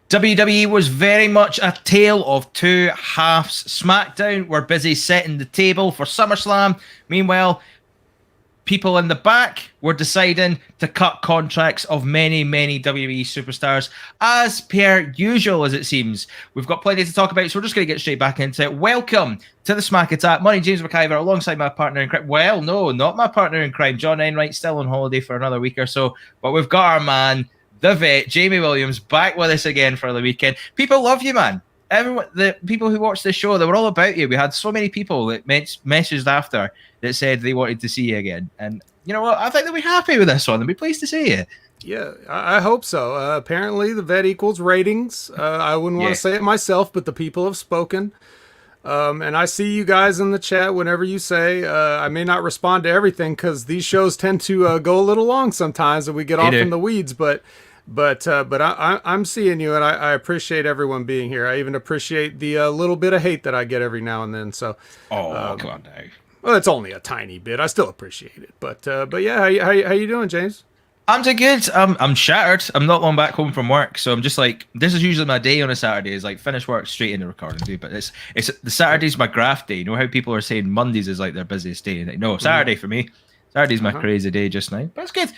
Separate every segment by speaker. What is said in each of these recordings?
Speaker 1: WWE was very much a tale of two halves. SmackDown were busy setting the table for SummerSlam. Meanwhile, people in the back were deciding to cut contracts of many, many WWE superstars, as per usual, as it seems. We've got plenty to talk about, so we're just going to get straight back into it. Welcome to the Smack Attack. Money James McIver, alongside my partner in crime. Well, no, not my partner in crime. John Enright, still on holiday for another week or so. But we've got our man, the vet, Jamie Williams, back with us again for the weekend. People love you, man. Everyone, the people who watched this show, they were all about you. We had so many people that messaged after that said they wanted to see you again. And you know what? I think they'll be happy with this one. They'll be pleased to see you.
Speaker 2: Yeah, I hope so. Apparently, the vet equals ratings. I wouldn't want to say it myself, but the people have spoken. And I see you guys in the chat whenever you say. I may not respond to everything because these shows tend to go a little long sometimes and we get off in the weeds. But I'm seeing you, and I appreciate everyone being here. I even appreciate the little bit of hate that I get every now and then. So,
Speaker 1: come on now.
Speaker 2: Well, it's only a tiny bit. I still appreciate it. But yeah, how you doing, James?
Speaker 1: I'm doing good. I'm shattered. I'm not long back home from work, so I'm just like, this is usually my day on a Saturday. Is like finish work straight into recording day. But it's the Saturday's my graft day. You know how people are saying Mondays is like their busiest day? Like, no, Saturday for me. Saturday's my crazy day just now. But it's good.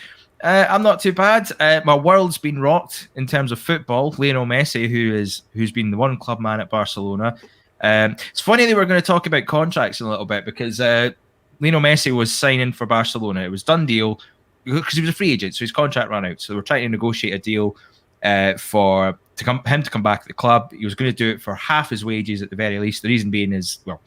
Speaker 1: I'm not too bad. My world's been rocked in terms of football. Lionel Messi, who's been the one club man at Barcelona. It's funny that we're going to talk about contracts in a little bit because Lionel Messi was signing for Barcelona. It was done deal because he was a free agent, so his contract ran out. So they were trying to negotiate a deal for him to come back to the club. He was going to do it for half his wages at the very least. The reason being is, well,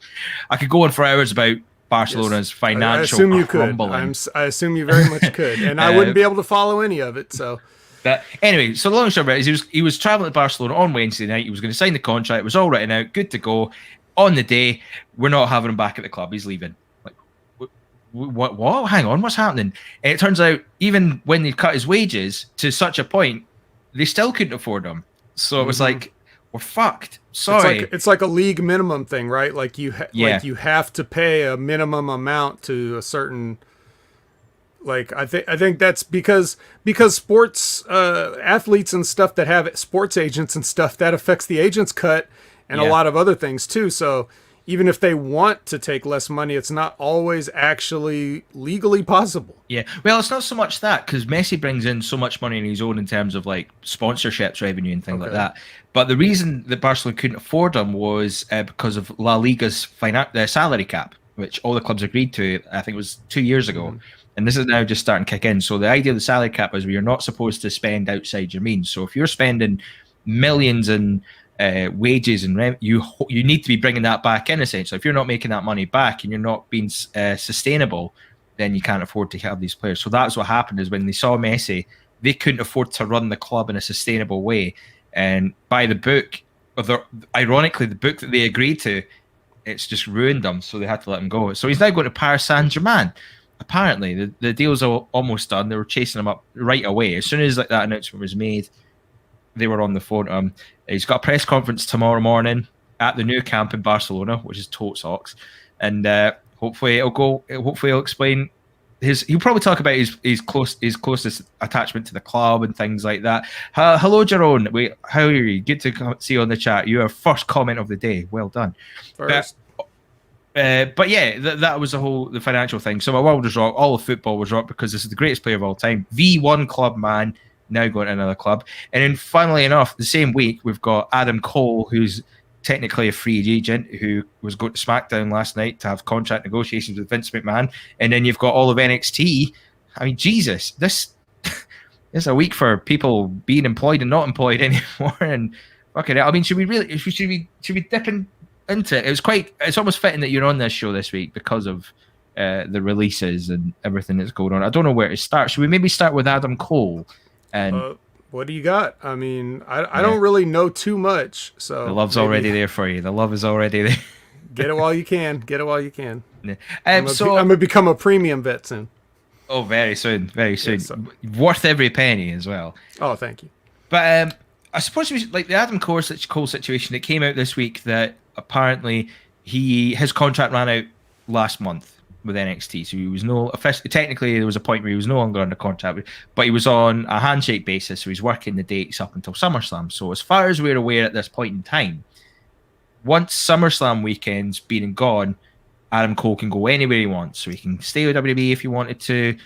Speaker 1: I could go on for hours about Barcelona's financial crumbling.
Speaker 2: I assume you very much could, and I wouldn't be able to follow any of it. So.
Speaker 1: But anyway, so the long and short of it is he was traveling to Barcelona on Wednesday night. He was going to sign the contract. It was all written out, good to go. On the day, we're not having him back at the club. He's leaving. Like, what? Hang on, what's happening? And it turns out, even when they cut his wages to such a point, they still couldn't afford him. So it was like, we're fucked. Sorry.
Speaker 2: It's like a league minimum thing, right? Like you have to pay a minimum amount to a certain. Like I think that's because sports athletes and stuff that have sports agents and stuff, that affects the agent's cut and a lot of other things too. So even if they want to take less money, it's not always actually legally possible.
Speaker 1: Yeah, well, it's not so much that because Messi brings in so much money on his own in terms of like sponsorships, revenue, and things like that. But the reason that Barcelona couldn't afford him was because of La Liga's salary cap, which all the clubs agreed to. I think it was 2 years ago. And this is now just starting to kick in. So the idea of the salary cap is where you're not supposed to spend outside your means. So if you're spending millions in wages and rent, you need to be bringing that back in, essentially. If you're not making that money back and you're not being sustainable, then you can't afford to have these players. So that's what happened is when they saw Messi, they couldn't afford to run the club in a sustainable way. And by the book, ironically, the book that they agreed to, it's just ruined them. So they had to let him go. So he's now going to Paris Saint-Germain. Apparently, the deal's almost done. They were chasing him up right away. As soon as that announcement was made, they were on the phone to him. He's got a press conference tomorrow morning at the new camp in Barcelona, which is tote socks. And hopefully he'll explain he'll probably talk about his closest attachment to the club and things like that. Hello, Jerome. How are you? Good to see you on the chat. You're our first comment of the day. Well done.
Speaker 2: First.
Speaker 1: But yeah, that was the financial thing. So my world was rocked. All of football was rocked because this is the greatest player of all time. V1 club man, now going to another club. And then funnily enough, the same week, we've got Adam Cole, who's technically a free agent, who was going to SmackDown last night to have contract negotiations with Vince McMahon. And then you've got all of NXT. I mean, Jesus, this is a week for people being employed and not employed anymore. And fucking hell. I mean, should we dip into it? It's almost fitting that you're on this show this week because of the releases and everything that's going on. I don't know where to start. Should we maybe start with Adam Cole? And
Speaker 2: what do you got? I mean, I don't really know too much. So
Speaker 1: the love's already there for you. The love is already there.
Speaker 2: Get it while you can. Get it while you can.
Speaker 1: Yeah.
Speaker 2: I'm gonna become a premium vet soon.
Speaker 1: Oh, very soon. Very soon.
Speaker 2: Yes,
Speaker 1: worth every penny as well.
Speaker 2: Oh, thank you.
Speaker 1: But I suppose like the Adam Cole situation, it came out this week that apparently his contract ran out last month. with NXT, so he was technically there was a point where he was no longer under contract, but he was on a handshake basis, so he's working the dates up until SummerSlam. So as far as we're aware at this point in time, once SummerSlam weekend's been and gone, Adam Cole can go anywhere he wants. So he can stay with WWE if he wanted to.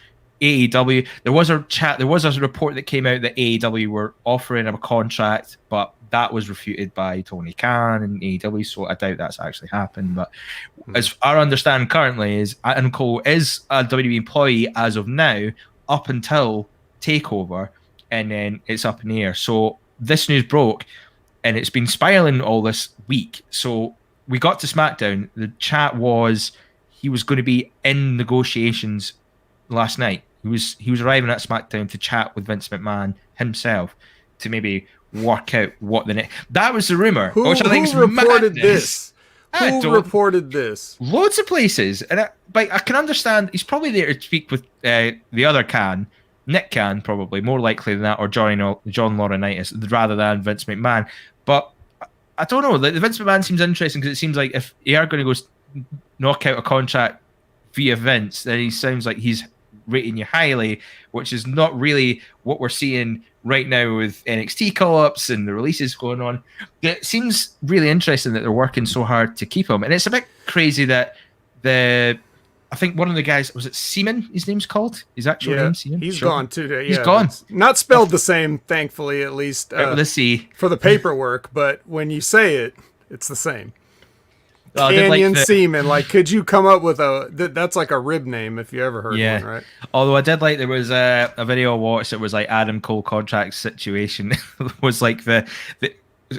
Speaker 1: AEW, there was a report that came out that AEW were offering him a contract, but that was refuted by Tony Khan and AEW, so I doubt that's actually happened. But as our understanding currently is, Adam Cole is a WWE employee as of now, up until TakeOver, and then it's up in the air. So this news broke, and it's been spiraling all this week. So we got to SmackDown. The chat was he was going to be in negotiations last night. He was arriving at SmackDown to chat with Vince McMahon himself to maybe work out what the next. That was the rumor.
Speaker 2: Who reported this? Who reported this?
Speaker 1: Loads of places, and I can understand. He's probably there to speak with the other Khan, Nick Khan, probably more likely than that, or John Laurinaitis, rather than Vince McMahon. But I don't know. The Vince McMahon seems interesting because it seems like if you are going to go knock out a contract via Vince, then he sounds like he's rating you highly, which is not really what we're seeing right now with NXT call-ups and the releases going on. It seems really interesting that they're working so hard to keep him, and it's a bit crazy that I think one of the guys, was it Seaman? His name's called. His actual name, Seaman.
Speaker 2: He's gone too. Yeah,
Speaker 1: he's gone.
Speaker 2: Not spelled the same, thankfully, at least.
Speaker 1: Let's see
Speaker 2: for the paperwork, but when you say it, it's the same.
Speaker 1: Canyon
Speaker 2: Seaman, like, could you come up with that's like a rib name if you ever heard one, right?
Speaker 1: Although I did like, there was a video I watched that was like Adam Cole contract situation was like the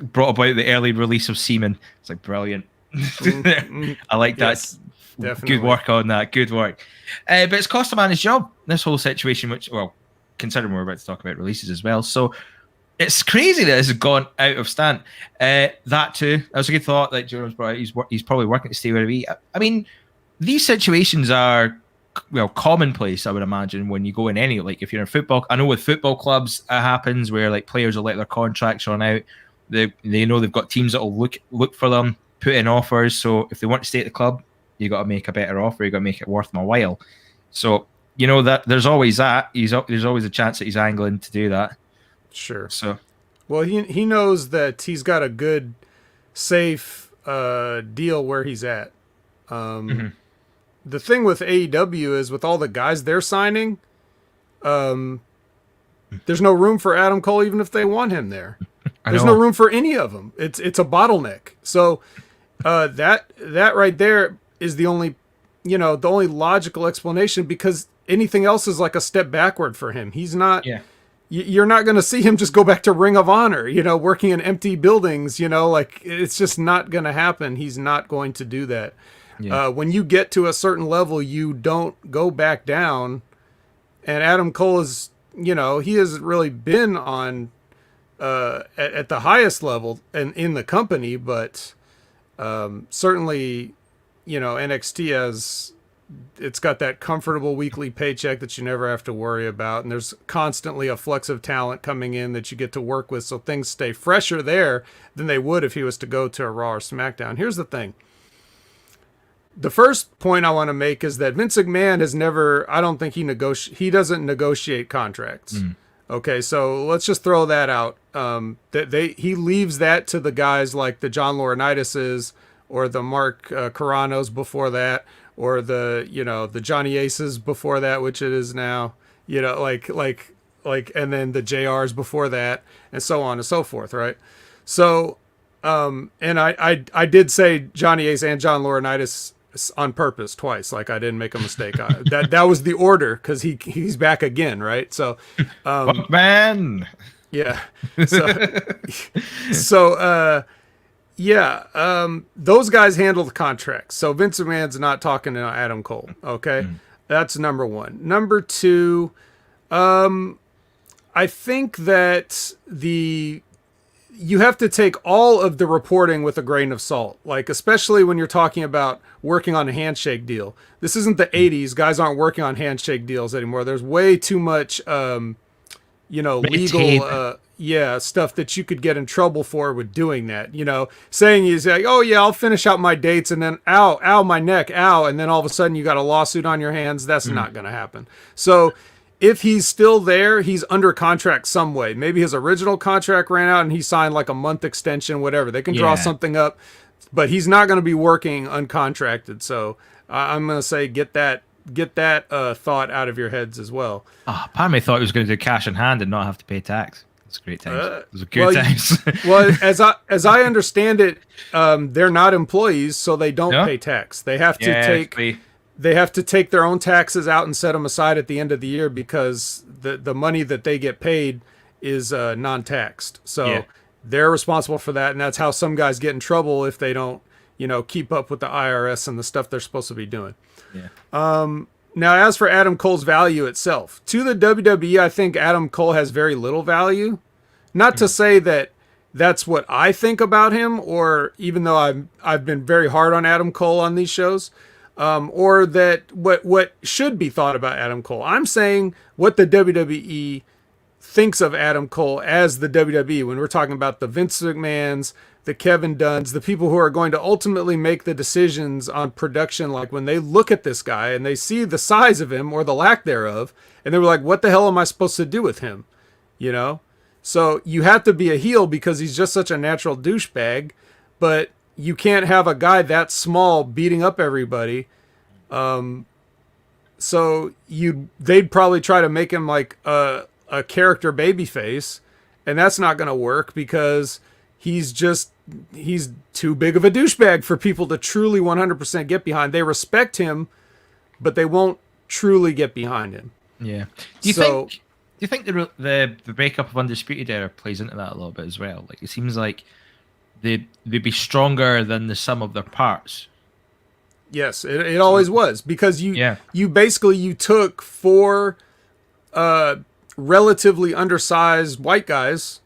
Speaker 1: brought about the early release of Seaman. It's like brilliant. I like that. Yes, definitely. Good work on that. Good work. But it's cost a man his job, this whole situation, which, well, considering we're about to talk about releases as well. So it's crazy that this has gone out of stand. That too, that was a good thought. Like Jonas brought out, he's probably working to stay where he. I mean, these situations are commonplace. I would imagine when you go in any, like if you're in football. I know with football clubs it happens where like players will let their contracts run out. They know they've got teams that will look for them, put in offers. So if they want to stay at the club, you got to make a better offer. You got to make it worth my while. So you know that there's always that. There's always a chance that he's angling to do that.
Speaker 2: Sure.
Speaker 1: So,
Speaker 2: well, he knows that he's got a good, safe deal where he's at. The thing with AEW is with all the guys they're signing, there's no room for Adam Cole even if they want him there. There's no room for any of them. It's a bottleneck. So that right there is the only logical explanation, because anything else is like a step backward for him. He's not.
Speaker 1: Yeah.
Speaker 2: You're not going to see him just go back to Ring of Honor, working in empty buildings, like it's just not going to happen. He's not going to do that. Yeah. When you get to a certain level, you don't go back down. And Adam Cole is, he hasn't really been on at the highest level and in the company, but certainly, NXT has. It's got that comfortable weekly paycheck that you never have to worry about. And there's constantly a flux of talent coming in that you get to work with. So things stay fresher there than they would if he was to go to a Raw or SmackDown. Here's the thing. The first point I want to make is that Vince McMahon has never, I don't think he doesn't negotiate contracts. Okay. So let's just throw that out. He leaves that to the guys like the John Laurinaitis or the Mark Caranos before that, or the Johnny Aces before that, which it is now, like, and then the JRs before that, and so on and so forth, right? So, and I did say Johnny Ace and John Laurinaitis on purpose twice, like I didn't make a mistake on it. That was the order, because he's back again, right? So,
Speaker 1: man,
Speaker 2: yeah, those guys handle the contracts. So Vince McMahon's not talking to Adam Cole. Okay. That's number one. Number two, I think that you have to take all of the reporting with a grain of salt, like especially when you're talking about working on a handshake deal. This isn't the 80s. Guys aren't working on handshake deals anymore. There's way too much, legal, stuff that you could get in trouble for with doing that. Saying he's like, oh yeah, I'll finish out my dates, and then ow, my neck, ow, and then all of a sudden you got a lawsuit on your hands. That's not going to happen. So if he's still there, he's under contract some way. Maybe his original contract ran out and he signed like a month extension, whatever. They can draw something up, but he's not going to be working uncontracted. So I'm going to say get that thought out of your heads as well.
Speaker 1: Part of me thought he was going to do cash in hand and not have to pay tax. It's great times. Those are good times.
Speaker 2: Well, as I understand it, they're not employees, so they don't pay tax. They have to they have to take their own taxes out and set them aside at the end of the year because the money that they get paid is non-taxed. So they're responsible for that, and that's how some guys get in trouble if they don't, keep up with the IRS and the stuff they're supposed to be doing. Yeah. Now, as for Adam Cole's value itself, to the WWE, I think Adam Cole has very little value. Not to say that that's what I think about him, or even though I've been very hard on Adam Cole on these shows, or that what should be thought about Adam Cole. I'm saying what the WWE thinks of Adam Cole as the WWE when we're talking about the Vince McMahons, the Kevin Dunns, the people who are going to ultimately make the decisions on production. Like when they look at this guy and they see the size of him or the lack thereof, and they were like, what the hell am I supposed to do with him? So you have to be a heel because he's just such a natural douchebag, but you can't have a guy that small beating up everybody. So they'd probably try to make him like a character babyface, and that's not going to work because he's too big of a douchebag for people to truly 100% get behind. They respect him, but they won't truly get behind him.
Speaker 1: Yeah. Do you think the breakup of Undisputed Era plays into that a little bit as well? Like it seems like they'd be stronger than the sum of their parts.
Speaker 2: Yes, it always was, because you basically took four relatively undersized white guys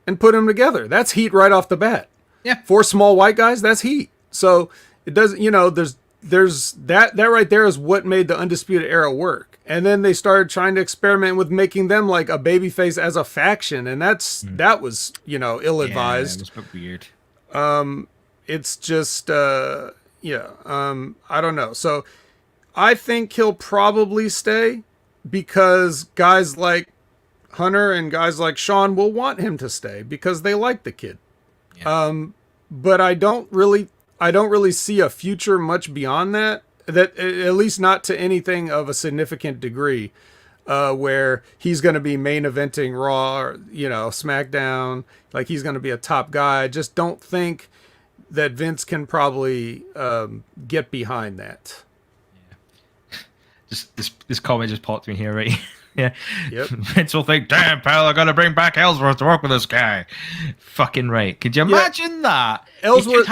Speaker 2: and put them together. That's heat right off the bat.
Speaker 1: Yeah,
Speaker 2: four small white guys, that's heat. So it doesn't, there's that right there is what made the Undisputed Era work. And then they started trying to experiment with making them like a babyface as a faction, and that was ill-advised.
Speaker 1: Yeah, it was weird.
Speaker 2: It's just I don't know. So I think he'll probably stay because guys like Hunter and guys like Sean will want him to stay because they like the kid. Yeah. But I don't really see a future much beyond that at least not to anything of a significant degree, where he's going to be main eventing Raw or, SmackDown, like he's going to be a top guy. I just don't think that Vince can probably get behind that.
Speaker 1: Yeah. Just this comment just popped me here, right? Yeah.
Speaker 2: Yep.
Speaker 1: Vince will think, damn, pal, I got to bring back Ellsworth to work with this guy. Fucking right. Could you imagine that?
Speaker 2: Ellsworth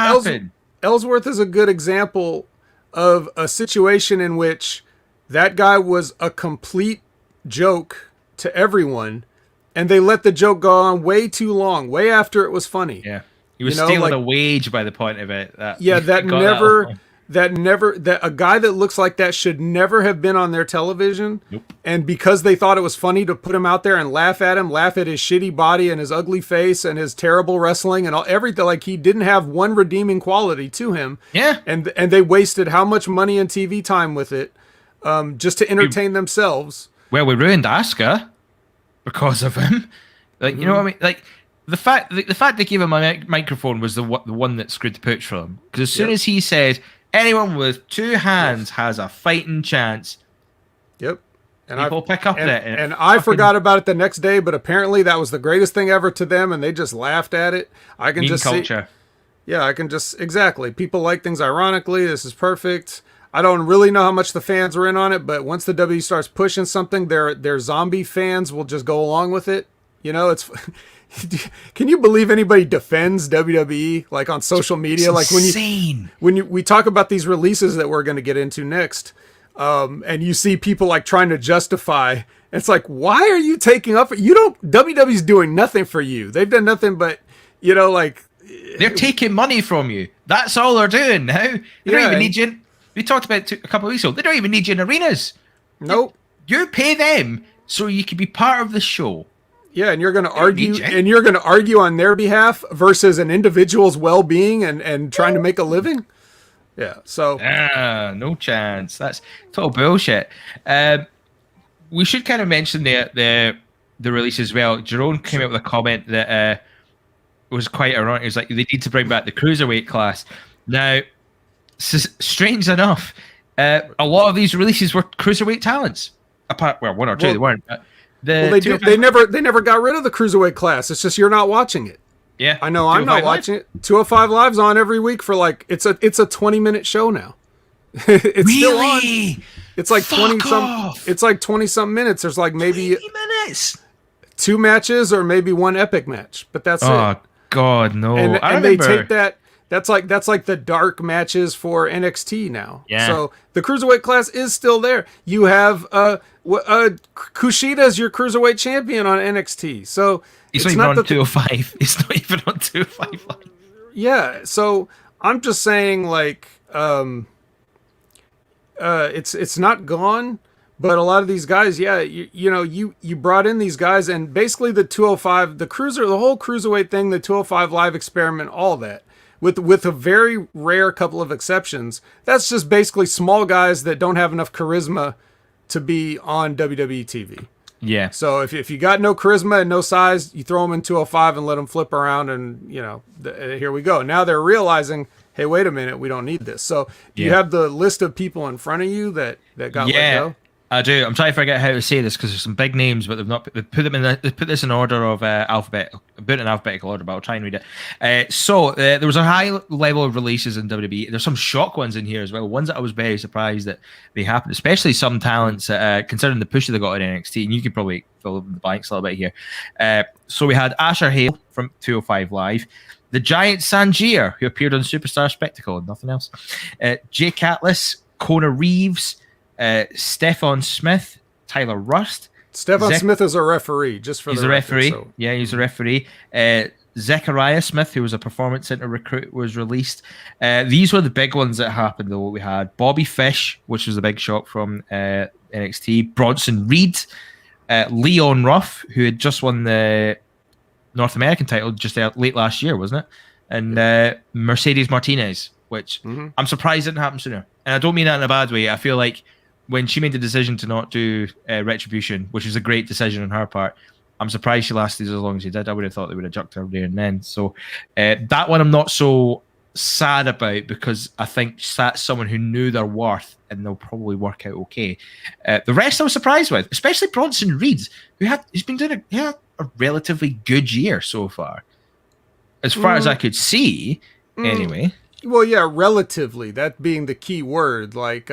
Speaker 2: is a good example of a situation in which that guy was a complete joke to everyone, and they let the joke go on way too long, way after it was funny.
Speaker 1: Yeah. He was stealing a wage by the point of it.
Speaker 2: That a guy that looks like that should never have been on their television.
Speaker 1: Nope.
Speaker 2: And because they thought it was funny to put him out there and laugh at his shitty body and his ugly face and his terrible wrestling and everything, like he didn't have one redeeming quality to him.
Speaker 1: Yeah.
Speaker 2: And they wasted how much money and TV time with it, just to entertain themselves.
Speaker 1: Well, we ruined Asuka because of him. Like, you know what I mean? Like, the fact they gave him a microphone was the one that screwed the pooch for him. Because as soon as he said, anyone with two hands has a fighting chance.
Speaker 2: Yep. And
Speaker 1: people pick up that.
Speaker 2: And I forgot about it the next day, but apparently that was the greatest thing ever to them, and they just laughed at it. I can just
Speaker 1: culture.
Speaker 2: Exactly. People like things ironically. This is perfect. I don't really know how much the fans are in on it, but once the W starts pushing something, their zombie fans will just go along with it. It's... Can you believe anybody defends WWE like on social media? Like when we talk about these releases that we're going to get into next, and you see people like trying to justify. It's like, why are you taking up? WWE's doing nothing for you. They've done nothing but, like
Speaker 1: they're taking money from you. That's all they're doing now. They don't even need you. We talked about it a couple of weeks ago. They don't even need you in arenas.
Speaker 2: Nope.
Speaker 1: You pay them so you can be part of the show.
Speaker 2: Yeah, and you're going to argue on their behalf versus an individual's well-being and trying to make a living. Yeah, so
Speaker 1: no chance. That's total bullshit. We should kind of mention the release as well. Jerome came out with a comment that was quite ironic. It was like, they need to bring back the cruiserweight class. Now, strange enough, a lot of these releases were cruiserweight talents. Apart, well, one or two they weren't. But
Speaker 2: they never got rid of the cruiserweight class. It's just you're not watching it.
Speaker 1: Yeah,
Speaker 2: I know. I'm not watching it. 205 Live's on every week for like it's a 20-minute show now. It's
Speaker 1: really?
Speaker 2: Still on. It's like 20 some. It's like 20 something minutes. There's like maybe
Speaker 1: 20 minutes,
Speaker 2: 2 matches or maybe 1 epic match, but that's it.
Speaker 1: Oh God, no!
Speaker 2: And they take that. That's like the dark matches for NXT now.
Speaker 1: Yeah.
Speaker 2: So the cruiserweight class is still there. You have Kushida's your cruiserweight champion on NXT. So
Speaker 1: it's not even on 205. It's not even on 205.
Speaker 2: Yeah. So I'm just saying, like, it's not gone, but a lot of these guys, yeah, you brought in these guys, and basically the 205, the whole cruiserweight thing, the 205 Live experiment, all that. With a very rare couple of exceptions, that's just basically small guys that don't have enough charisma to be on WWE TV.
Speaker 1: Yeah.
Speaker 2: So if you got no charisma and no size, you throw them in 205 and let them flip around, and here we go. Now they're realizing, hey, wait a minute, we don't need this. So do you have the list of people in front of you that got let go?
Speaker 1: I do. I'm trying to figure out how to say this because there's some big names, but they put this in order of alphabetical. Put it in alphabetical order, but I'll try and read it. So there was a high level of releases in WWE. There's some shock ones in here as well. Ones that I was very surprised that they happened, especially some talents considering the push that they got in NXT. And you could probably fill in the blanks a little bit here. So we had Asher Hale from 205 Live. The Giant Sangier, who appeared on Superstar Spectacle and nothing else. Jay Catlis, Kona Reeves, Stephon Smith, Tyler Rust.
Speaker 2: Stephon Smith is a referee, just for
Speaker 1: he's a referee. So. Yeah, he's a referee. Zechariah Smith, who was a Performance Center recruit, was released. These were the big ones that happened, though. We had Bobby Fish, which was a big shock from NXT. Bronson Reed, Leon Ruff, who had just won the North American title just late last year, wasn't it? And Mercedes Martinez, which I'm surprised didn't happen sooner. And I don't mean that in a bad way. I feel like when she made the decision to not do Retribution, which was a great decision on her part, I'm surprised she lasted as long as she did. I would have thought they would have jucked her there and then. So that one I'm not so sad about because I think that's someone who knew their worth and they'll probably work out okay. The rest I was surprised with, especially Bronson Reed, he's been doing a relatively good year so far. As far as I could see, anyway.
Speaker 2: Well, yeah, relatively. That being the key word. Like,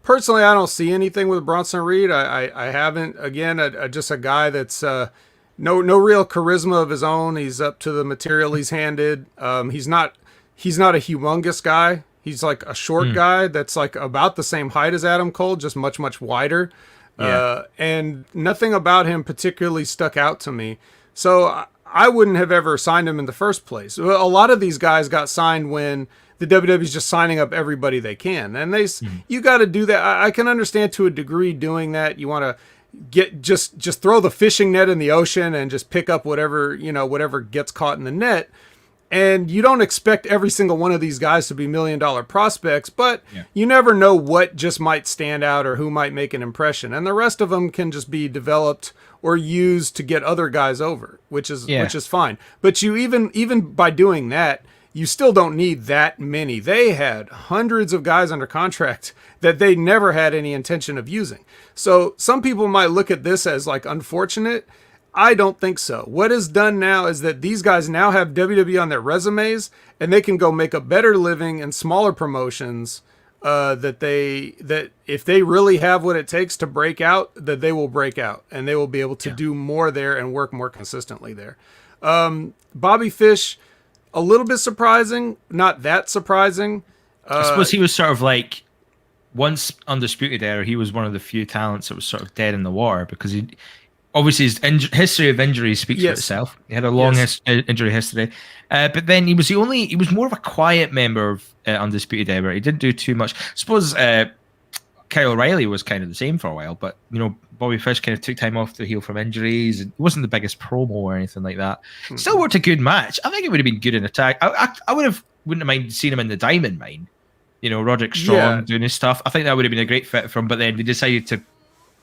Speaker 2: personally, I don't see anything with Bronson Reed. I haven't. Again, just a guy that's no real charisma of his own. He's up to the material he's handed. He's not a humongous guy. He's like a short guy that's like about the same height as Adam Cole, just much, much wider. Yeah. And nothing about him particularly stuck out to me. So I wouldn't have ever signed him in the first place. A lot of these guys got signed when the WWE's just signing up everybody they can. And you got to do that. I can understand to a degree doing that. You want to just throw the fishing net in the ocean and just pick up whatever gets caught in the net. And you don't expect every single one of these guys to be $1 million prospects, but you never know what just might stand out or who might make an impression. And the rest of them can just be developed or used to get other guys over, which is fine. But you even by doing that, you still don't need that many. They had hundreds of guys under contract that they never had any intention of using. So some people might look at this as like unfortunate. I don't think so. What is done now is that these guys now have WWE on their resumes and they can go make a better living in smaller promotions that if they really have what it takes to break out, that they will break out and they will be able to do more there and work more consistently there. Bobby Fish, a little bit surprising, not that surprising.
Speaker 1: I suppose he was sort of like, once Undisputed Era, he was one of the few talents that was sort of dead in the water because obviously his history of injuries speaks for itself. He had a long injury history. But then he was more of a quiet member of Undisputed Era. He didn't do too much. I suppose kind Kyle O'Reilly was kind of the same for a while, but Bobby Fish kind of took time off to heal from injuries, and it wasn't the biggest promo or anything like that. Still worked a good match. I think it would have been good in a tag. I wouldn't have minded seeing him in the Diamond Mine. Roderick Strong doing his stuff. I think that would have been a great fit for him, but then they decided to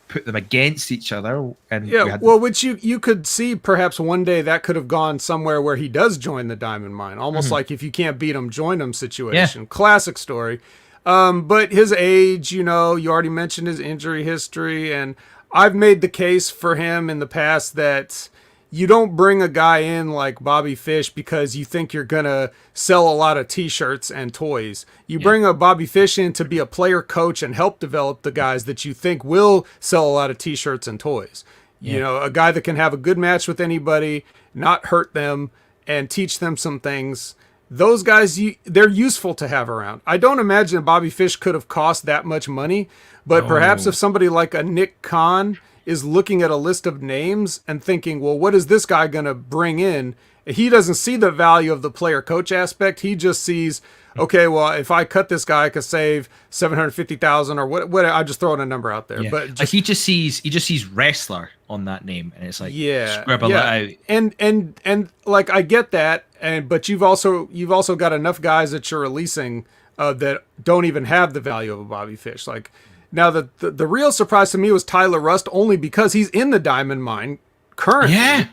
Speaker 1: put them against each other. And
Speaker 2: which you could see perhaps one day that could have gone somewhere where he does join the Diamond Mine, almost like if you can't beat him, join him situation. Classic story. But his age, you already mentioned his injury history, and I've made the case for him in the past that you don't bring a guy in like Bobby Fish because you think you're going to sell a lot of t-shirts and toys. You bring a Bobby Fish in to be a player coach and help develop the guys that you think will sell a lot of t-shirts and toys. A guy that can have a good match with anybody, not hurt them, and teach them some things. Those guys, they're useful to have around. I don't imagine Bobby Fish could have cost that much money, but perhaps if somebody like a Nick Khan is looking at a list of names and thinking, well, what is this guy going to bring in? He doesn't see the value of the player coach aspect. He just sees, okay, well, if I cut this guy, I could save $750,000 or what. I'm just throwing a number out there. But
Speaker 1: like he just sees wrestler on that name, and it's like scribble it out.
Speaker 2: And like I get that, but you've also got enough guys that you're releasing that don't even have the value of a Bobby Fish. Like now, the real surprise to me was Tyler Rust, only because he's in the Diamond Mine currently,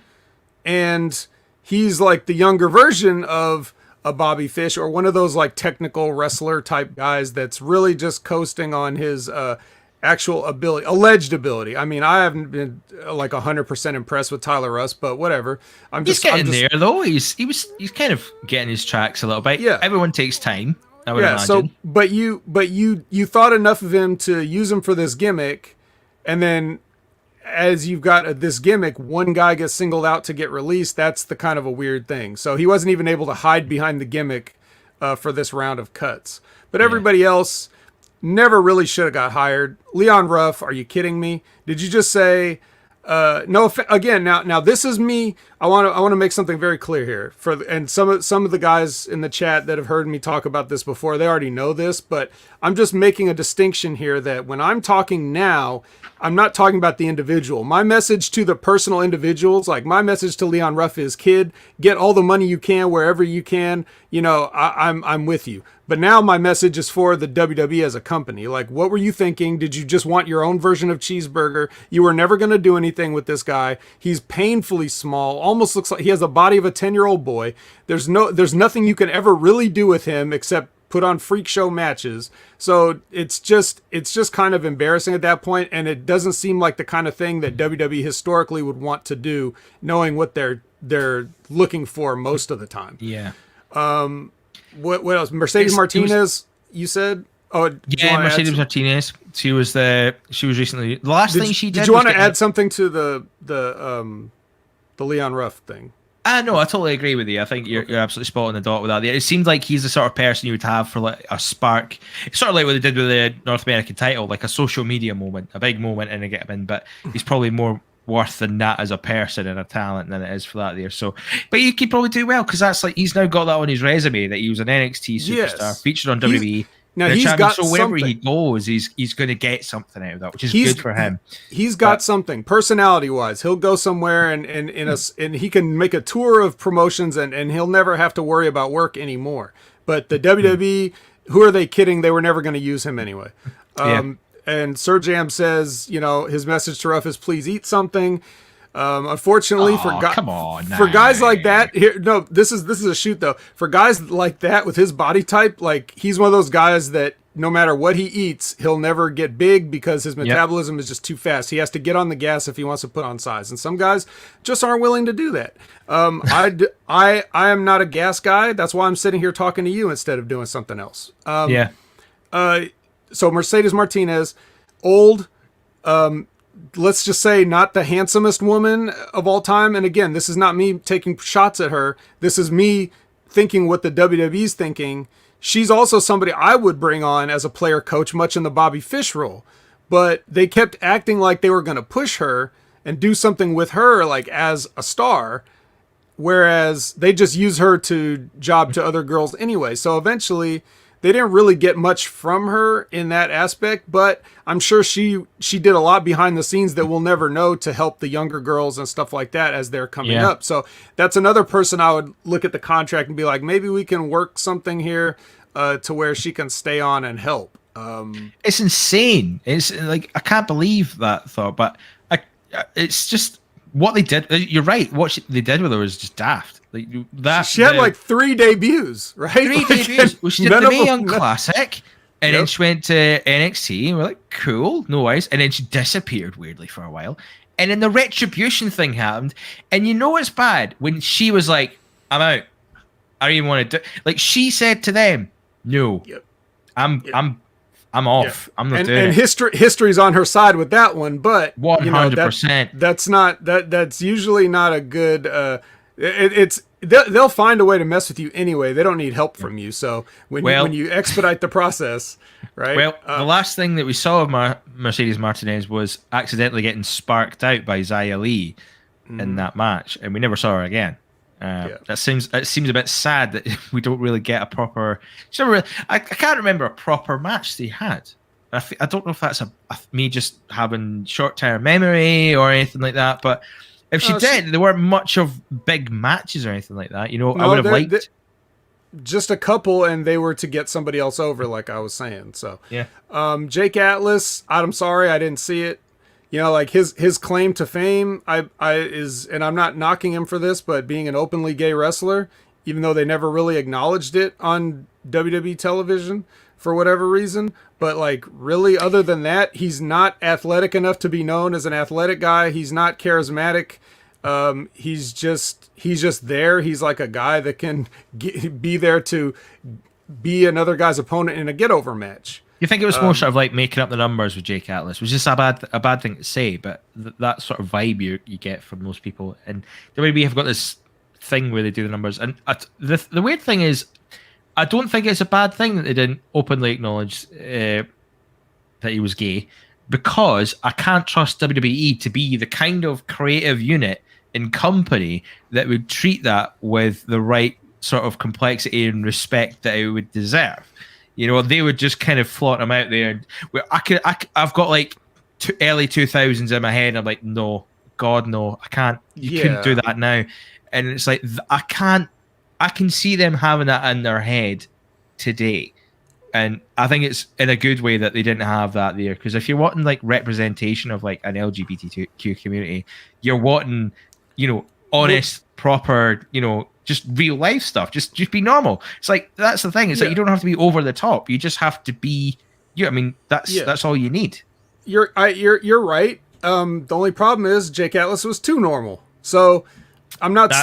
Speaker 2: and he's like the younger version of a Bobby Fish, or one of those like technical wrestler type guys that's really just coasting on his actual ability, alleged ability. I mean, I haven't been like 100% impressed with Tyler Rust, but whatever.
Speaker 1: He's getting there though. He's kind of getting his tracks a little bit. Yeah, everyone takes time. I would imagine.
Speaker 2: So, but you thought enough of him to use him for this gimmick, and then as you've got this gimmick, one guy gets singled out to get released. That's the kind of a weird thing. So he wasn't even able to hide behind the gimmick for this round of cuts. But everybody else never really should have got hired. Leon Ruff, are you kidding me? Did you just say no? Again, now this is me. I want to make something very clear here. And some of the guys in the chat that have heard me talk about this before, they already know this. But I'm just making a distinction here that when I'm talking now, I'm not talking about the individual. My message to the personal individuals, like my message to Leon Ruff is, kid, get all the money you can wherever you can. I'm with you. But now my message is for the WWE as a company. Like, what were you thinking? Did you just want your own version of Cheeseburger? You were never going to do anything with this guy. He's painfully small. Almost looks like he has the body of a 10-year-old boy. There's nothing you can ever really do with him except put on freak show matches. So it's just kind of embarrassing at that point, and it doesn't seem like the kind of thing that WWE historically would want to do, knowing what they're looking for most of the time.
Speaker 1: Yeah.
Speaker 2: What else? Mercedes Martinez, you said? Oh,
Speaker 1: Mercedes Martinez. She was recently the last thing she did.
Speaker 2: Did you want to add something to the Leon Ruff thing?
Speaker 1: No, I totally agree with you. I think you're absolutely spot on the dot with that. It seems like he's the sort of person you would have for like a spark. It's sort of like what they did with the North American title, like a social media moment, a big moment, and they get him in. But he's probably more worth than that as a person and a talent than it is for that there. So, but he could probably do well because that's like he's now got that on his resume that he was an NXT superstar featured on WWE.
Speaker 2: Now he's got
Speaker 1: so wherever he goes, he's going to get something out of that, which is good for him.
Speaker 2: He's got something personality-wise. He'll go somewhere and he can make a tour of promotions and he'll never have to worry about work anymore. But the WWE, who are they kidding? They were never going to use him anyway. And Sir Jam says, his message to Ruff is please eat something. Unfortunately, for guys like that, this is a shoot though. For guys like that with his body type, like he's one of those guys that no matter what he eats, he'll never get big because his metabolism is just too fast. He has to get on the gas if he wants to put on size, and some guys just aren't willing to do that. I am not a gas guy. That's why I'm sitting here talking to you instead of doing something else. So Mercedes Martinez, old. Let's just say not the handsomest woman of all time. And again, this is not me taking shots at her. This is me thinking what the WWE's thinking. She's also somebody I would bring on as a player coach, much in the Bobby Fish role. But they kept acting like they were going to push her and do something with her like as a star, whereas they just use her to job to other girls anyway. So eventually they didn't really get much from her in that aspect, but I'm sure she did a lot behind the scenes that we'll never know to help the younger girls and stuff like that as they're coming up. So that's another person I would look at the contract and be like, maybe we can work something here to where she can stay on and help.
Speaker 1: It's insane. It's like, I can't believe that thought, but it's just what they did. You're right. What they did with her was just daft. Like that.
Speaker 2: She had like 3 debuts, right?
Speaker 1: 3 debuts. Well, she did the Mae Young Classic, and then she went to NXT, and we're like, cool, no worries. And then she disappeared weirdly for a while. And then the Retribution thing happened, and you know it's bad when she was like, I'm out. I don't even want to do. Like she said to them, no, I'm off. I'm not doing it.
Speaker 2: And history's on her side with that one, but
Speaker 1: 100%.
Speaker 2: That's usually not a good. They'll find a way to mess with you anyway. They don't need help from you. So when you expedite the process, right?
Speaker 1: Well, the last thing that we saw of Mercedes Martinez was accidentally getting sparked out by Xia Li in that match, and we never saw her again. It seems a bit sad that we don't really get a proper. I can't remember a proper match they had. I don't know if that's me just having short-term memory or anything like that, but. If she did, there weren't much of big matches or anything like that. I would have liked
Speaker 2: just a couple, and they were to get somebody else over, like I was saying. So Jake Atlas, I'm sorry I didn't see it. Like his claim to fame, and I'm not knocking him for this, but being an openly gay wrestler, even though they never really acknowledged it on WWE television for whatever reason. But like really, other than that, he's not athletic enough to be known as an athletic guy. He's not charismatic. He's just there. He's like a guy that can be there to be another guy's opponent in a get over match.
Speaker 1: You think it was more sort of like making up the numbers with Jake Atlas, which is a bad thing to say, but that sort of vibe you get from most people. And WWE have got this thing where they do the numbers, and the weird thing is, I don't think it's a bad thing that they didn't openly acknowledge that he was gay, because I can't trust WWE to be the kind of creative unit and company that would treat that with the right sort of complexity and respect that it would deserve. They would just kind of flaunt him out there. And I've got like early 2000s in my head. And I'm like, no, God, no, I can't. You couldn't do that now. And it's like, I can see them having that in their head today. And I think it's in a good way that they didn't have that there. Because if you're wanting like representation of like an LGBTQ community, you're wanting, honest, proper, just real life stuff. Just be normal. It's like, that's the thing. It's like, you don't have to be over the top. You just have to be you. I mean, that's all you need.
Speaker 2: You're right. The only problem is Jake Atlas was too normal. So I'm not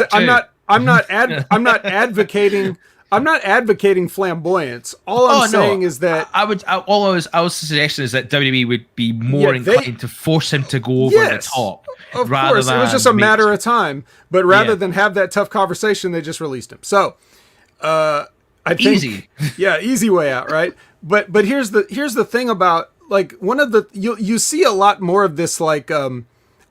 Speaker 2: advocating flamboyance. All I'm saying is that
Speaker 1: I was suggesting is that WWE would be more inclined to force him to go over the top.
Speaker 2: Of course, it was just a matter of time. But rather than have that tough conversation, they just released him. So I think easy way out, right? But here's the thing about like one of the you see a lot more of this like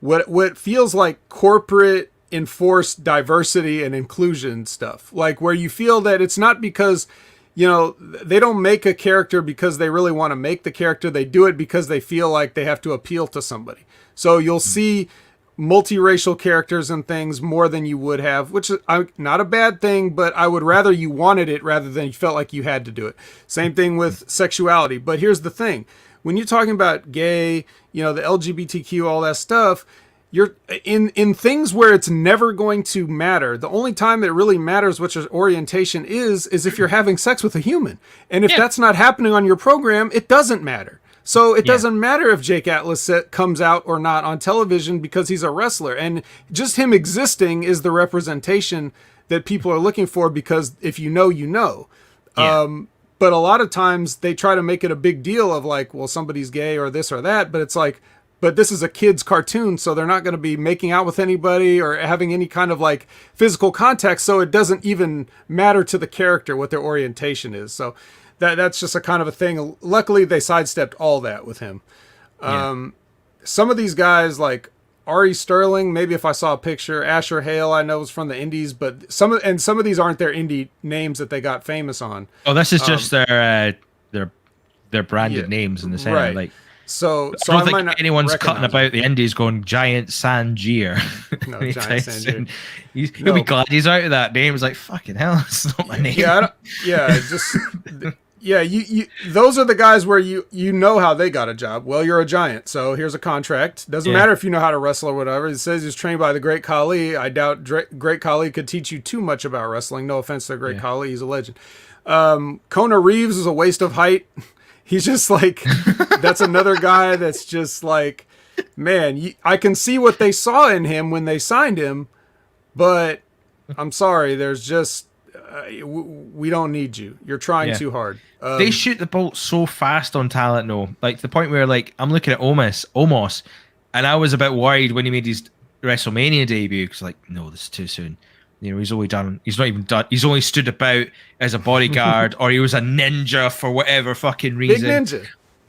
Speaker 2: what feels like corporate enforced diversity and inclusion stuff, like where you feel that it's not because they don't make a character because they really want to make the character. They do it because they feel like they have to appeal to somebody. So you'll see multiracial characters and things more than you would have, which is not a bad thing, but I would rather you wanted it rather than you felt like you had to do it. Same thing with sexuality. But here's the thing. When you're talking about gay, the LGBTQ, all that stuff, you're in things where it's never going to matter. The only time it really matters what your orientation is if you're having sex with a human. And if that's not happening on your program, it doesn't matter. So it doesn't matter if Jake Atlas comes out or not on television because he's a wrestler. And just him existing is the representation that people are looking for, because if you know, you know. Yeah. But a lot of times they try to make it a big deal of like, well, somebody's gay or this or that. But it's like, but this is a kid's cartoon, so they're not going to be making out with anybody or having any kind of like physical contact. So it doesn't even matter to the character what their orientation is. So that's just a kind of a thing. Luckily, they sidestepped all that with him. Some of these guys, like Ari Sterling, maybe if I saw a picture. Asher Hale, I know, was from the Indies, but some of these aren't their indie names that they got famous on.
Speaker 1: Oh, this is just their branded names in the center.
Speaker 2: Right.
Speaker 1: Like,
Speaker 2: so
Speaker 1: I don't
Speaker 2: might
Speaker 1: think
Speaker 2: not
Speaker 1: anyone's cutting
Speaker 2: recognize
Speaker 1: about the Indies going Giant Sangier.
Speaker 2: No, Giant Sangier.
Speaker 1: He'll be glad he's out of that name. It's like, fucking hell, it's not my name.
Speaker 2: You those are the guys where you know how they got a job. Well, you're a Giant, so here's a contract. Doesn't matter if you know how to wrestle or whatever. It says he's trained by the Great Khali. I doubt Great Khali could teach you too much about wrestling. No offense to Great Khali, he's a legend. Kona Reeves is a waste of height. He's just like, that's another guy that's just like, man, I can see what they saw in him when they signed him, but I'm sorry, there's just, we don't need you. You're trying too hard.
Speaker 1: They shoot the bolt so fast on talent, though. Like, to the point where, like, I'm looking at Omos, and I was a bit worried when he made his WrestleMania debut, because, like, no, this is too soon. You know, he's only stood about as a bodyguard, or he was a ninja for whatever fucking reason.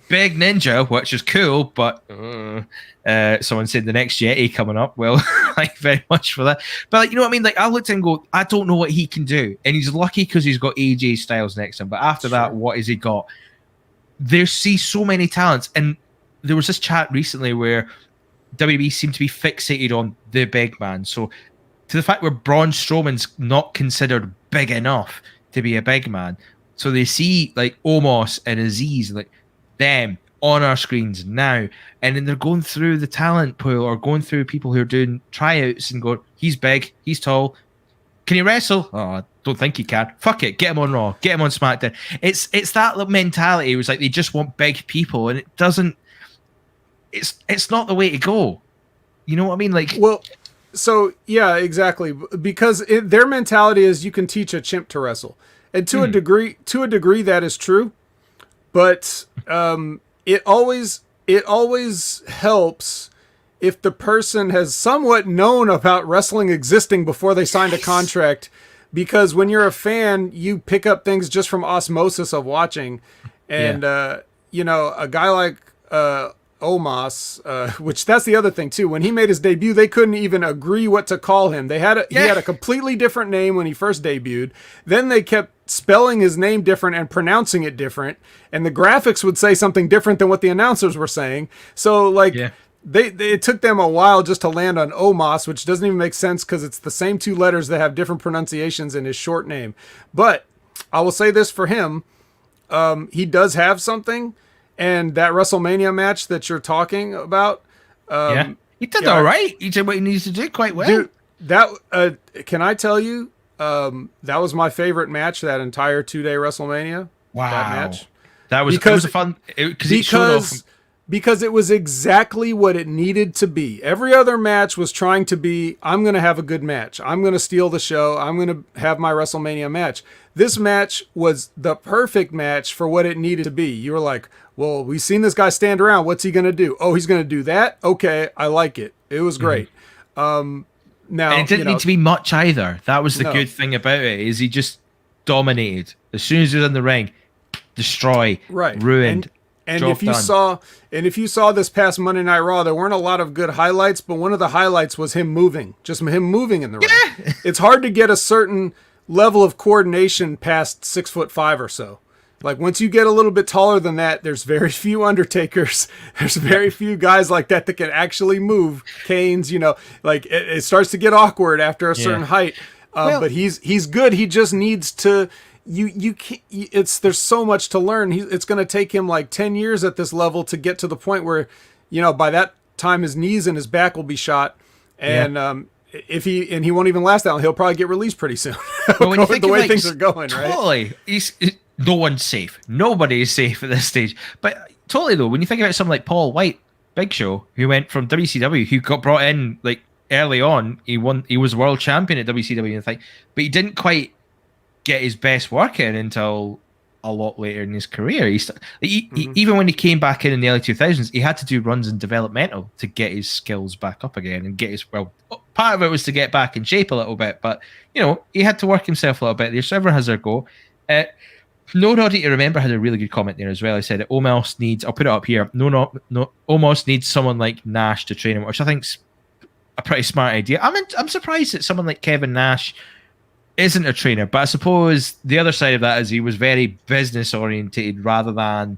Speaker 1: Big ninja, which is cool, but someone said the next Yeti coming up. Well, like, very much for that. But, like, you know what I mean? Like, I looked at him and go, I don't know what he can do. And he's lucky because he's got AJ Styles next to him. But after that, what has he got? There's so many talents. And there was this chat recently where WWE seemed to be fixated on the big man. So, to the fact where Braun Strowman's not considered big enough to be a big man. So they see, like, Omos and Aziz, like, them on our screens now, and then they're going through the talent pool or going through people who are doing tryouts and go, he's big, he's tall, can he wrestle? Oh, I don't think he can. Fuck it, get him on Raw, get him on SmackDown. It's that mentality. It was like they just want big people, and it doesn't. It's not the way to go. You know what I mean? Like,
Speaker 2: well, so yeah, exactly. Because their mentality is you can teach a chimp to wrestle, and to a degree, that is true. But it always helps if the person has somewhat known about wrestling existing before they signed a contract, because when you're a fan, you pick up things just from osmosis of watching, and you know, a guy like Omos, which that's the other thing too. When he made his debut, they couldn't even agree what to call him. He had a completely different name when he first debuted. Then they kept spelling his name different and pronouncing it different, and the graphics would say something different than what the announcers were saying. So like it took them a while just to land on Omos, which doesn't even make sense because it's the same two letters that have different pronunciations in his short name. But I will say this for him, he does have something, and that WrestleMania match that you're talking about,
Speaker 1: he did all right. He did what he needs to do quite well.
Speaker 2: Dude, that can I tell you? That was my favorite match, that entire 2-day WrestleMania.
Speaker 1: Wow.
Speaker 2: That match.
Speaker 1: That was, it was a fun,
Speaker 2: because it was exactly what it needed to be. Every other match was trying to be, I'm going to have a good match. I'm going to steal the show. I'm going to have my WrestleMania match. This match was the perfect match for what it needed to be. You were like, well, we've seen this guy stand around. What's he going to do? Oh, he's going to do that? Okay, I like it. It was great. Now,
Speaker 1: and it didn't need to be much either. That was the good thing about it, is he just dominated. As soon as he was in the ring, destroy, ruined.
Speaker 2: And if you saw this past Monday Night Raw, there weren't a lot of good highlights, but one of the highlights was him moving, just him moving in the ring. It's hard to get a certain level of coordination past 6'5" or so. Like, once you get a little bit taller than that, there's very few Undertakers. There's very few guys like that can actually move. Kane's, you know, like it starts to get awkward after a certain height. But he's good. He just needs to. You can't. There's so much to learn. It's going to take him like 10 years at this level to get to the point where, you know, by that time his knees and his back will be shot, and he won't even last that long. He'll probably get released pretty soon.
Speaker 1: Well, when you think
Speaker 2: the way
Speaker 1: like,
Speaker 2: things are going, right?
Speaker 1: Totally. No one's safe. Nobody is safe at this stage. But totally though, when you think about someone like Paul White, Big Show, who went from WCW, who got brought in like early on, he was world champion at WCW and thing, but he didn't quite get his best work in until a lot later in his career. Even when he came back in the early 2000s, he had to do runs in developmental to get his skills back up again and get his, well, part of it was to get back in shape a little bit, but you know, he had to work himself a little bit there. So everyone has their go. Nobody to Remember had a really good comment there as well. I said Omos needs, I'll put it up here. No, Omos needs someone like Nash to train him, which I think's a pretty smart idea. I'm surprised that someone like Kevin Nash isn't a trainer, but I suppose the other side of that is he was very business orientated rather than,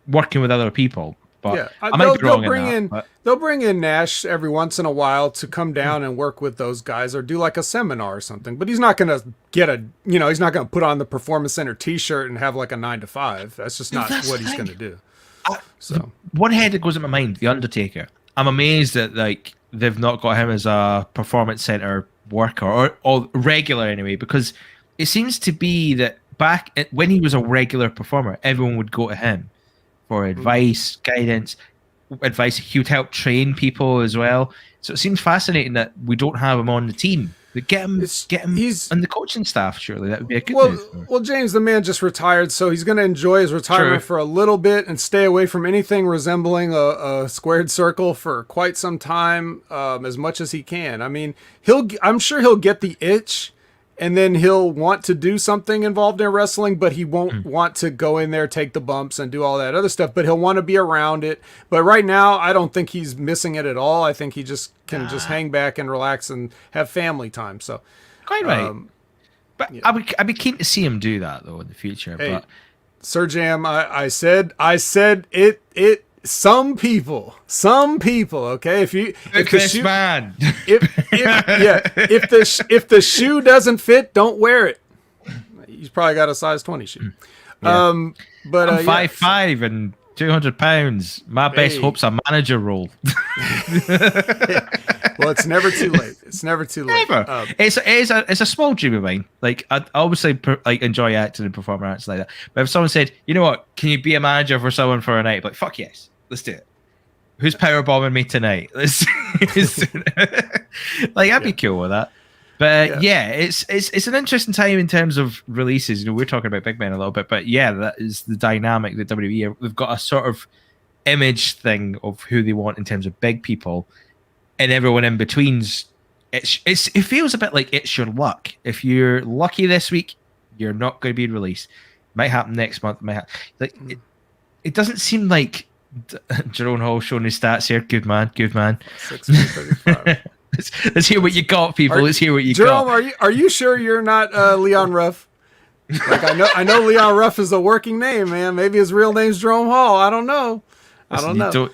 Speaker 1: working with other people. But
Speaker 2: yeah,
Speaker 1: I might be wrong in that.
Speaker 2: They'll bring in Nash every once in a while to come down and work with those guys or do like a seminar or something. But he's not going to he's not going to put on the Performance Center T-shirt and have like a 9 to 5. That's just not what he's going to do. So
Speaker 1: one head that goes in my mind, The Undertaker. I'm amazed that like they've not got him as a Performance Center worker or regular anyway, because it seems to be that back when he was a regular performer, everyone would go to him for advice, guidance, advice. He would help train people as well. So it seems fascinating that we don't have him on the team. But get him on the coaching staff. Surely that would be a good move.
Speaker 2: Well, James, the man just retired, so he's going to enjoy his retirement for a little bit and stay away from anything resembling a squared circle for quite some time, as much as he can. I mean, I'm sure he'll get the itch. And then he'll want to do something involved in wrestling, but he won't want to go in there, take the bumps, and do all that other stuff. But he'll want to be around it. But right now, I don't think he's missing it at all. I think he just can just hang back and relax and have family time. So,
Speaker 1: quite right. But yeah. I'd be keen to see him do that though in the future.
Speaker 2: Hey,
Speaker 1: but
Speaker 2: Sir Jam, I said it. Some people, okay. If the shoe doesn't fit, don't wear it. He's probably got a size 20 shoe.
Speaker 1: Yeah. But I'm 5'5" and 200 pounds. My best hope's a manager role.
Speaker 2: Well, it's never too late. It's never too late.
Speaker 1: Never. It's a small dream of mine. Like I obviously enjoy acting and performing arts like that. But if someone said, you know what, can you be a manager for someone for a night? Like, fuck yes. Let's do it. Who's power bombing me tonight? Let's like I'd be cool with that. But it's an interesting time in terms of releases. We're talking about big men a little bit, but that is the dynamic that WWE they've got a sort of image thing of who they want in terms of big people, and everyone in between's. It feels a bit like it's your luck. If you're lucky this week, you're not going to be released. Might happen next month. It doesn't seem like. Jerome Hall showing his stats here. Good man.
Speaker 2: 6'35".
Speaker 1: Let's hear what you got, people. Let's hear what you got.
Speaker 2: Jerome, are you sure you're not Leon Ruff? Like I know Leon Ruff is a working name, man. Maybe his real name's Jerome Hall. I don't know.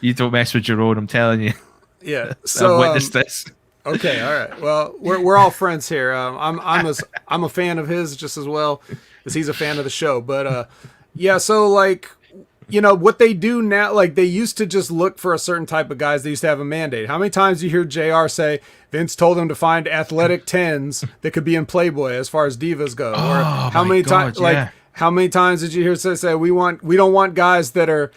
Speaker 1: You don't mess with Jerome. I'm telling you.
Speaker 2: Yeah. So
Speaker 1: I've witnessed this.
Speaker 2: Okay. All right. Well, we're all friends here. I'm a fan of his just as well as he's a fan of the show. But so like. What they do now, like they used to just look for a certain type of guys. They used to have a mandate. How many times do you hear JR say Vince told him to find athletic 10s that could be in Playboy as far as divas go? Or how many times, how many times did you hear say we don't want guys that are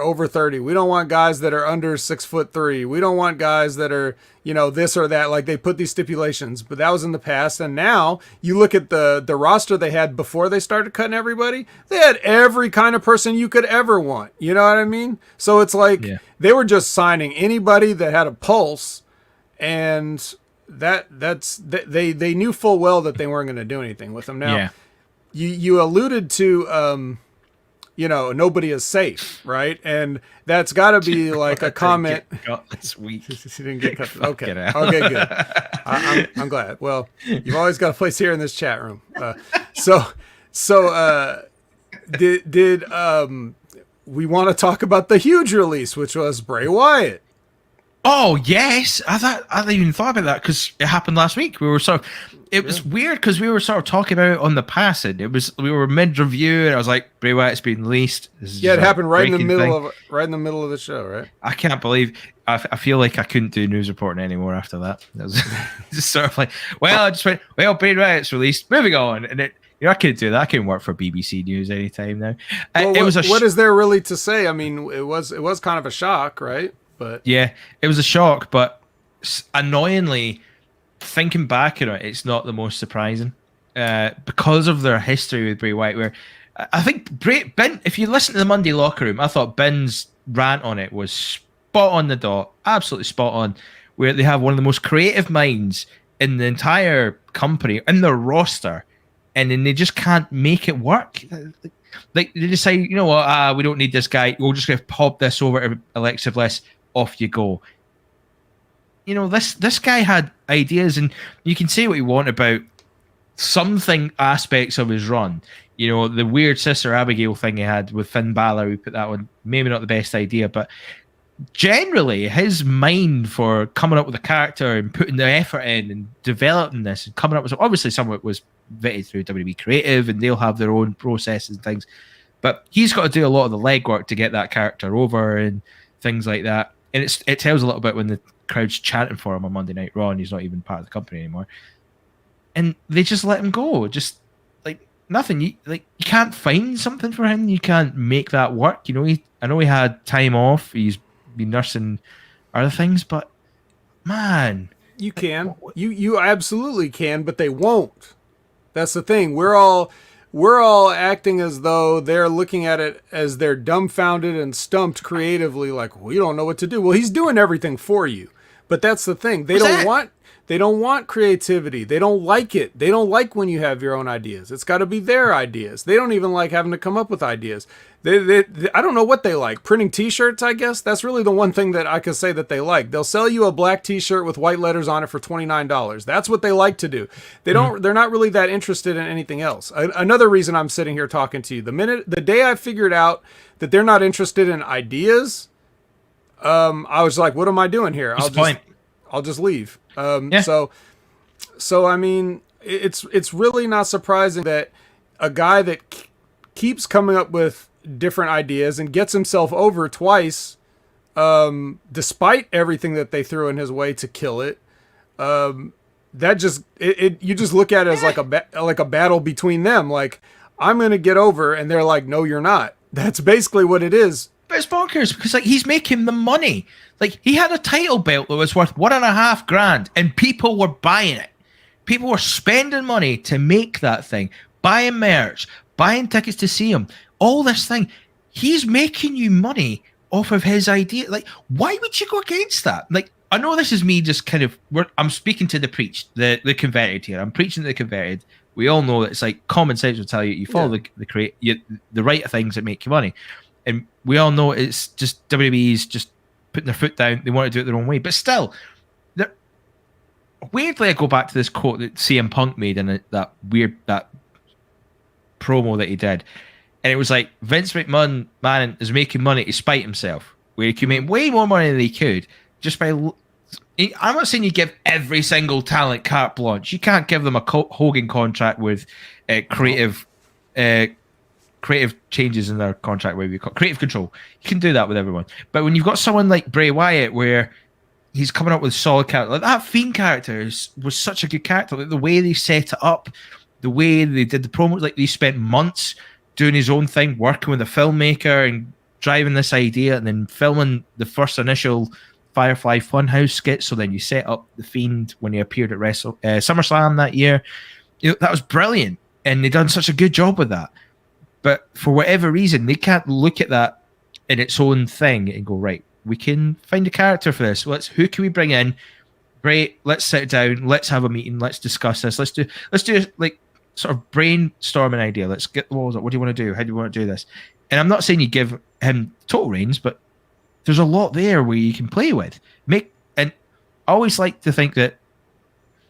Speaker 2: over 30. We don't want guys that are under 6'3". We don't want guys that are, this or that. Like they put these stipulations, but that was in the past. And now you look at the roster they had before they started cutting everybody. They had every kind of person you could ever want. You know what I mean? So it's like they were just signing anybody that had a pulse, and they knew full well that they weren't going to do anything with them. Now, you alluded to nobody is safe, right? And that's got to be like a comment.
Speaker 1: This week.
Speaker 2: He didn't get cut. Okay, good. I'm glad. Well, you've always got a place here in this chat room. Did we want to talk about the huge release, which was Bray Wyatt?
Speaker 1: Oh yes, I hadn't even thought about that because it happened last week. It was weird because we were sort of talking about it on the passing. We were mid review and I was like, Bray Wyatt's been released.
Speaker 2: It happened right in the middle of the show, right?
Speaker 1: I can't believe. I feel like I couldn't do news reporting anymore after that. It was just sort of like, I just went, Bray Wyatt's released. Moving on, and I couldn't do that. I couldn't work for BBC News anytime now.
Speaker 2: What is there really to say? I mean, it was kind of a shock, right? But
Speaker 1: yeah, it was a shock, but annoyingly, thinking back on it, it's not the most surprising because of their history with Bray Wyatt. Where I think Ben, if you listen to the Monday Locker Room, I thought Ben's rant on it was spot on the dot, absolutely spot on. Where they have one of the most creative minds in the entire company, in their roster, and then they just can't make it work. Like they decide, you know what, we don't need this guy. We're just going to pop this over to Alexa Bliss off you go. You know, this guy had ideas, and you can say what you want about something aspects of his run. You know, the weird Sister Abigail thing he had with Finn Balor, who put that one, maybe not the best idea, but generally his mind for coming up with a character and putting the effort in and developing this and coming up with, obviously some of it was vetted through WWE Creative and they'll have their own processes and things, but he's got to do a lot of the legwork to get that character over and things like that. And it tells a little bit when the crowd's chanting for him on Monday Night Raw and he's not even part of the company anymore, and they just let him go, just like nothing. You can't find something for him, you can't make that work. You know, I know he had time off, he's been nursing other things, but man,
Speaker 2: you can, you absolutely can, but they won't. That's the thing. We're all acting as though they're looking at it as they're dumbfounded and stumped creatively, like we don't know what to do. Well, he's doing everything for you, but that's the thing. They don't want creativity. They don't like it. They don't like when you have your own ideas. It's got to be their ideas. They don't even like having to come up with ideas. They I don't know what they like. Printing T-shirts, I guess. That's really the one thing that I could say that they like. They'll sell you a black T-shirt with white letters on it for $29. That's what they like to do. They don't. They're not really that interested in anything else. Another reason I'm sitting here talking to you. The day I figured out that they're not interested in ideas, I was like, what am I doing here? I'll just leave. So I mean, it's really not surprising that a guy that keeps coming up with different ideas and gets himself over twice, despite everything that they threw in his way to kill it, that just you just look at it as like a battle between them. Like, I'm gonna get over, and they're like, no, you're not. That's basically what it is.
Speaker 1: But it's bonkers because like he's making the money. Like, he had a title belt that was worth $1,500 and people were buying it. People were spending money to make that thing, buying merch, buying tickets to see him. All this thing. He's making you money off of his idea. Like, why would you go against that? Like, I know this is me just kind of, I'm speaking to the the converted here. I'm preaching to the converted. We all know that it's like common sense will tell you, you follow the right things that make you money. And we all know it's just WWE's just putting their foot down. They want to do it their own way. But still, weirdly, I go back to this quote that CM Punk made in that promo that he did. And it was like, Vince McMahon is making money to spite himself, where he could make way more money than he could just by... I'm not saying you give every single talent carte blanche. You can't give them a Hogan contract with creative changes in their contract, where we call creative control. You can do that with everyone. But when you've got someone like Bray Wyatt, where he's coming up with solid character, like that Fiend character was such a good character. Like, the way they set it up, the way they did the promos, like they spent months doing his own thing, working with a filmmaker and driving this idea, and then filming the first initial Firefly Funhouse skit. So then you set up the Fiend when he appeared at Summerslam that year. You know, that was brilliant, and they done such a good job with that. But for whatever reason, they can't look at that in its own thing and go, right, we can find a character for this. Who can we bring in? Great, let's sit down, let's have a meeting, let's discuss this. Let's do like sort of brainstorming idea. Let's get the walls up. What do you want to do? How do you want to do this? And I'm not saying you give him total reins, but there's a lot there where you can play with. And I always like to think that,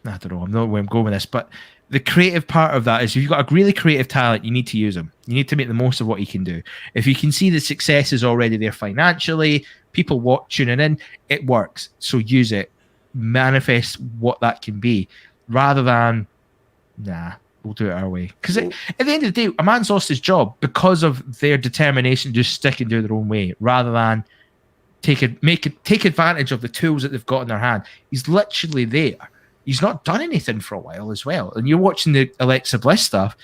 Speaker 1: I don't know, I'm not where I'm going with this, but the creative part of that is, if you've got a really creative talent, you need to use him. You need to make the most of what he can do. If you can see the success is already there financially, people tuning in, it works. So use it. Manifest what that can be, rather than, nah, we'll do it our way. Because at the end of the day, a man's lost his job because of their determination to just stick and do their own way, rather than take advantage of the tools that they've got in their hand. He's literally there. He's not done anything for a while as well. And you're watching the Alexa Bliss stuff.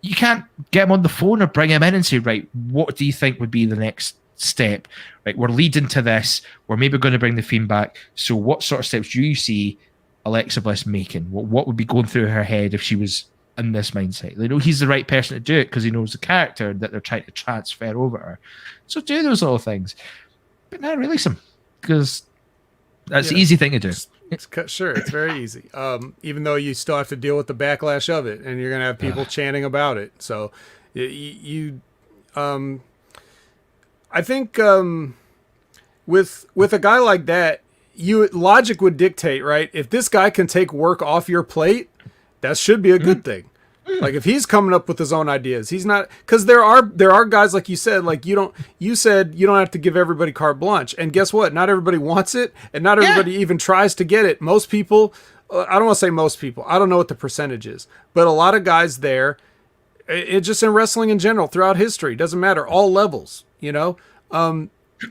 Speaker 1: You can't get him on the phone or bring him in and say, right, what do you think would be the next step? Right, we're leading to this. We're maybe going to bring the Fiend back. So what sort of steps do you see Alexa Bliss making? What would be going through her head if she was in this mindset? They know he's the right person to do it because he knows the character that they're trying to transfer over her. So do those little things. But not release him, because that's the easy thing to do.
Speaker 2: Sure, it's very easy. Even though you still have to deal with the backlash of it, and you're going to have people chanting about it. So I think with a guy like that, logic would dictate, right? If this guy can take work off your plate, that should be a good thing. Like if he's coming up with his own ideas, he's not, because there are guys like you said, like you said you don't have to give everybody carte blanche, and guess what? Not everybody wants it, and not everybody even tries to get it. Most people, I don't want to say most people, I don't know what the percentage is, but a lot of guys there, it just in wrestling in general throughout history, doesn't matter, all levels,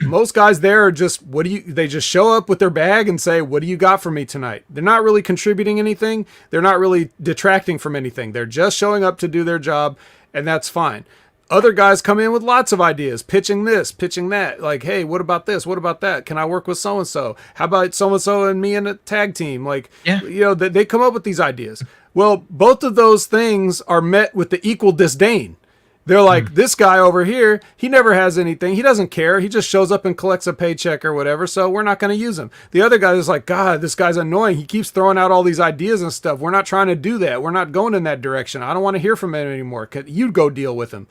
Speaker 2: most guys there are just, they just show up with their bag and say, what do you got for me tonight? They're not really contributing anything. They're not really detracting from anything. They're just showing up to do their job, and that's fine. Other guys come in with lots of ideas, pitching this, pitching that. Like, hey, what about this? What about that? Can I work with so-and-so? How about so-and-so and me in a tag team? Like, they come up with these ideas. Well, both of those things are met with the equal disdain. They're like, this guy over here, he never has anything. He doesn't care. He just shows up and collects a paycheck or whatever, so we're not going to use him. The other guy is like, God, this guy's annoying. He keeps throwing out all these ideas and stuff. We're not trying to do that. We're not going in that direction. I don't want to hear from him anymore. You go deal with him.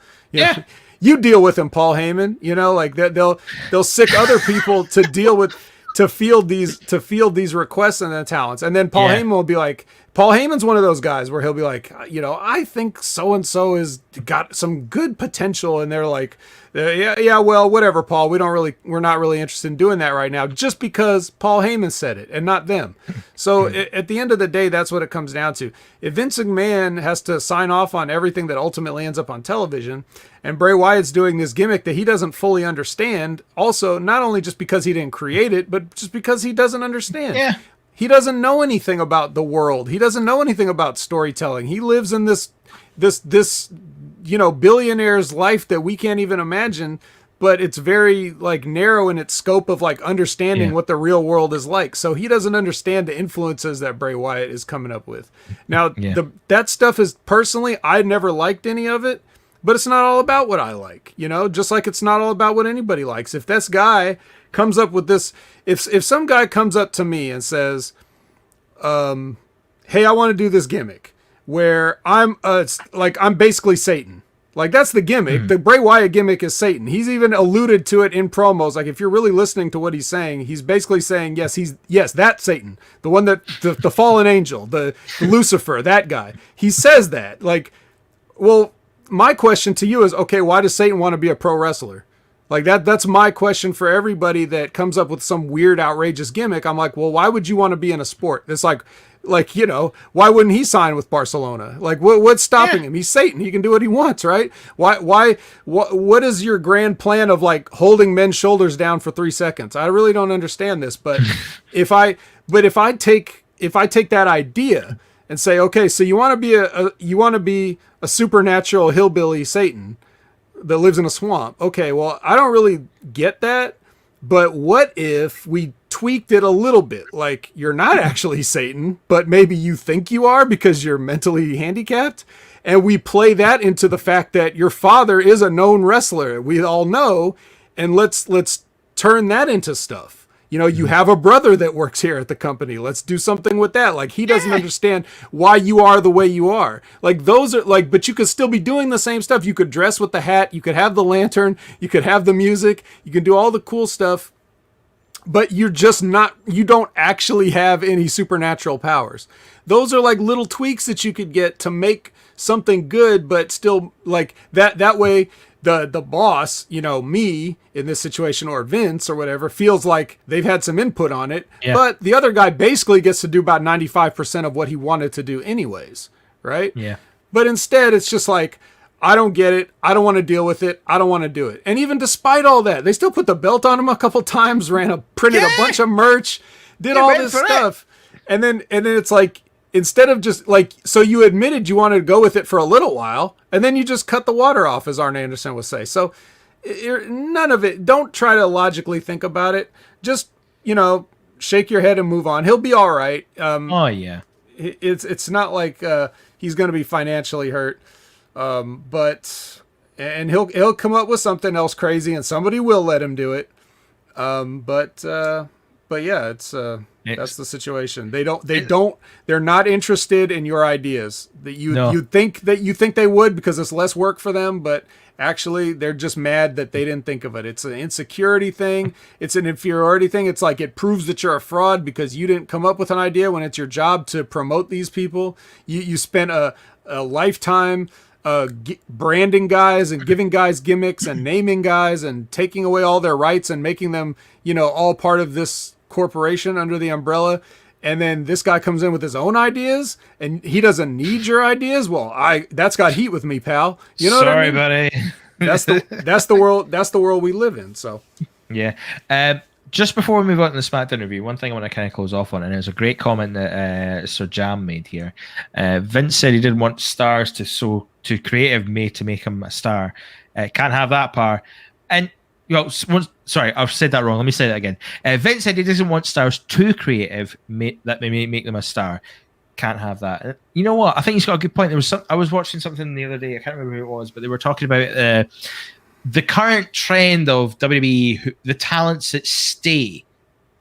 Speaker 2: You deal with him, Paul Heyman. Like that. They'll sick other people to deal with, to field these requests and the talents. And then Paul Heyman will be like, Paul Heyman's one of those guys where he'll be like, I think so-and-so has got some good potential. And they're like, well, whatever, Paul, we're not really interested in doing that right now, just because Paul Heyman said it and not them. So at the end of the day, that's what it comes down to. If Vince McMahon has to sign off on everything that ultimately ends up on television, and Bray Wyatt's doing this gimmick that he doesn't fully understand, also, not only just because he didn't create it, but just because he doesn't understand.
Speaker 1: Yeah.
Speaker 2: He doesn't know anything about the world. He doesn't know anything about storytelling. He lives in this billionaire's life that we can't even imagine, but it's very like narrow in its scope of like understanding what the real world is like. So he doesn't understand the influences that Bray Wyatt is coming up with. Now, that stuff is, personally, I never liked any of it, but it's not all about what I like, just like it's not all about what anybody likes. If this guy comes up with this, if some guy comes up to me and says, hey, I want to do this gimmick where I'm basically Satan. Like, that's the gimmick. The Bray Wyatt gimmick is Satan. He's even alluded to it in promos. Like, if you're really listening to what he's saying, he's basically saying, yes, that's Satan. The one that, the fallen angel, the Lucifer, that guy. He says that. Like, well, my question to you is, okay, why does Satan want to be a pro wrestler? Like, that's my question for everybody that comes up with some weird, outrageous gimmick. I'm like, well, why would you want to be in a sport? It's like, why wouldn't he sign with Barcelona? Like, what's stopping him? He's Satan. He can do what he wants, right? What is your grand plan of like holding men's shoulders down for 3 seconds? I really don't understand this, but if I take that idea and say, okay, so you want to be a supernatural hillbilly Satan that lives in a swamp. Okay, well, I don't really get that, but what if we tweaked it a little bit? Like, you're not actually Satan, but maybe you think you are because you're mentally handicapped, and we play that into the fact that your father is a known wrestler. We all know, and let's turn that into stuff. You have a brother that works here at the company. Let's do something with that. Like, he doesn't understand why you are the way you are. Like, those are like, but you could still be doing the same stuff. You could dress with the hat. You could have the lantern. You could have the music. You can do all the cool stuff, but you don't actually have any supernatural powers. Those are like little tweaks that you could get to make something good, but still like that way the boss, me in this situation, or Vince or whatever, feels like they've had some input on it, but the other guy basically gets to do about 95% of what he wanted to do anyways, right? Yeah. But instead, it's just like, I don't get it. I don't want to deal with it. I don't want to do it. And even despite all that, they still put the belt on him a couple times, printed a bunch of merch, did all this stuff. And then it's like, instead of just like, so you admitted you wanted to go with it for a little while, and then you just cut the water off, as Arn Anderson would say. So none of it, don't try to logically think about it. Just, shake your head and move on. He'll be all right. It's not like he's going to be financially hurt. But he'll come up with something else crazy, and somebody will let him do it. But yeah, it's that's the situation. They're not interested in your ideas. That you think they would, because it's less work for them, but Actually, they're just mad that they didn't think of it. It's an insecurity thing. It's an inferiority thing. It's like it proves that you're a fraud because you didn't come up with an idea when it's your job to promote these people. You spent a lifetime branding guys and giving guys gimmicks and naming guys and taking away all their rights and making them, all part of this corporation under the umbrella. And then this guy comes in with his own ideas and he doesn't need your ideas. Well, that's got heat with me, pal. You know
Speaker 1: Sorry,
Speaker 2: what I mean?
Speaker 1: buddy.
Speaker 2: That's the world we live in. So
Speaker 1: yeah. Just before we move on to the SmackDown review, one thing I want to kind of close off on, and it was a great comment that Sir Jam made here. Vince said he didn't want stars to creative to make him a star. Can't have that power. And sorry, I've said that wrong. Let me say that again. Vince said he doesn't want stars too creative that may make them a star. Can't have that. You know what? I think he's got a good point. I was watching something the other day. I can't remember who it was, but they were talking about the current trend of WWE, the talents that stay,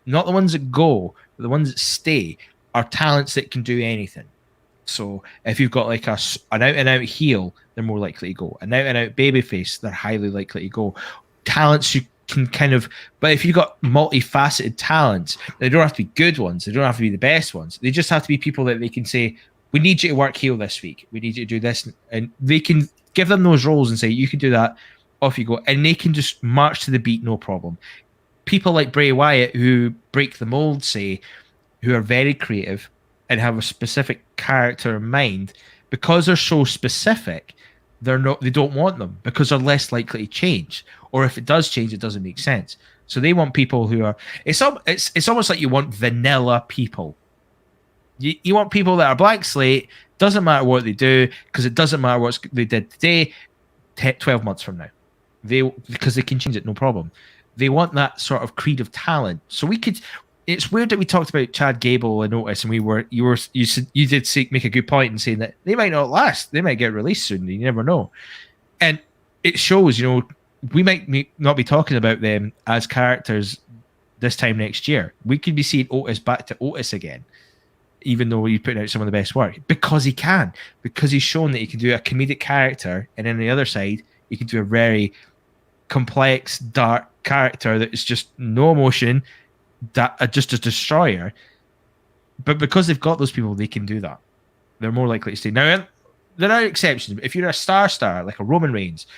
Speaker 1: not the ones that go, but the ones that stay, are talents that can do anything. So if you've got like an out-and-out heel, they're more likely to go. An out-and-out babyface, they're highly likely to go. Talents you can but if you've got multifaceted talents, they don't have to be good ones. They don't have to be the best ones. They just have to be people that they can say, we need you to work heel this week. We need you to do this. And they can give them those roles and say, you can do that. Off you go. And they can just march to the beat, no problem. People like Bray Wyatt, who break the mold, who are very creative and have a specific character in mind, because they're so specific, they don't want them because they're less likely to change. Or if it does change, it doesn't make sense. So they want people who are... It's almost like you want vanilla people. You want people that are blank slate, doesn't matter what they do, because it doesn't matter what they did today, 12 months from now. Because they can change it, no problem. They want that sort of creative talent. So we could... It's weird that we talked about Chad Gable and Otis, and you did make a good point in saying that they might not last. They might get released soon. You never know. And it shows, we might not be talking about them as characters this time next year. We could be seeing Otis back to Otis again, even though he's putting out some of the best work, because he can, because he's shown that he can do a comedic character, and then the other side, he can do a very complex, dark character that is just no emotion, just a destroyer. But because they've got those people, they can do that. They're more likely to stay. Now, there are exceptions. If you're a star like a Roman Reigns,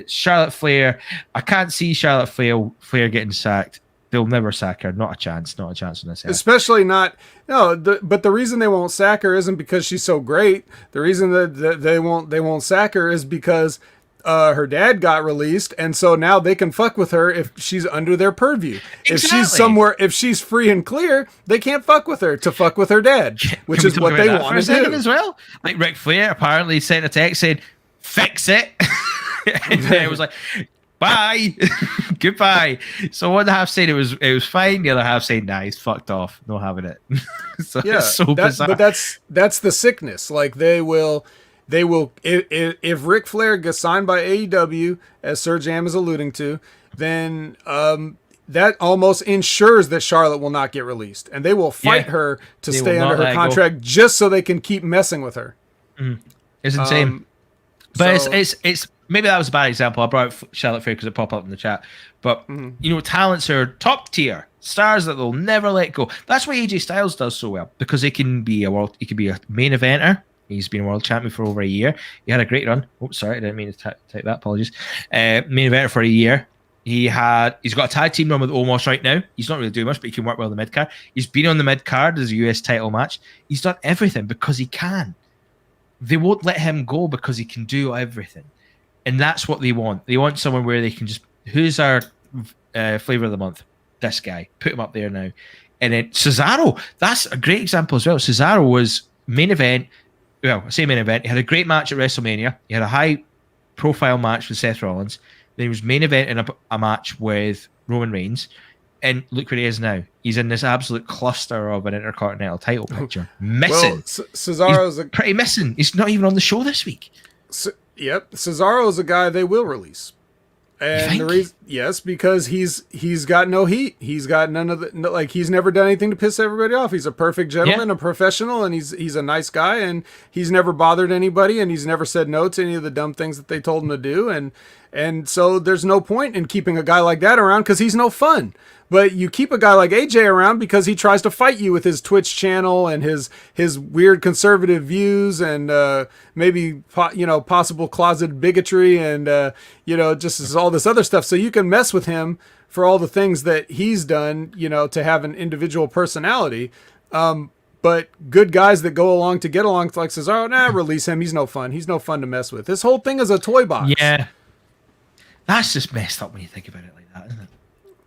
Speaker 1: Charlotte Flair, I can't see Charlotte Flair getting sacked. They'll never sack her. Not a chance. Not a chance on this.
Speaker 2: Especially not. No, but the reason they won't sack her isn't because she's so great. The reason that they won't sack her is because her dad got released, and so now they can fuck with her if she's under their purview. Exactly. If she's free and clear, they can't fuck with her to fuck with her dad, which is what they want to do
Speaker 1: as well. Like Ric Flair apparently sent a text saying, "Fix it," and it was like, "Bye, goodbye." So one half said it was fine, the other half saying, "Nah, he's fucked off, not having it." So yeah, it's so bizarre.
Speaker 2: But that's the sickness. Like they will if Ric Flair gets signed by AEW, as Sir Jam is alluding to, then that almost ensures that Charlotte will not get released, and they will fight her to stay under her contract just so they can keep messing with her.
Speaker 1: It's insane. But it's maybe that was a bad example. I brought up Charlotte Flair because it popped up in the chat. But talents are top tier stars that they'll never let go. That's why AJ Styles does so well, because he can be a main eventer. He's been a world champion for over a year. He had a great run. Oh, sorry, I didn't mean to type that. Apologies. Main eventer for a year. He's got a tag team run with Omos right now. He's not really doing much, but he can work well in the mid card. He's been on the mid card as a US title match. He's done everything because he can. They won't let him go because he can do everything, and that's what they want. They want someone where they can just, who's our flavor of the month? This guy. Put him up there now. And then Cesaro. That's a great example as well. Cesaro was main event. Well, I say main event. He had a great match at WrestleMania. He had a high-profile match with Seth Rollins. Then he was main event in a match with Roman Reigns. And look where he is now. He's in this absolute cluster of an Intercontinental title picture. Missing. Well,
Speaker 2: Cesaro's
Speaker 1: pretty missing. He's not even on the show this week.
Speaker 2: Yep. Cesaro's a guy they will release. And the reason, yes, because he's got no heat. He's got none of the, like, he's never done anything to piss everybody off. He's a perfect gentleman, a professional, and he's a nice guy, and he's never bothered anybody, and he's never said no to any of the dumb things that they told him to do. And so there's no point in keeping a guy like that around because he's no fun. But you keep a guy like AJ around because he tries to fight you with his Twitch channel and his weird conservative views and maybe possible closet bigotry and just all this other stuff. So you can mess with him for all the things that he's done, to have an individual personality. But good guys that go along to get along, like says, oh, nah, release him. He's no fun. He's no fun to mess with. This whole thing is a toy box.
Speaker 1: Yeah. That's just messed up when you think about it like that, isn't it?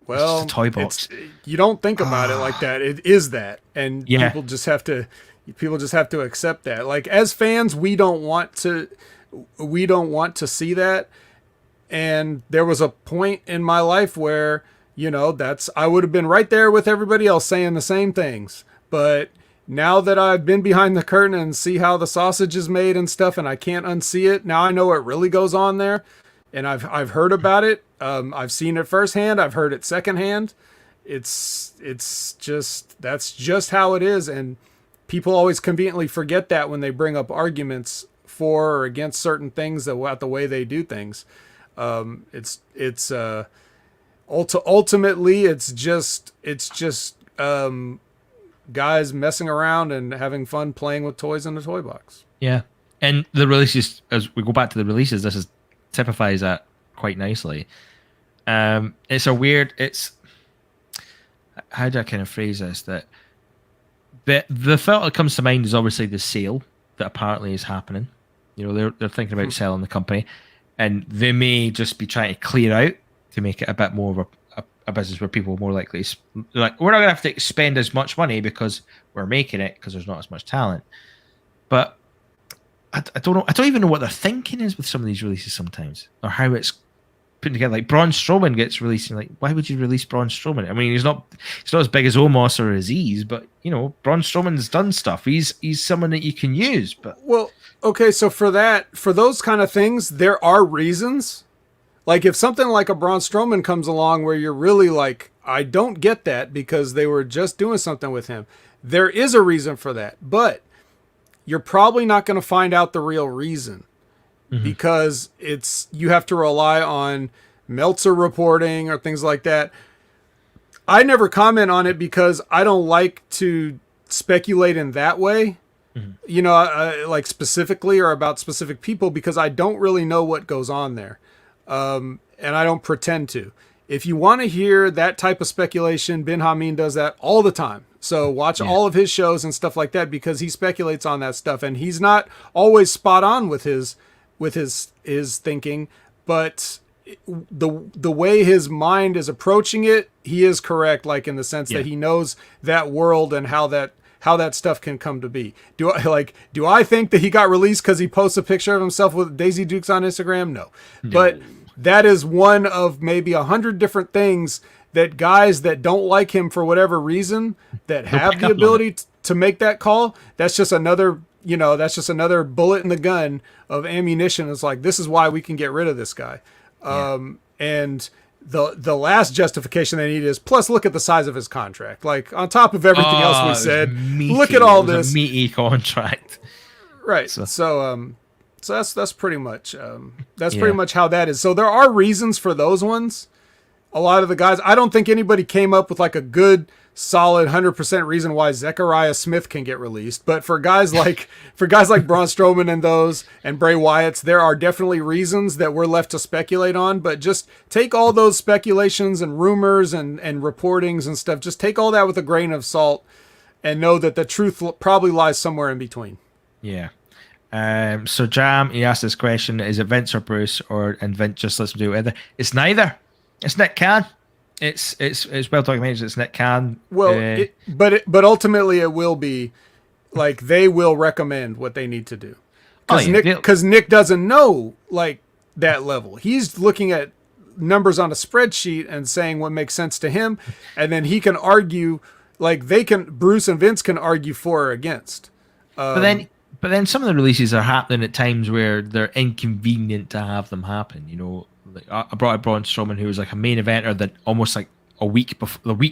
Speaker 2: Well,
Speaker 1: it's a toy box.
Speaker 2: You don't think about it like that. It is that, and people just have to accept that. Like, as fans, we don't want to see that. And there was a point in my life where I would have been right there with everybody else saying the same things. But now that I've been behind the curtain and see how the sausage is made and stuff, and I can't unsee it, now I know what really goes on there. And I've heard about it. I've seen it firsthand. I've heard it secondhand. It's just, that's just how it is. And people always conveniently forget that when they bring up arguments for or against certain things about the way they do things. Ultimately it's just guys messing around and having fun playing with toys in a toy box.
Speaker 1: Yeah. And the releases, as we go back to the releases, this typifies that quite nicely. It's how do I kind of phrase this? That the thought that comes to mind is obviously the sale that apparently is happening. They're thinking about selling the company, and they may just be trying to clear out to make it a bit more of a business where people are more likely like, we're not going to have to spend as much money because we're making it because there's not as much talent. But I don't know. I don't even know what their thinking is with some of these releases sometimes, or how it's put together. Like Braun Strowman gets released, and like, why would you release Braun Strowman? I mean, he's not as big as Omos or Aziz, but Braun Strowman's done stuff. He's someone that you can use. But
Speaker 2: okay, so for those kind of things, there are reasons. Like if something like a Braun Strowman comes along where you're really like, I don't get that because they were just doing something with him. There is a reason for that, but you're probably not going to find out the real reason because you have to rely on Meltzer reporting or things like that. I never comment on it because I don't like to speculate in that way, like specifically or about specific people, because I don't really know what goes on there. And I don't pretend to. If you want to hear that type of speculation, Ben Hameen does that all the time. So watch all of his shows and stuff like that because he speculates on that stuff, and he's not always spot on with his thinking, but the way his mind is approaching it, he is correct. Like in the sense that he knows that world and how that stuff can come to be. Do I think that he got released because he posts a picture of himself with Daisy Dukes on Instagram? No. But that is one of maybe 100 different things that guys that don't like him for whatever reason that have the ability to make that call. That's just another bullet in the gun of ammunition. It's like, this is why we can get rid of this guy. And the last justification they need is, plus look at the size of his contract. Like on top of everything else we said, look at all this.
Speaker 1: A meaty contract.
Speaker 2: Right. So that's pretty much pretty much how that is. So there are reasons for those ones. A lot of the guys, I don't think anybody came up with like a good, solid 100% reason why Zechariah Smith can get released. But for guys like Braun Strowman and those and Bray Wyatt's, there are definitely reasons that we're left to speculate on. But just take all those speculations and rumors and reportings and stuff. Just take all that with a grain of salt and know that the truth probably lies somewhere in between.
Speaker 1: Yeah. So Jam, he asked this question: is it Vince or Bruce, and Vince just lets him do it? It's neither. It's Nick Khan. It's well documented. It's Nick Khan.
Speaker 2: Well, but ultimately it will be like they will recommend what they need to do because Nick doesn't know like that level. He's looking at numbers on a spreadsheet and saying what makes sense to him, and then he can argue like Bruce and Vince can argue for or against.
Speaker 1: But then some of the releases are happening at times where they're inconvenient to have them happen. I brought out Braun Strowman, who was like a main eventer that almost like the week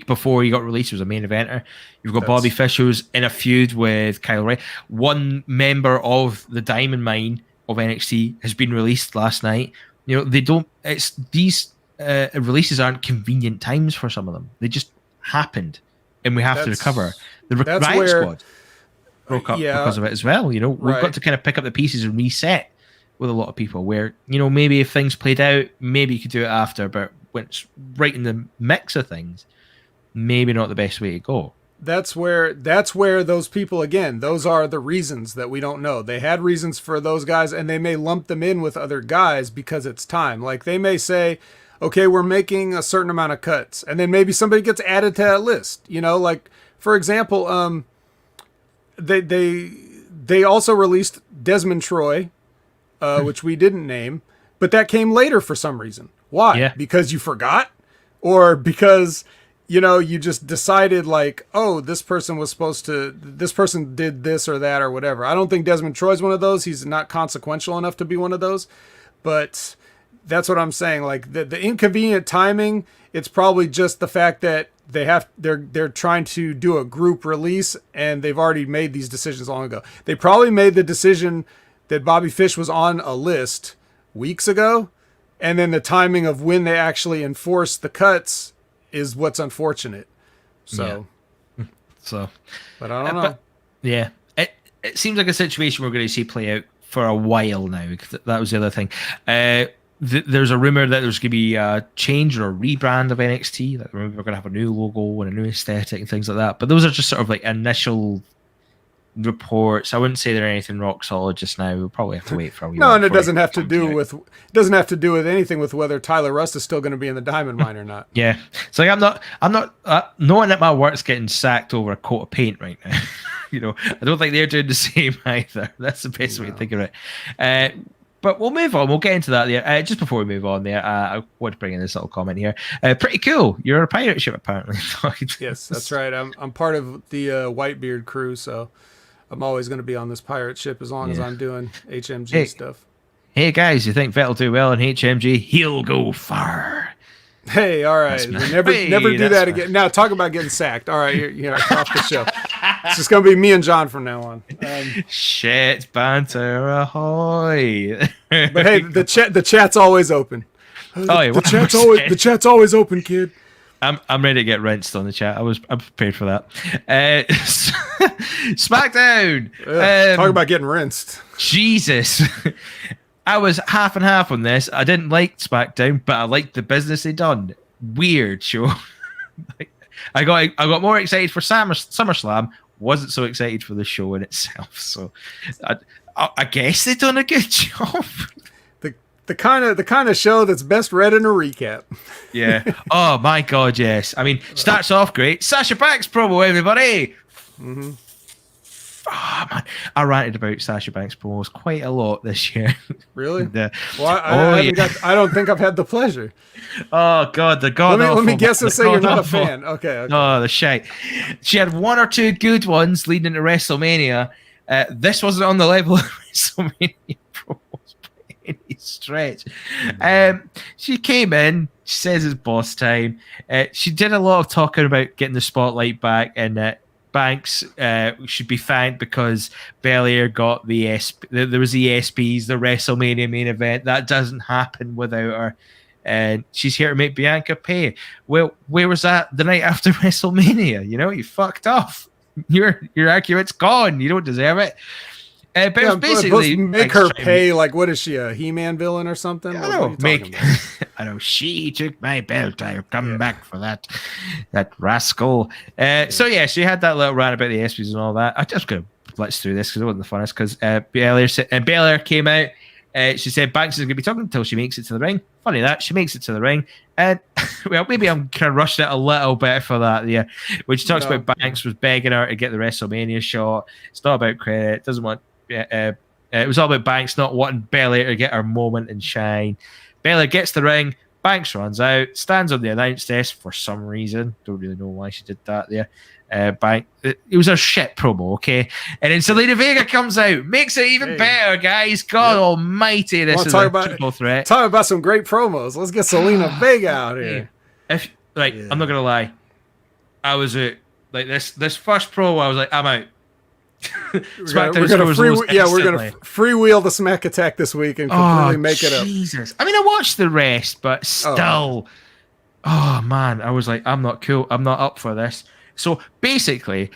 Speaker 1: before he got released, he was a main eventer. You've got Bobby Fish, who's in a feud with Kyle Ray. One member of the Diamond Mine of NXT has been released last night. They don't. It's these releases aren't convenient times for some of them. They just happened, and we have to recover. The Riot Squad broke up because of it as well. We've got to kind of pick up the pieces and reset with a lot of people. Where maybe if things played out, maybe you could do it after, but when it's right in the mix of things, maybe not the best way to go.
Speaker 2: That's where those people, again, those are the reasons that we don't know. They had reasons for those guys, and they may lump them in with other guys because it's time. Like they may say, okay, we're making a certain amount of cuts, and then maybe somebody gets added to that list. Like for example, they also released Desmond Troy, which we didn't name, but that came later for some reason. Why?
Speaker 1: Yeah.
Speaker 2: Because you forgot, or because you just decided like, oh, this person did this or that or whatever. I don't think Desmond Troy's one of those. He's not consequential enough to be one of those. But that's what I'm saying. Like the inconvenient timing, it's probably just the fact that they're trying to do a group release and they've already made these decisions long ago. They probably made the decision that Bobby Fish was on a list weeks ago, and then the timing of when they actually enforce the cuts is what's unfortunate. So, but I don't know.
Speaker 1: Yeah, it seems like a situation we're going to see play out for a while now. Because that was the other thing. There's a rumor that there's going to be a change or a rebrand of NXT. That we're going to have a new logo and a new aesthetic and things like that. But those are just sort of like initial reports. I wouldn't say they're anything rock solid just now. We'll probably have to wait for a wee
Speaker 2: No, and it doesn't have to do with anything with whether Tyler Rust is still going to be in the Diamond Mine or not.
Speaker 1: Yeah, so like I'm not knowing that my work's getting sacked over a coat of paint right now. I don't think they're doing the same either. That's the best way to think of it. But we'll move on. We'll get into that there. Just before we move on there, I want to bring in this little comment here. Pretty cool. You're a pirate ship, apparently.
Speaker 2: Yes, that's right. I'm part of the Whitebeard crew, so I'm always going to be on this pirate ship as long as I'm doing HMG stuff.
Speaker 1: Hey, guys, you think Vettel do well in HMG? He'll go far.
Speaker 2: Hey, all right. Never do that again. Now, talk about getting sacked. All right, you're off the show. It's just going to be me and John from now on.
Speaker 1: Shit, banter ahoy.
Speaker 2: But hey, the chat's always open. The chat's always open, kid.
Speaker 1: I'm ready to get rinsed on the chat. I'm prepared for that. Smackdown.
Speaker 2: Talk about getting rinsed.
Speaker 1: Jesus. I was half and half on this. I didn't like Smackdown, but I liked the business they done. Weird show. I got more excited for SummerSlam. Wasn't so excited for the show in itself. So I guess they done a good job.
Speaker 2: The kind of show that's best read in a recap.
Speaker 1: Yeah. Oh my God, yes. I mean, starts off great. Sasha Banks promo, everybody.
Speaker 2: Mm-hmm.
Speaker 1: Oh, man. I ranted about Sasha Banks promos quite a lot this year.
Speaker 2: Really? I don't think I've had the pleasure.
Speaker 1: Oh God, the God.
Speaker 2: Let me guess and say you're not a fan. Okay.
Speaker 1: Oh, the shite. She had one or two good ones leading into WrestleMania. This wasn't on the level of WrestleMania promos by any stretch. She came in. She says it's boss time. She did a lot of talking about getting the spotlight back and Banks should be thanked because Belair got there was the ESPs, the WrestleMania main event. That doesn't happen without her. And she's here to make Bianca pay. Well, where was that the night after WrestleMania? You fucked off. Your argument's gone. You don't deserve it. But it was basically
Speaker 2: make her pay. Like, what is she, a He-Man villain or something?
Speaker 1: I know she took my belt. I'll come back for that rascal. So yeah, she had that little rant about the ESPYs and all that. I'm just gonna blitz through this because it wasn't the funnest. Because Belair came out. She said Banks is going to be talking until she makes it to the ring. Funny that she makes it to the ring, and well, maybe I'm kind of rushing it a little bit for that. Yeah, when she talks about Banks was begging her to get the WrestleMania shot. It's not about credit. Doesn't want. It was all about Banks not wanting Belair to get her moment and shine. Belair gets the ring. Banks runs out, stands on the announce desk for some reason. Don't really know why she did that there. It was a shit promo, okay? And then Zelina Vega comes out, makes it even better, guys. God almighty, this is a triple threat.
Speaker 2: Talk about some great promos. Let's get Zelina Vega out here.
Speaker 1: I'm not gonna lie, I was like this first promo, I was like, I'm out.
Speaker 2: we're gonna freewheel the Smack Attack this week and completely make it up.
Speaker 1: Jesus, I mean, I watched the rest, but still, oh man, I was like, I'm not cool. I'm not up for this. So basically,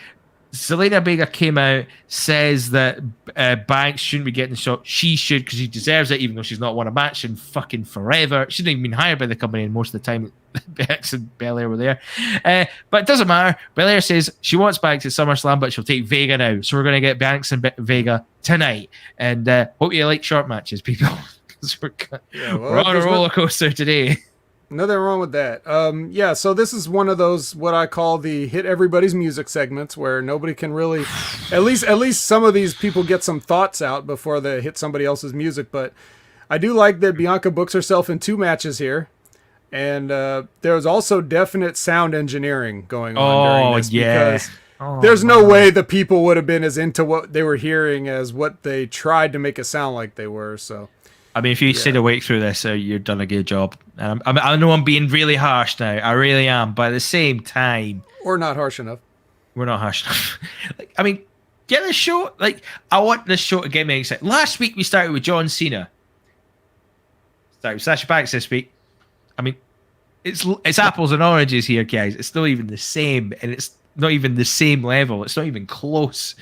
Speaker 1: Zelina Vega came out, says that Banks shouldn't be getting the shot. She should, because she deserves it, even though she's not won a match in fucking forever. She didn't even been hired by the company, and most of the time Banks and Belair were there. But it doesn't matter. Belair says she wants Banks at SummerSlam, but she'll take Vega now. So we're going to get Banks and Vega tonight. And hope you like short matches, people. We're on a roller coaster today.
Speaker 2: Nothing wrong with that. So this is one of those, what I call the hit everybody's music segments, where nobody can really, at least some of these people get some thoughts out before they hit somebody else's music. But I do like that Bianca books herself in 2 matches here. And there's also definite sound engineering going on during this, because there's no way the people would have been as into what they were hearing as what they tried to make it sound like they were. So,
Speaker 1: I mean, if you stayed awake through this, you've done a good job. And I know I'm being really harsh now. I really am. But at the same time,
Speaker 2: we're not harsh enough.
Speaker 1: We're not harsh enough. I mean, get this show. I want this show to get me excited. Last week we started with John Cena. Started with Sasha Banks this week. I mean, it's apples and oranges here, guys. It's not even the same, and it's not even the same level. It's not even close.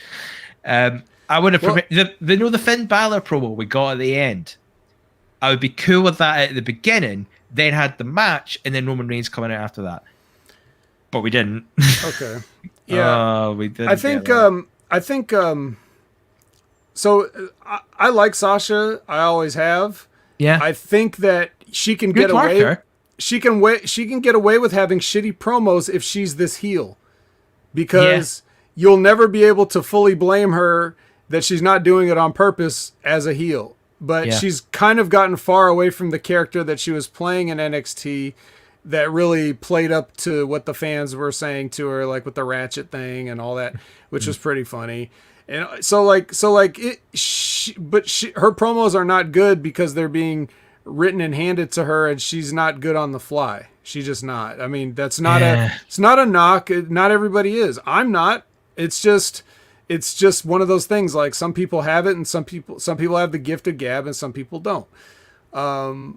Speaker 1: I would have the Finn Balor promo we got at the end. I would be cool with that at the beginning, then had the match, and then Roman Reigns coming out after that. But we didn't.
Speaker 2: Okay. Yeah.
Speaker 1: We didn't.
Speaker 2: I think. So I like Sasha. I always have.
Speaker 1: Yeah.
Speaker 2: I think that she can get away. She can get away with having shitty promos if she's this heel, because you'll never be able to fully blame her that she's not doing it on purpose as a heel. But she's kind of gotten far away from the character that she was playing in NXT, that really played up to what the fans were saying to her, like with the Ratchet thing and all that, which was pretty funny. And her promos are not good because they're being written and handed to her, and she's not good on the fly. She's just not. I mean, it's not a knock. Not everybody is. I'm not. It's just one of those things. Like, some people have it, and some people have the gift of gab, and some people don't. But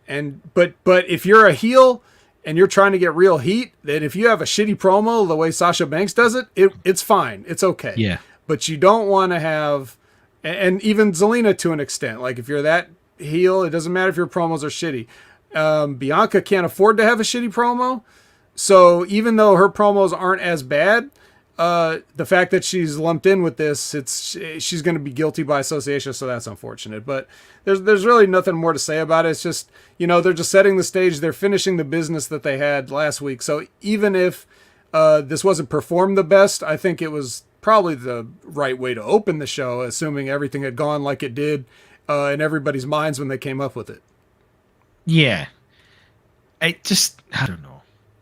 Speaker 2: if you're a heel and you're trying to get real heat, then if you have a shitty promo the way Sasha Banks does it, it's fine. It's okay.
Speaker 1: Yeah.
Speaker 2: But you don't want to have, and even Zelina to an extent, like if you're that heel, it doesn't matter if your promos are shitty. Bianca can't afford to have a shitty promo. So even though her promos aren't as bad, the fact that she's lumped in with this, she's going to be guilty by association. So that's unfortunate, but there's really nothing more to say about it. It's just, they're just setting the stage. They're finishing the business that they had last week. So even if this wasn't performed the best, I think it was probably the right way to open the show, assuming everything had gone like it did in everybody's minds when they came up with it.
Speaker 1: Yeah. I don't know.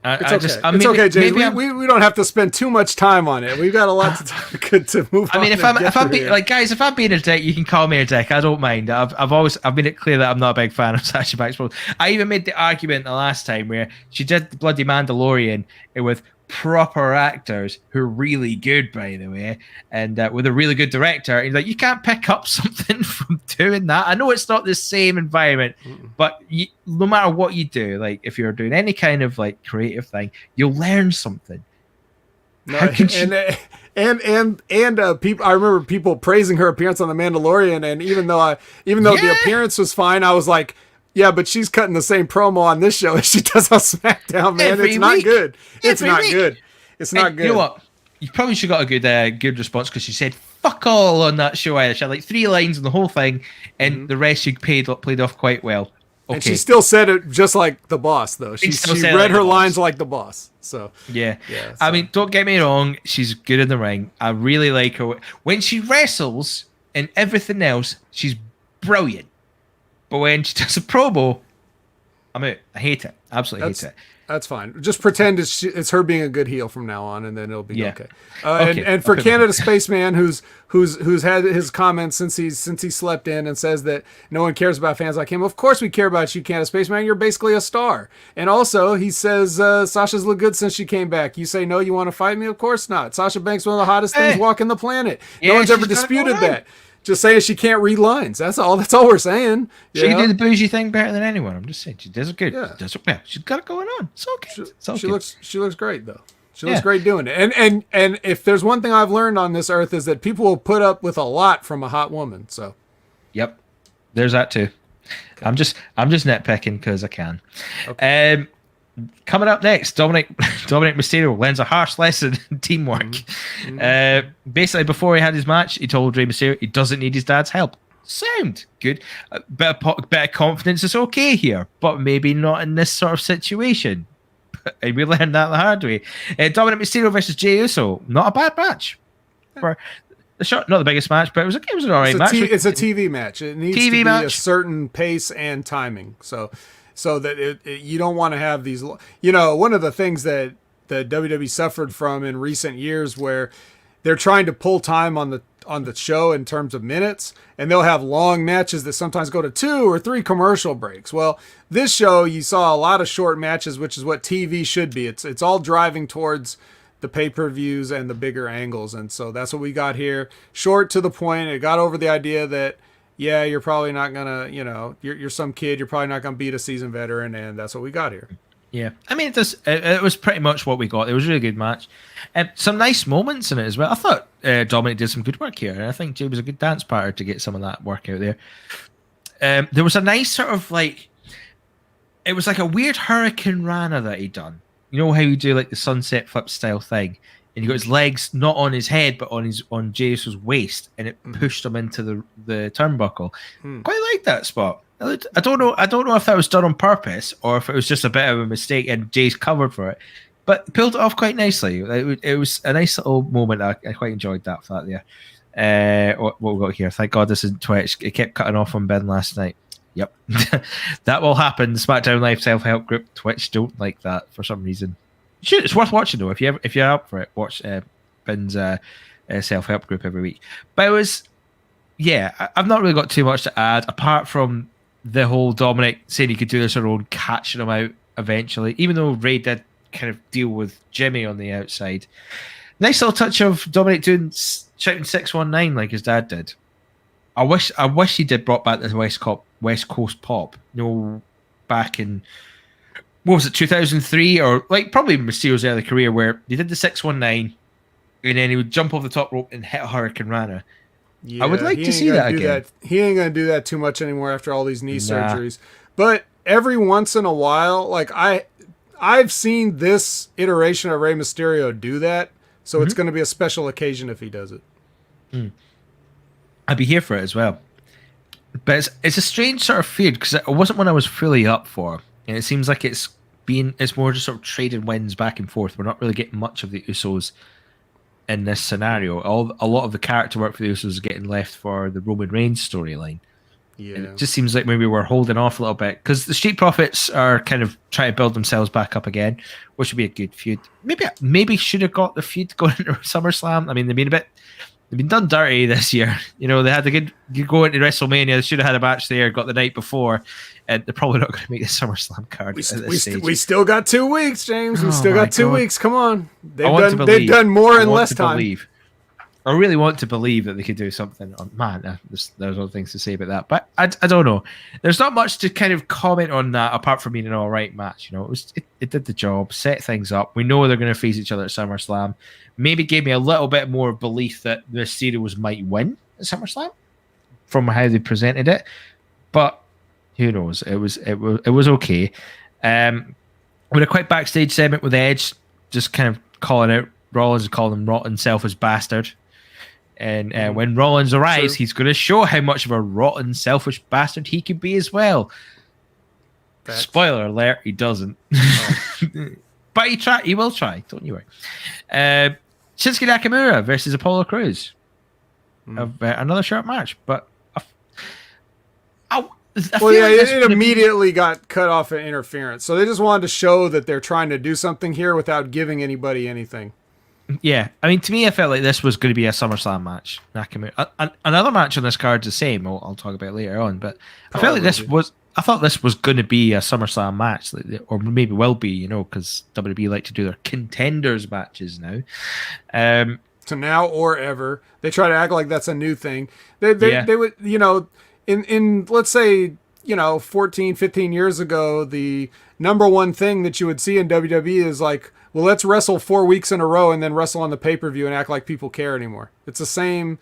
Speaker 2: It's okay, James. We don't have to spend too much time on it. We've got a lot to move on.
Speaker 1: I mean, if I'm being a dick, you can call me a dick. I don't mind. I've made it clear that I'm not a big fan of Sasha Banks. I even made the argument the last time where she did the bloody Mandalorian with proper actors who are really good, by the way, and with a really good director. And you can't pick up something from doing that. I know it's not the same environment, but no matter what you do, like if you're doing any kind of like creative thing, you'll learn something.
Speaker 2: People, I remember people praising her appearance on The Mandalorian, and even though the appearance was fine, I was like, yeah, but she's cutting the same promo on this show as she does on SmackDown, man. It's not good. It's not good. It's not good.
Speaker 1: You know what? You probably should have got a good response, because she said fuck all on that show either. She had like 3 lines in the whole thing, and the rest she played off quite well. Okay.
Speaker 2: And she still said it just like the boss, though. She read her lines like the boss. So
Speaker 1: yeah. I mean, don't get me wrong. She's good in the ring. I really like her. When she wrestles and everything else, she's brilliant. But when she does a promo, I'm out. I hate it. Absolutely hate it.
Speaker 2: That's fine. Just pretend it's her being a good heel from now on, and then it'll be okay.
Speaker 1: Okay.
Speaker 2: And for Canada Spaceman, who's had his comments since he slept in and says that no one cares about fans like him. Of course we care about you, Canada Spaceman. You're basically a star. And also he says Sasha's looked good since she came back. You say no, you want to fight me? Of course not. Sasha Banks, one of the hottest things walking the planet. No one's ever disputed that. Just saying she can't read lines. That's all we're saying.
Speaker 1: She can do the bougie thing better than anyone. I'm just saying she does it good. Yeah. She's got it going on. It's okay.
Speaker 2: She looks great though. She looks great doing it. And if there's one thing I've learned on this earth is that people will put up with a lot from a hot woman. So.
Speaker 1: Yep. There's that too. Okay. I'm just nitpicking because I can.
Speaker 2: Okay.
Speaker 1: Coming up next, Dominic Mysterio learns a harsh lesson in teamwork. Basically, before he had his match, he told Rey Mysterio he doesn't need his dad's help. Sound good. Bit of confidence is okay here, but maybe not in this sort of situation. And we learned that the hard way. Dominic Mysterio versus Jey Uso, not a bad match. For the shot, not the biggest match, but it was an alright match.
Speaker 2: It's a TV match. It needs to be a certain pace and timing. So that you don't want to have these, one of the things that the WWE suffered from in recent years, where they're trying to pull time on the show in terms of minutes, and they'll have long matches that sometimes go to 2 or 3 commercial breaks. Well, this show you saw a lot of short matches, which is what TV should be. It's all driving towards the pay-per-views and the bigger angles, and so that's what we got here. Short to the point. It got over the idea that, yeah, you're probably not gonna, you're some kid. You're probably not gonna beat a seasoned veteran, and that's what we got here.
Speaker 1: Yeah, I mean, it was pretty much what we got. It was a really good match, and some nice moments in it as well. I thought Dominic did some good work here, and I think Jey was a good dance partner to get some of that work out there. There was a nice sort of it was like a weird Hurricane Rana that he'd done. You know how you do like the sunset flip style thing? And he got his legs not on his head, but on Jey Uso's waist, and it pushed him into the turnbuckle. Quite like that spot. I don't know if that was done on purpose or if it was just a bit of a mistake and Jay's covered for it, but pulled it off quite nicely. It was a nice little moment. I quite enjoyed that for that there. What we got here? Thank God this isn't Twitch. It kept cutting off on Ben last night. Yep, that will happen. SmackDown Live self-help group. Twitch don't like that for some reason. It's worth watching though. If you're up for it, watch Ben's self-help group every week. But it was, I've not really got too much to add apart from the whole Dominic saying he could do this on his own, catching him out eventually. Even though Ray did kind of deal with Jimmy on the outside. Nice little touch of Dominic shouting 619 like his dad did. I wish he did brought back the West Coast Pop. Back in, what was it, 2003 or like probably Mysterio's early career, where he did the 619 and then he would jump off the top rope and hit a Hurricane Rana. Yeah, I would like to see that again.
Speaker 2: He ain't gonna do that too much anymore after all these knee surgeries. But every once in a while, like I've seen this iteration of Rey Mysterio do that, so it's gonna be a special occasion if he does it.
Speaker 1: I'd be here for it as well. But it's a strange sort of feud because it wasn't one I was fully up for, and it seems like it's more just sort of trading wins back and forth. We're not really getting much of the Usos in this scenario. A lot of the character work for the Usos is getting left for the Roman Reigns storyline. Yeah, and it just seems like maybe we're holding off a little bit because the Street Profits are kind of trying to build themselves back up again, which would be a good feud. Maybe should have got the feud going into SummerSlam. I mean, they've been done dirty this year. They had the good go into WrestleMania. They should have had a match there, got the night before, and they're probably not going to make the SummerSlam card at this stage.
Speaker 2: We still got 2 weeks, James. We still got 2 weeks. Come on. They've done more in less time.
Speaker 1: I really want to believe that they could do something. There's other things to say about that, but I don't know. There's not much to kind of comment on that apart from being an all right match. It did the job, set things up. We know they're going to face each other at SummerSlam. Maybe gave me a little bit more belief that the Mysterios might win at SummerSlam from how they presented it, but who knows? It was okay. With a quick backstage segment with Edge, just kind of calling out Rollins and calling him rotten, selfish bastard. And when Rollins arrives, he's going to show how much of a rotten, selfish bastard he can be as well. Spoiler alert, he doesn't. But he will try, don't you worry. Shinsuke Nakamura versus Apollo Crews. Another short match, but
Speaker 2: Well, yeah, it immediately got cut off at interference. So they just wanted to show that they're trying to do something here without giving anybody anything.
Speaker 1: Yeah, I mean, to me, I felt like this was going to be a SummerSlam match. Another match on this card's the same. I'll talk about it later on, but I felt like I thought this was going to be a SummerSlam match, or maybe will be, you know, because WWE like to do their contenders matches now.
Speaker 2: So now or ever, they try to act like that's a new thing. They would, you know, in let's say, you know, 14, 15 years ago, the number one thing that you would see in WWE is like, well, let's wrestle 4 weeks in a row and then wrestle on the pay-per-view and act like people care anymore. It's the same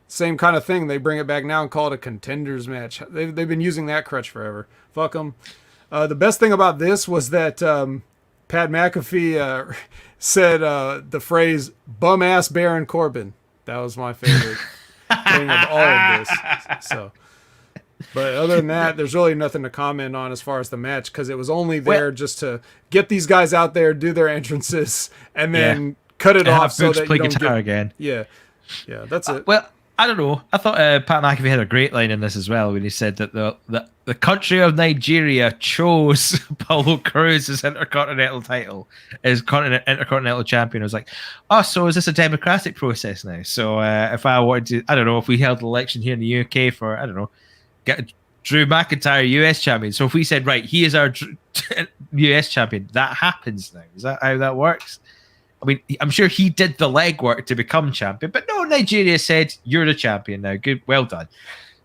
Speaker 2: kind of thing. They bring it back now and call it a contenders match. They've been using that crutch forever. Fuck them. The best thing about this was that Pat McAfee said the phrase "bum-ass Baron Corbin." That was my favorite thing of all of this. So, but other than that, there's really nothing to comment on as far as the match, because it was only there just to get these guys out there, do their entrances, and then cut it off so that
Speaker 1: play
Speaker 2: you don't
Speaker 1: guitar again.
Speaker 2: Yeah, that's it.
Speaker 1: Well, I don't know. I thought Pat McAfee had a great line in this as well when he said that the country of Nigeria chose Paulo Cruz's intercontinental title as intercontinental champion. I was like, oh, so is this a democratic process now? So if I wanted to, I don't know, if we held an election here in the UK for, I don't know, get Drew McIntyre US champion. So if we said, right, he is our US champion, that happens now. Is that how that works? I mean, I'm sure he did the legwork to become champion, but no, Nigeria said, you're the champion now. Good, well done.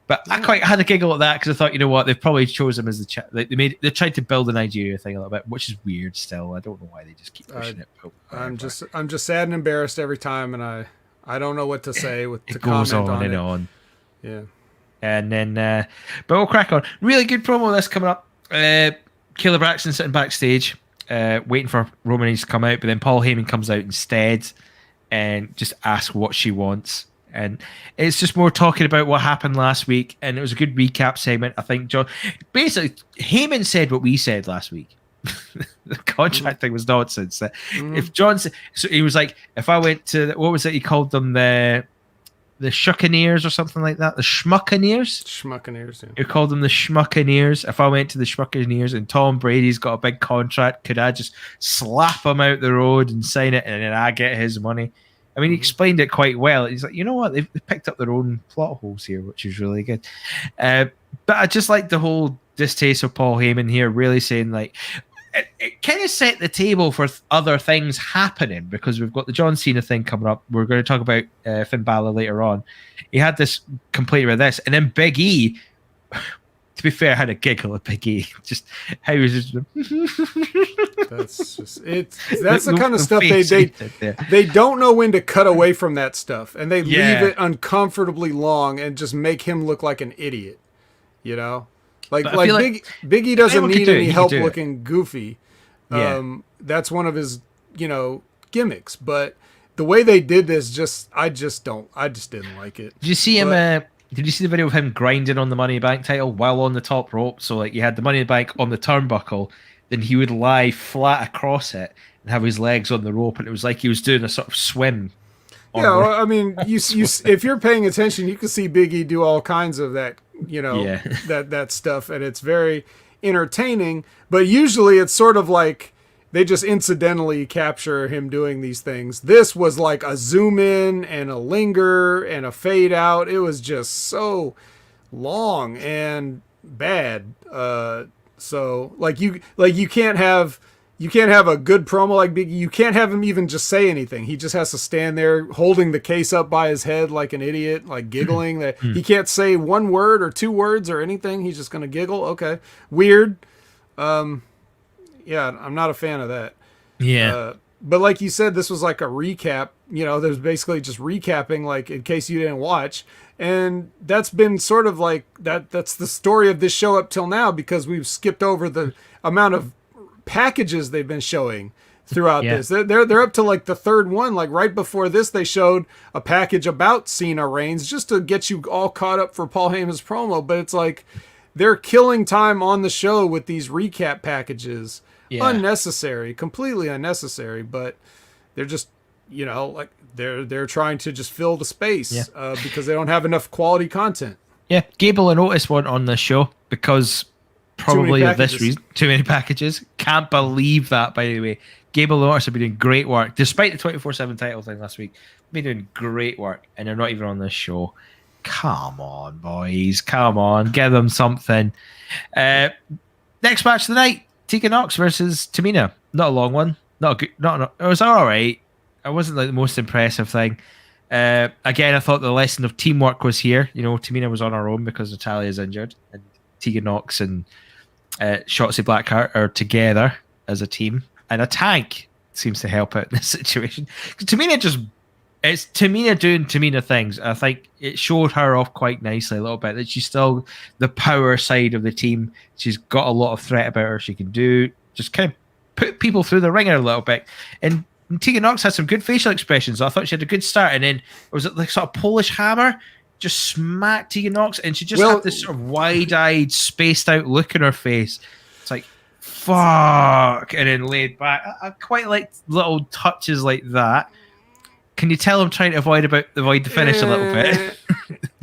Speaker 1: But I quite had a giggle at that because I thought, you know what, they've probably chose him as the they tried to build the Nigeria thing a little bit, which is weird still. I don't know why they just keep pushing it.
Speaker 2: I'm just sad and embarrassed every time, and I don't know what to say to
Speaker 1: goes
Speaker 2: comment
Speaker 1: on
Speaker 2: on
Speaker 1: and
Speaker 2: it.
Speaker 1: on.
Speaker 2: Yeah.
Speaker 1: And then, but we'll crack on. Really good promo this coming up. Kayla Braxton sitting backstage, waiting for Roman Reigns to come out, but then Paul Heyman comes out instead and just asks what she wants. And it's just more talking about what happened last week, and it was a good recap segment. I think John, basically, Heyman said what we said last week. The contract thing was nonsense. If John, so he was like, if I went to what was it? He called them the Shuccaneers or something like that. The Schmuccaneers?
Speaker 2: Schmuccaneers, yeah.
Speaker 1: He called them the Schmuccaneers. If I went to the Schmuccaneers and Tom Brady's got a big contract, could I just slap him out the road and sign it and then I get his money? I mean, he explained it quite well. He's like, you know what? They've picked up their own plot holes here, which is really good. But I just like the whole distaste of Paul Heyman here, really saying like, it kind of set the table for other things happening because we've got the John Cena thing coming up. We're going to talk about Finn Balor later on. He had this complaint about this, and then Big E. To be fair, I had a giggle at Big E. Just how he was just.
Speaker 2: That's just it. That's the kind of stuff they don't know when to cut away from that stuff, and they leave it uncomfortably long and just make him look like an idiot. You know. Like Big E doesn't need any help looking goofy. That's one of his, gimmicks. But the way they did this, I just didn't like it.
Speaker 1: Did you see him? Did you see the video of him grinding on the Money in the Bank title while on the top rope? So like you had the Money in the Bank on the turnbuckle, then he would lie flat across it and have his legs on the rope, and it was like he was doing a sort of swim.
Speaker 2: Yeah, well, I mean, you if you're paying attention, you can see Big E do all kinds of that. That stuff, and it's very entertaining, but usually it's sort of like they just incidentally capture him doing these things. This was like a zoom in and a linger and a fade out. It was just so long and bad. So you can't have a good promo like Big E. You can't have him even just say anything. He just has to stand there holding the case up by his head like an idiot, like giggling. That he can't say one word or two words or anything. He's just going to giggle. Okay. Weird. Yeah, I'm not a fan of that.
Speaker 1: Yeah.
Speaker 2: But like you said, this was like a recap. There's basically just recapping, like in case you didn't watch. And that's been sort of like that's the story of this show up till now, because we've skipped over the amount of packages they've been showing throughout this. They're up to like the third one. Like right before this, they showed a package about Cena Reigns just to get you all caught up for Paul Heyman's promo. But it's like they're killing time on the show with these recap packages. Unnecessary, completely unnecessary. But they're just like they're trying to just fill the space because they don't have enough quality content.
Speaker 1: Yeah, Gable and Otis weren't on this show because probably of this reason. Too many packages. Can't believe that, by the way. Gable and Otis have been doing great work, despite the 24/7 title thing last week. Been doing great work, and they're not even on this show. Come on, boys. Come on. Give them something. Next match of the night, Tegan Nox versus Tamina. Not a long one. Not a good. It was all right. It wasn't like the most impressive thing. Again, I thought the lesson of teamwork was here. You know, Tamina was on her own because Natalia's injured, and Tegan Nox and Shotzi Blackheart are together as a team, and a tag seems to help out in this situation. It's Tamina doing Tamina things. I think it showed her off quite nicely a little bit that she's still the power side of the team. She's got a lot of threat about her. She can do just kind of put people through the ringer a little bit. And Tegan Nox had some good facial expressions. I thought she had a good start, and then was it like sort of Polish hammer just smacked Tegan Nox, and she just had this sort of wide-eyed, spaced-out look in her face. It's like, fuck, and then laid back. I quite like little touches like that. Can you tell I'm trying to avoid the finish a little bit?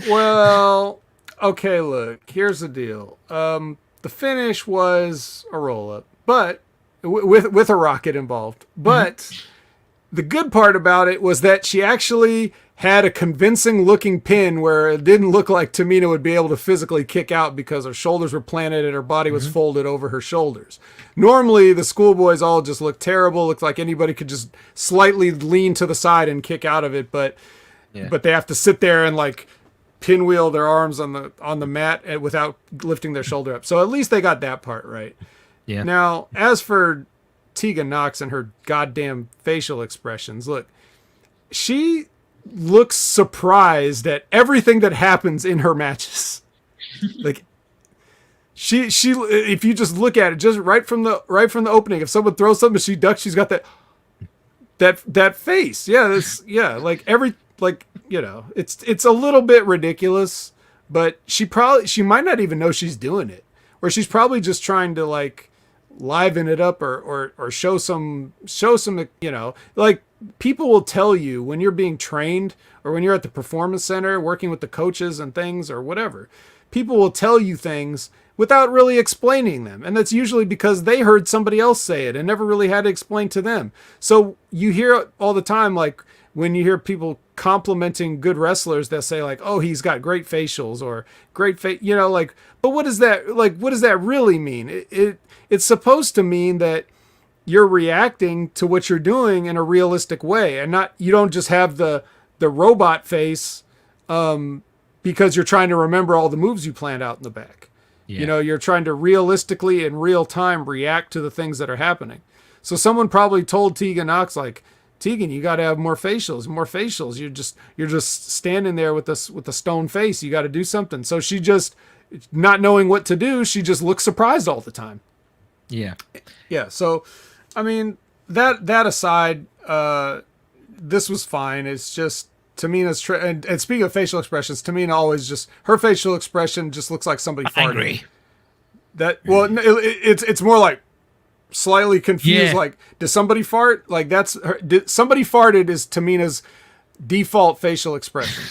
Speaker 2: Well, okay, look, here's the deal. The finish was a roll-up, but with a rocket involved. But the good part about it was that she actually had a convincing-looking pin where it didn't look like Tamina would be able to physically kick out because her shoulders were planted and her body was folded over her shoulders. Normally, the schoolboys all just look terrible. Looked like anybody could just slightly lean to the side and kick out of it, but they have to sit there and like pinwheel their arms on the mat without lifting their shoulder up. So at least they got that part right. Yeah. Now, as for Tegan Nox and her goddamn facial expressions, look, she looks surprised at everything that happens in her matches. Like she if you just look at it, just right from the opening, if someone throws something, she ducks, she's got that face. It's a little bit ridiculous, but she might not even know she's doing it, or she's probably just trying to like liven it up or show some, like people will tell you when you're being trained or when you're at the performance center working with the coaches and things or whatever, people will tell you things without really explaining them. And that's usually because they heard somebody else say it and never really had to explain to them. So you hear all the time, like when you hear people complimenting good wrestlers, they'll say like, oh, he's got great facials or great face, but what does that really mean? It's supposed to mean that you're reacting to what you're doing in a realistic way, and you don't just have the robot face because you're trying to remember all the moves you planned out in the back. Yeah. You're trying to realistically in real time react to the things that are happening. So someone probably told Tegan Nox, like, Tegan, you got to have more facials. You're just standing there with a stone face. You got to do something. So she just, not knowing what to do, she just looks surprised all the time.
Speaker 1: Yeah.
Speaker 2: Yeah. So, I mean, that aside, this was fine. It's just Tamina's and speaking of facial expressions, Tamina always just, her facial expression just looks like somebody farted. It's more like slightly confused. Yeah. Like, does somebody fart? Like somebody farted is Tamina's default facial expression.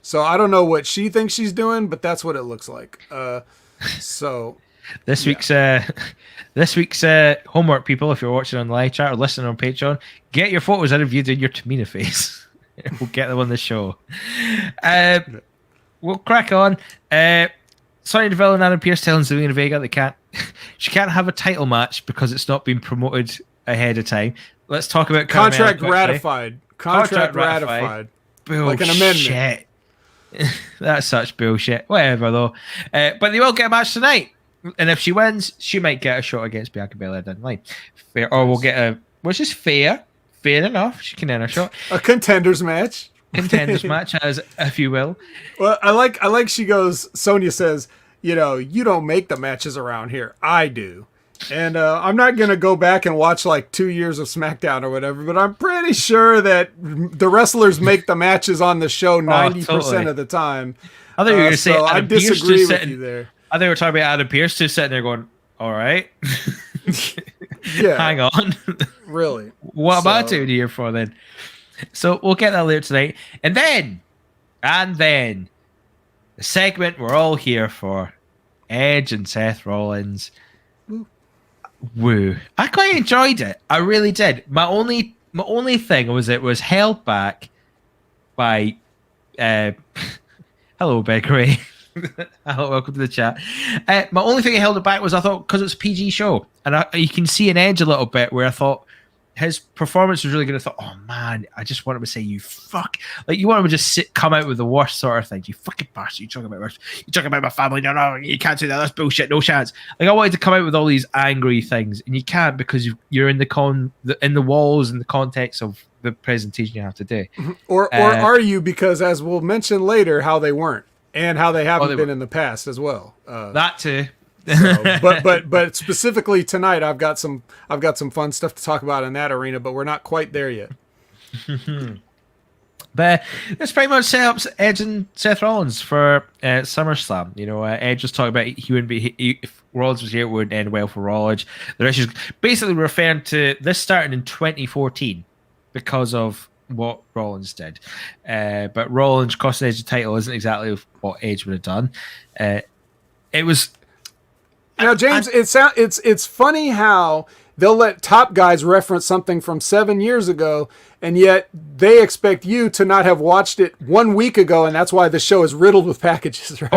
Speaker 2: So I don't know what she thinks she's doing, but that's what it looks like.
Speaker 1: This week's homework, people, if you're watching on live chat or listening on Patreon, get your photos out of you doing your Tamina face. We'll get them on the show. We'll crack on. Sonya Deville and Adam Pearce telling Zelina Vega she can't have a title match because it's not been promoted ahead of time. Let's talk about
Speaker 2: contract ratified. Contract ratified.
Speaker 1: Bullshit.
Speaker 2: Like an amendment.
Speaker 1: That's such bullshit. Whatever though. But they will get a match tonight. And if she wins, she might get a shot against Bianca Belair down the line. Fair, or we'll get which is fair. Fair enough. She can earn a shot.
Speaker 2: A contenders match.
Speaker 1: As if you will.
Speaker 2: Well, I like she goes, Sonya says, you don't make the matches around here. I do. And I'm not going to go back and watch like 2 years of SmackDown or whatever, but I'm pretty sure that the wrestlers make the matches on the show 90% of the time.
Speaker 1: I thought you were going to say
Speaker 2: I disagree with you there.
Speaker 1: I think we were talking about Adam Pearce just sitting there going, all right.
Speaker 2: Yeah.
Speaker 1: Hang on.
Speaker 2: Really?
Speaker 1: What am I doing here for then? So we'll get that later tonight. And then the segment we're all here for, Edge and Seth Rollins. Woo! I quite enjoyed it. I really did. My only thing was it was held back by. Hello, Big Ray. Hello, welcome to the chat. My only thing I held it back was I thought because it's a PG show, and you can see an Edge a little bit where I thought his performance was really good. I thought, oh man, I just want him to say you fuck, like you want him to just come out with the worst sort of things. You fucking bastard! You talking about my family? No, you can't do that. That's bullshit. No chance. Like I wanted to come out with all these angry things, and you can't because you're in the walls and the context of the presentation you have to do.
Speaker 2: Or are you? Because as we'll mention later, how they weren't and how they haven't been in the past as well.
Speaker 1: That too.
Speaker 2: So, but specifically tonight, I've got some fun stuff to talk about in that arena, but we're not quite there yet.
Speaker 1: But this pretty much set up Edge and Seth Rollins for SummerSlam. You know, Edge was talking about he wouldn't be if Rollins was here, it wouldn't end well for Rollins. The rest is basically referring to this starting in 2014 because of what Rollins did. But Rollins costing Edge the title isn't exactly what Edge would have done. It was.
Speaker 2: Now, James, it's funny how they'll let top guys reference something from 7 years ago, and yet they expect you to not have watched it 1 week ago, and that's why the show is riddled with packages, right?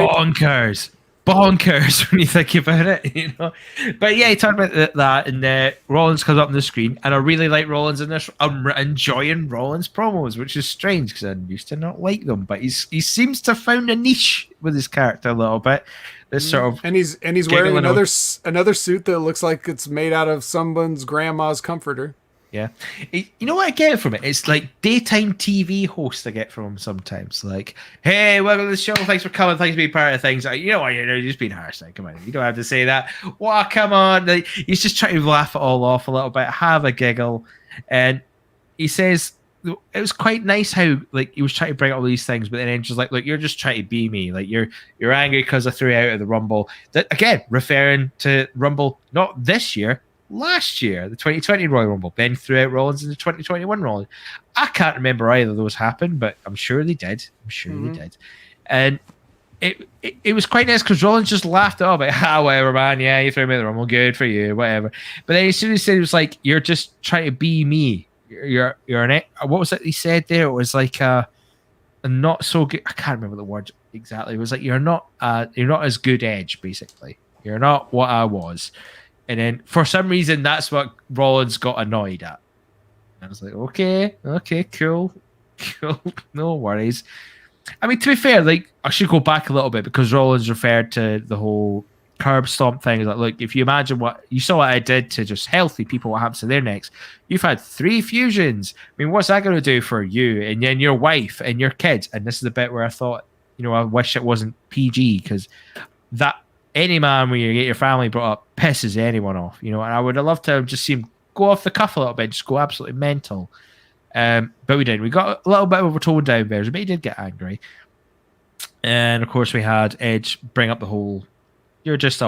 Speaker 1: Bonkers when you think about it, you know. But yeah, he talked about that, and Rollins comes up on the screen, and I really like Rollins in this. I'm enjoying Rollins promos, which is strange because I used to not like them, but he seems to have found a niche with his character a little bit. This sort of
Speaker 2: and he's wearing another suit that looks like it's made out of someone's grandma's comforter.
Speaker 1: Yeah, you know what I get from it? It's like daytime TV host I get from him sometimes. Like, hey, welcome to the show. Thanks for coming. Thanks for being part of things. Like, you know what? You're just being harsh. Like, come on, you don't have to say that. Wow, come on. Like, he's just trying to laugh it all off a little bit, have a giggle, and he says. It was quite nice how like he was trying to bring up all these things, but then just like, look, you're just trying to be me. Like you're angry because I threw you out of the Rumble. That again, referring to Rumble, not this year, last year, the 2020 Royal Rumble. Ben threw out Rollins in the 2021 Rollins. I can't remember either of those happened, but I'm sure they did. They did. And it was quite nice because Rollins just laughed it off like, whatever, man. Yeah, you threw me in the Rumble, good for you, whatever. But then as soon as he said it was like, you're just trying to be me. You're an what was it he said there? It was like a not so good. I can't remember the word exactly. It was like you're not as good Edge, basically. You're not what I was. And then for some reason that's what Rollins got annoyed at. I was like, okay, cool, no worries. I mean, to be fair, like I should go back a little bit because Rollins referred to the whole curb stomp thing. Like, look, if you imagine what you saw what I did to just healthy people, what happens to their necks? You've had 3 fusions. I mean, what's that going to do for you and then your wife and your kids? And this is the bit where I thought, you know, I wish it wasn't PG because that any man when you get your family brought up pisses anyone off, you know. And I would have loved to have just seen him go off the cuff a little bit, just go absolutely mental. But we didn't. We got a little bit of a tone down version, but he did get angry. And of course, we had Edge bring up the whole. You're just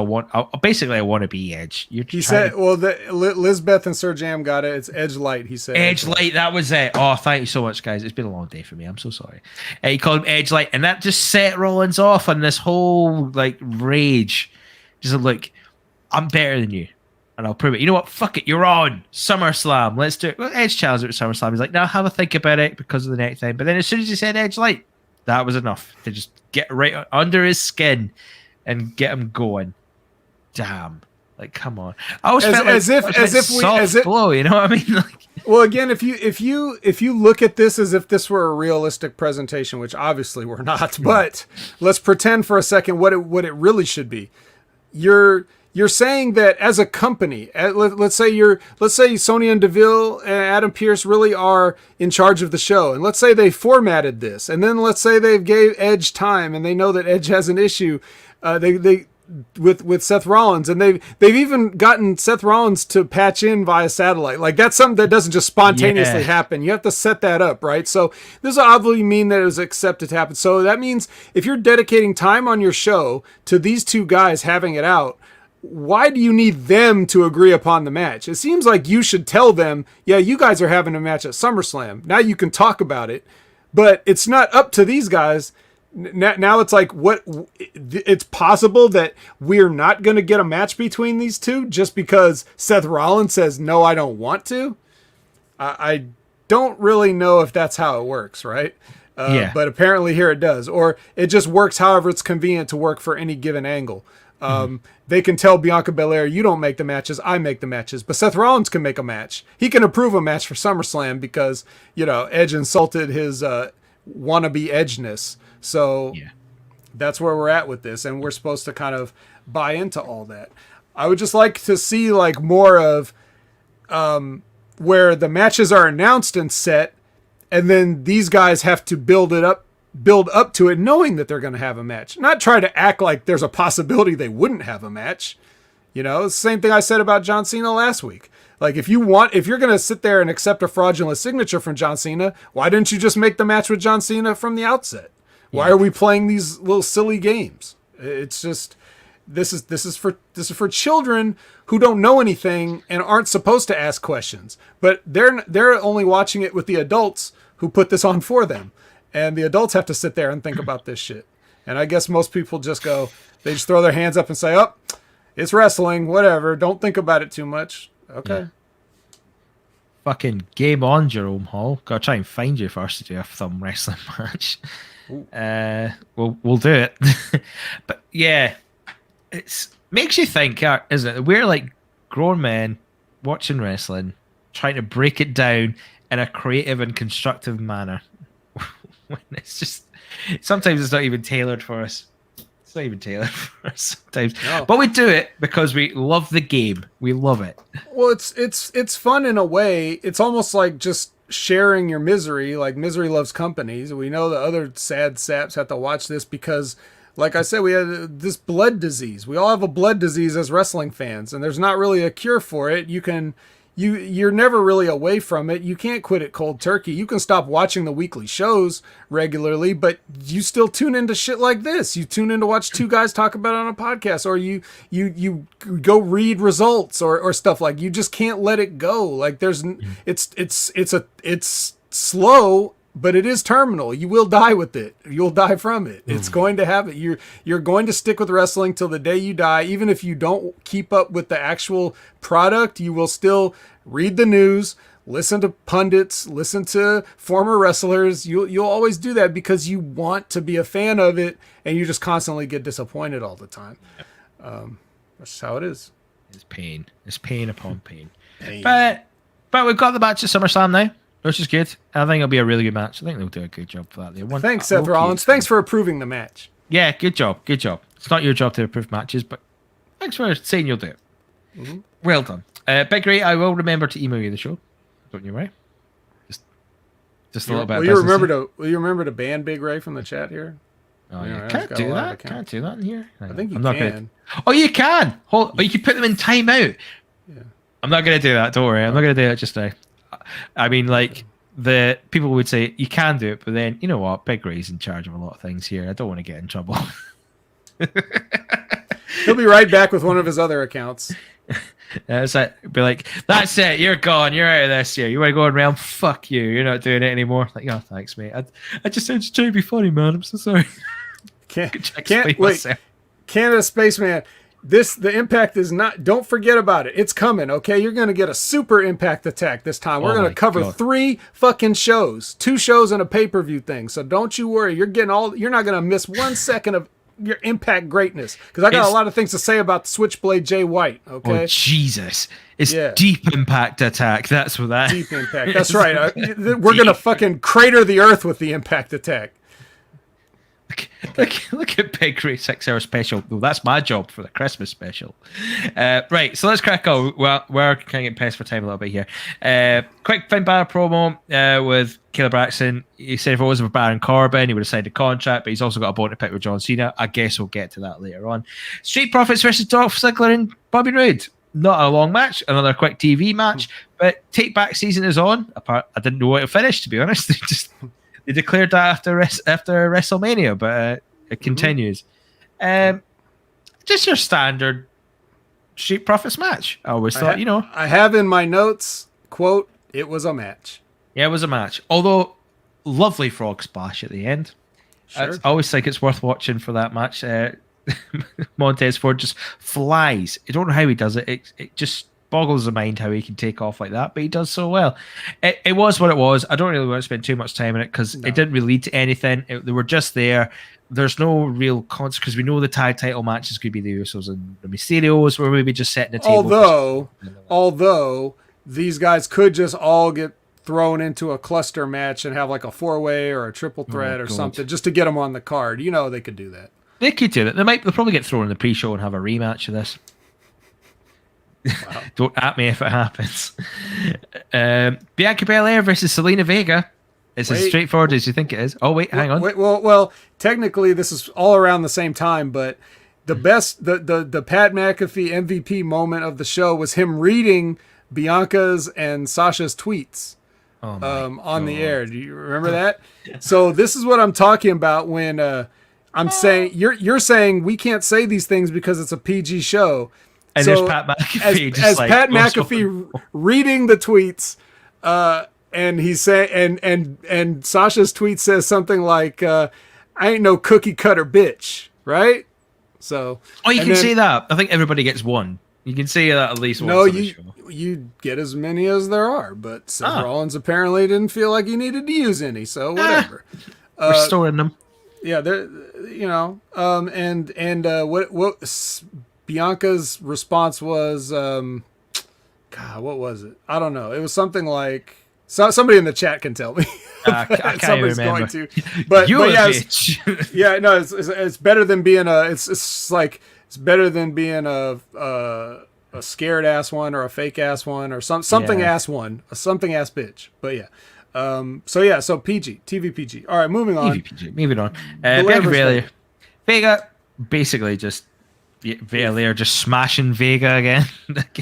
Speaker 1: basically a wannabe Edge.
Speaker 2: He said, well, Lizbeth and Sir Jam got it. It's Edge Light, he said.
Speaker 1: Edge Light, that was it. Oh, thank you so much, guys. It's been a long day for me. I'm so sorry. He called him Edge Light, and that just set Rollins off on this whole, like, rage. Just like, I'm better than you, and I'll prove it. You know what? Fuck it. You're on. SummerSlam. Let's do it. Well, Edge challenged it at SummerSlam. He's like, now have a think about it because of the next thing. But then as soon as he said Edge Light, that was enough to just get right under his skin and get him going. Damn, like come on. I always felt
Speaker 2: as if
Speaker 1: blow. You know what I mean? Like,
Speaker 2: well, again, if you look at this as if this were a realistic presentation, which obviously we're not, but let's pretend for a second what it really should be. You're saying that as a company, let's say Sonya and Deville and Adam Pearce really are in charge of the show, and let's say they formatted this, and then let's say they've gave Edge time, and they know that Edge has an issue. They with Seth Rollins, and they've even gotten Seth Rollins to patch in via satellite. Like that's something that doesn't just spontaneously happen. You have to set that up, right? So this will obviously mean that it was accepted to happen. So that means if you're dedicating time on your show to these two guys having it out, why do you need them to agree upon the match? It seems like you should tell them, yeah, you guys are having a match at SummerSlam. Now you can talk about it, but it's not up to these guys Now it's like, what? It's possible that we're not going to get a match between these two just because Seth Rollins says, no, I don't want to. I don't really know if that's how it works, right? But apparently here it does. Or it just works however it's convenient to work for any given angle. They can tell Bianca Belair, you don't make the matches, I make the matches. But Seth Rollins can make a match. He can approve a match for SummerSlam because, Edge insulted his wannabe edgeness. So that's where we're at with this, and we're supposed to kind of buy into all that. I would just like to see like more of where the matches are announced and set, and then these guys have to build up to it, knowing that they're going to have a match. Not try to act like there's a possibility they wouldn't have a match. It's the same thing I said about John Cena last week. Like, if you're going to sit there and accept a fraudulent signature from John Cena, why didn't you just make the match with John Cena from the outset? Why are we playing these little silly games? It's just, this is for children who don't know anything and aren't supposed to ask questions. But they're only watching it with the adults who put this on for them, and the adults have to sit there and think about this shit. And I guess most people just they just throw their hands up and say, "Oh, it's wrestling, whatever. Don't think about it too much." Okay.
Speaker 1: Yeah. Fucking game on, Jerome Hall. Gotta try and find you first to do a thumb wrestling match. We'll do it. But yeah, it makes you think, isn't it? We're like grown men watching wrestling, trying to break it down in a creative and constructive manner. When it's just, sometimes it's not even tailored for us. It's not even tailored for us sometimes. No. But we do it because we love the game. We love it.
Speaker 2: Well, it's fun in a way. It's almost like just sharing your misery. Like, misery loves companies. We know the other sad saps have to watch this because, like I said, we had this blood disease. We all have a blood disease as wrestling fans, and there's not really a cure for it. You're never really away from it. You can't quit it cold turkey. You can stop watching the weekly shows regularly, but you still tune into shit like this. You tune in to watch two guys talk about it on a podcast, or you go read results or stuff. Like, you just can't let it go. Like, it's slow, but it is terminal. You will die with it. You'll die from it. It's going to happen. You're going to stick with wrestling till the day you die. Even if you don't keep up with the actual product, you will still read the news, listen to pundits, listen to former wrestlers. You'll always do that because you want to be a fan of it, and you just constantly get disappointed all the time. That's how it is.
Speaker 1: It's pain. It's pain upon pain. But we've got the match at SummerSlam now, which is good. I think it'll be a really good match. I think they'll do a good job for that.
Speaker 2: Thanks, Seth Rollins. Thanks for approving the match.
Speaker 1: Yeah, good job. Good job. It's not your job to approve matches, but thanks for saying you'll do it. Mm-hmm. Well done. Big Ray, I will remember to email you the show. Don't you worry. Just a little bit.
Speaker 2: Will you remember to ban Big Ray from the chat here?
Speaker 1: Oh, yeah. Can't do that. Can't do that in here.
Speaker 2: I think you can.
Speaker 1: Oh, you can. Oh, you can put them in timeout. Yeah. I'm not going to do that. Don't worry. I'm not going to do that just now. I mean, like, the people would say you can do it, but then, you know what? Big Ray's in charge of a lot of things here. I don't want to get in trouble.
Speaker 2: He'll be right back with one of his other accounts.
Speaker 1: It's like, be like, that's it. You're gone. You're out of this year. You want to go on realm? Fuck you. You're not doing it anymore. Like, oh, thanks, mate. I just said trying to be funny, man. I'm so sorry.
Speaker 2: Can't wait. Canada Spaceman. The impact is not. Don't forget about it. It's coming. Okay, you're gonna get a super impact attack this time. We're gonna cover 3 fucking shows, 2 shows and a pay-per-view thing. So don't you worry. You're not gonna miss 1 second of your impact greatness, because I got a lot of things to say about Switchblade Jay White. Okay.
Speaker 1: Oh Jesus! It's deep impact attack. That's what that.
Speaker 2: Deep impact. That's right. We're gonna fucking crater the earth with the impact attack.
Speaker 1: Look at Big Ray 6-hour special. Well, that's my job for the Christmas special. Right, so let's crack on. Well, we're kind of getting pressed for time a little bit here. Quick Finn Balor promo with Caleb Braxton. He said if it wasn't for Baron Corbin, he would have signed a contract, but he's also got a bone to pick with John Cena. I guess we'll get to that later on. Street Profits versus Dolph Ziggler and Bobby Roode. Not a long match, another quick TV match, but Take Back season is on. I didn't know what it finished, to be honest. They declared that after WrestleMania, but it continues. Just your standard Street Profits match. I always thought,
Speaker 2: I have in my notes, quote, it was a match.
Speaker 1: Yeah, it was a match. Although, lovely frog splash at the end.
Speaker 2: Sure.
Speaker 1: I always think it's worth watching for that match. Montez Ford just flies. I don't know how he does it. It just boggles the mind how he can take off like that, but he does so well. It was what it was. I don't really want to spend too much time on it because it didn't really lead to anything. They were just there. There's no real consequence because we know the tag title matches could be the Usos and the Mysterios. We're maybe just setting the table.
Speaker 2: Although these guys could just all get thrown into a cluster match and have like a 4-way or a triple threat or something just to get them on the card. You know they could do that.
Speaker 1: They could do that. They'll probably get thrown in the pre-show and have a rematch of this. Wow. Don't at me if it happens. Bianca Belair versus Selena Vega. It's as straightforward as you think it is. Oh wait, hang on.
Speaker 2: Well, technically this is all around the same time, but the best, the Pat McAfee MVP moment of the show was him reading Bianca's and Sasha's tweets on the air. Do you remember that? So this is what I'm talking about when I'm saying you're saying we can't say these things because it's a PG show.
Speaker 1: And so there's Pat McAfee
Speaker 2: as Pat McAfee reading the tweets, and he's saying, and Sasha's tweet says something like, "I ain't no cookie cutter bitch," right? So,
Speaker 1: you can say that. I think everybody gets one. You can say that at least once.
Speaker 2: No, you get as many as there are, but Seth Rollins apparently didn't feel like he needed to use any, so whatever.
Speaker 1: We're storing them.
Speaker 2: Yeah, they're what Bianca's response was, God, what was it? I don't know. It was something like somebody in the chat can tell me.
Speaker 1: I can't
Speaker 2: Somebody's
Speaker 1: remember.
Speaker 2: going to, but yeah,
Speaker 1: bitch.
Speaker 2: Yeah, no, it's better than being it's better than being a scared ass one or a fake ass one or something ass one, a something ass bitch. But yeah. So PG, TV PG. All right, moving on.
Speaker 1: TV PG. Moving on. Vega basically just Belair just smashing Vega again.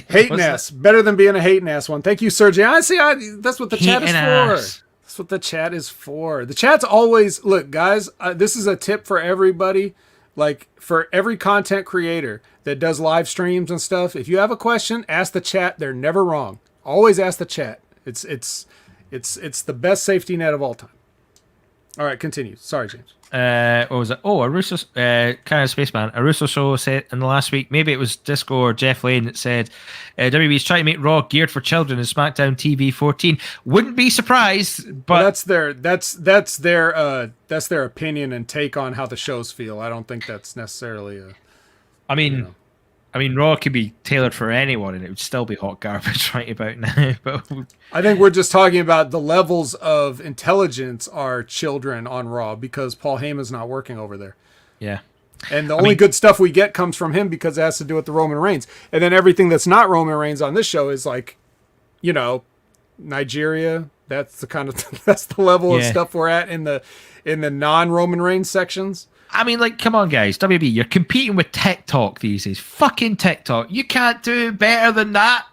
Speaker 2: Hating ass. Better than being a hating ass one. Thank you, Sergey. That's what the chat is for. That's what the chat is for. The chat's always, look, guys, this is a tip for everybody. Like, for every content creator that does live streams and stuff, if you have a question, ask the chat. They're never wrong. Always ask the chat. It's the best safety net of all time. All right, continue. Sorry, James.
Speaker 1: What was it? Oh, a Russo, kind of spaceman. A Russo show said in the last week, maybe it was Disco or Jeff Lane that said WWE's trying to make Raw geared for children in SmackDown TV 14. Wouldn't be surprised, but
Speaker 2: well, that's their opinion and take on how the shows feel. I don't think that's necessarily
Speaker 1: I mean, Raw could be tailored for anyone, and it would still be hot garbage right about now. But
Speaker 2: I think we're just talking about the levels of intelligence are children on Raw because Paul Heyman's not working over there.
Speaker 1: Yeah.
Speaker 2: And the only good stuff we get comes from him because it has to do with the Roman Reigns. And then everything that's not Roman Reigns on this show is like, Nigeria. That's the level of stuff we're at in the non-Roman Reigns sections.
Speaker 1: I mean, like, come on, guys. WB, you're competing with TikTok these days. Fucking TikTok. You can't do better than that.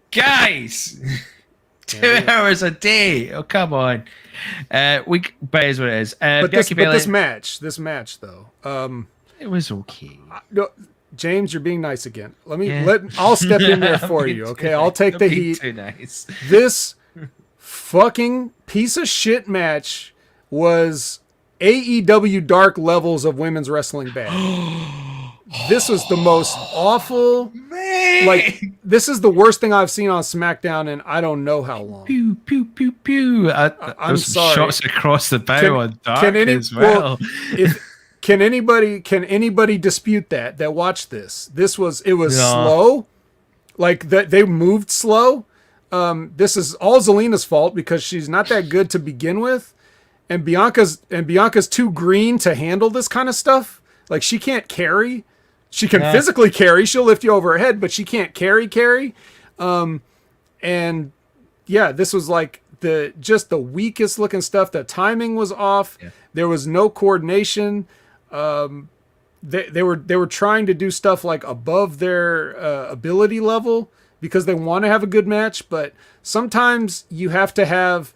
Speaker 1: Guys. 2 hours a day. Oh, come on. But is what it is.
Speaker 2: But this match, though.
Speaker 1: It was okay.
Speaker 2: No, James, you're being nice again. I'll step in there for you, okay? I'll take the heat.
Speaker 1: Too nice.
Speaker 2: This fucking piece of shit match was AEW Dark levels of women's wrestling bad. This was the most awful.
Speaker 1: Man.
Speaker 2: Like, this is the worst thing I've seen on SmackDown in I don't know how long.
Speaker 1: Pew, pew, pew, pew.
Speaker 2: I'm sorry.
Speaker 1: Shots across the bow on Dark as well.
Speaker 2: Can anybody dispute that watched this? It was slow. Like, they moved slow. This is all Zelina's fault because she's not that good to begin with. And Bianca's too green to handle this kind of stuff. Like, she can't carry. She can physically carry. She'll lift you over her head, but she can't carry. And yeah, this was like the weakest looking stuff. The timing was off. Yeah. There was no coordination. They were trying to do stuff like above their ability level because they want to have a good match, but sometimes you have to have.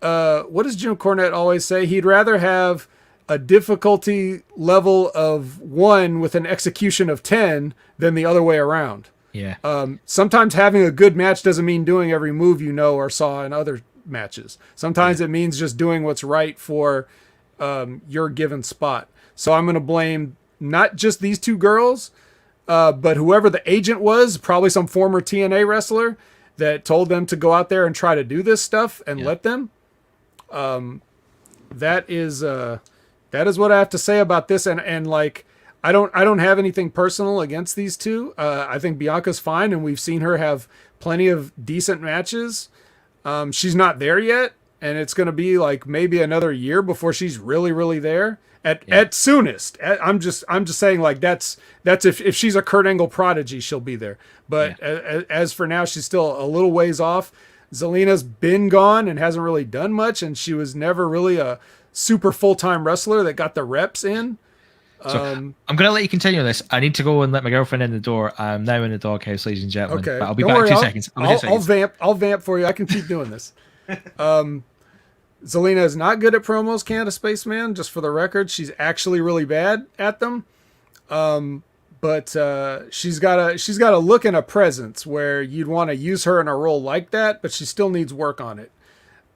Speaker 2: What does Jim Cornette always say? He'd rather have a difficulty level of 1 with an execution of 10 than the other way around.
Speaker 1: Yeah.
Speaker 2: Sometimes having a good match doesn't mean doing every move you know or saw in other matches. Sometimes it means just doing what's right for your given spot. So I'm going to blame not just these two girls, but whoever the agent was, probably some former TNA wrestler that told them to go out there and try to do this stuff and let them. That is what I have to say about this. And like, I don't have anything personal against these two. I think Bianca's fine, and we've seen her have plenty of decent matches. She's not there yet, and it's going to be like maybe another year before she's really, really there at soonest. I'm just saying, like, that's if she's a Kurt Angle prodigy, she'll be there. But as for now, she's still a little ways off. Zelina's been gone and hasn't really done much, and she was never really a super full-time wrestler that got the reps in.
Speaker 1: So I'm going to let you continue on this. I need to go and let my girlfriend in the door. I'm now in the doghouse, ladies and gentlemen.
Speaker 2: Okay.
Speaker 1: But I'll be
Speaker 2: Don't
Speaker 1: back
Speaker 2: worry,
Speaker 1: in 2 seconds.
Speaker 2: I'll vamp for you. I can keep doing this. Zelina is not good at promos, Canada Spaceman. Just for the record, she's actually really bad at them. But she's got a look and a presence where you'd want to use her in a role like that, but she still needs work on it.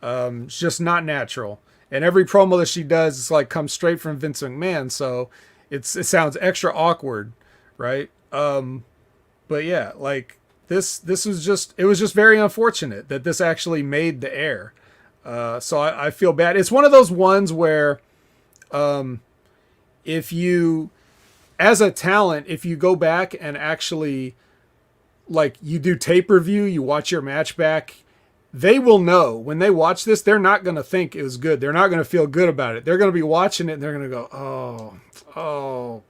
Speaker 2: It's just not natural. And every promo that she does is like comes straight from Vince McMahon, so it sounds extra awkward, right? But yeah, like this was just very unfortunate that this actually made the air. So I feel bad. It's one of those ones where, if you, as a talent, if you go back and actually, like, you do tape review, you watch your match back, they will know when they watch this, they're not going to think it was good. They're not going to feel good about it. They're going to be watching it and they're going to go, oh,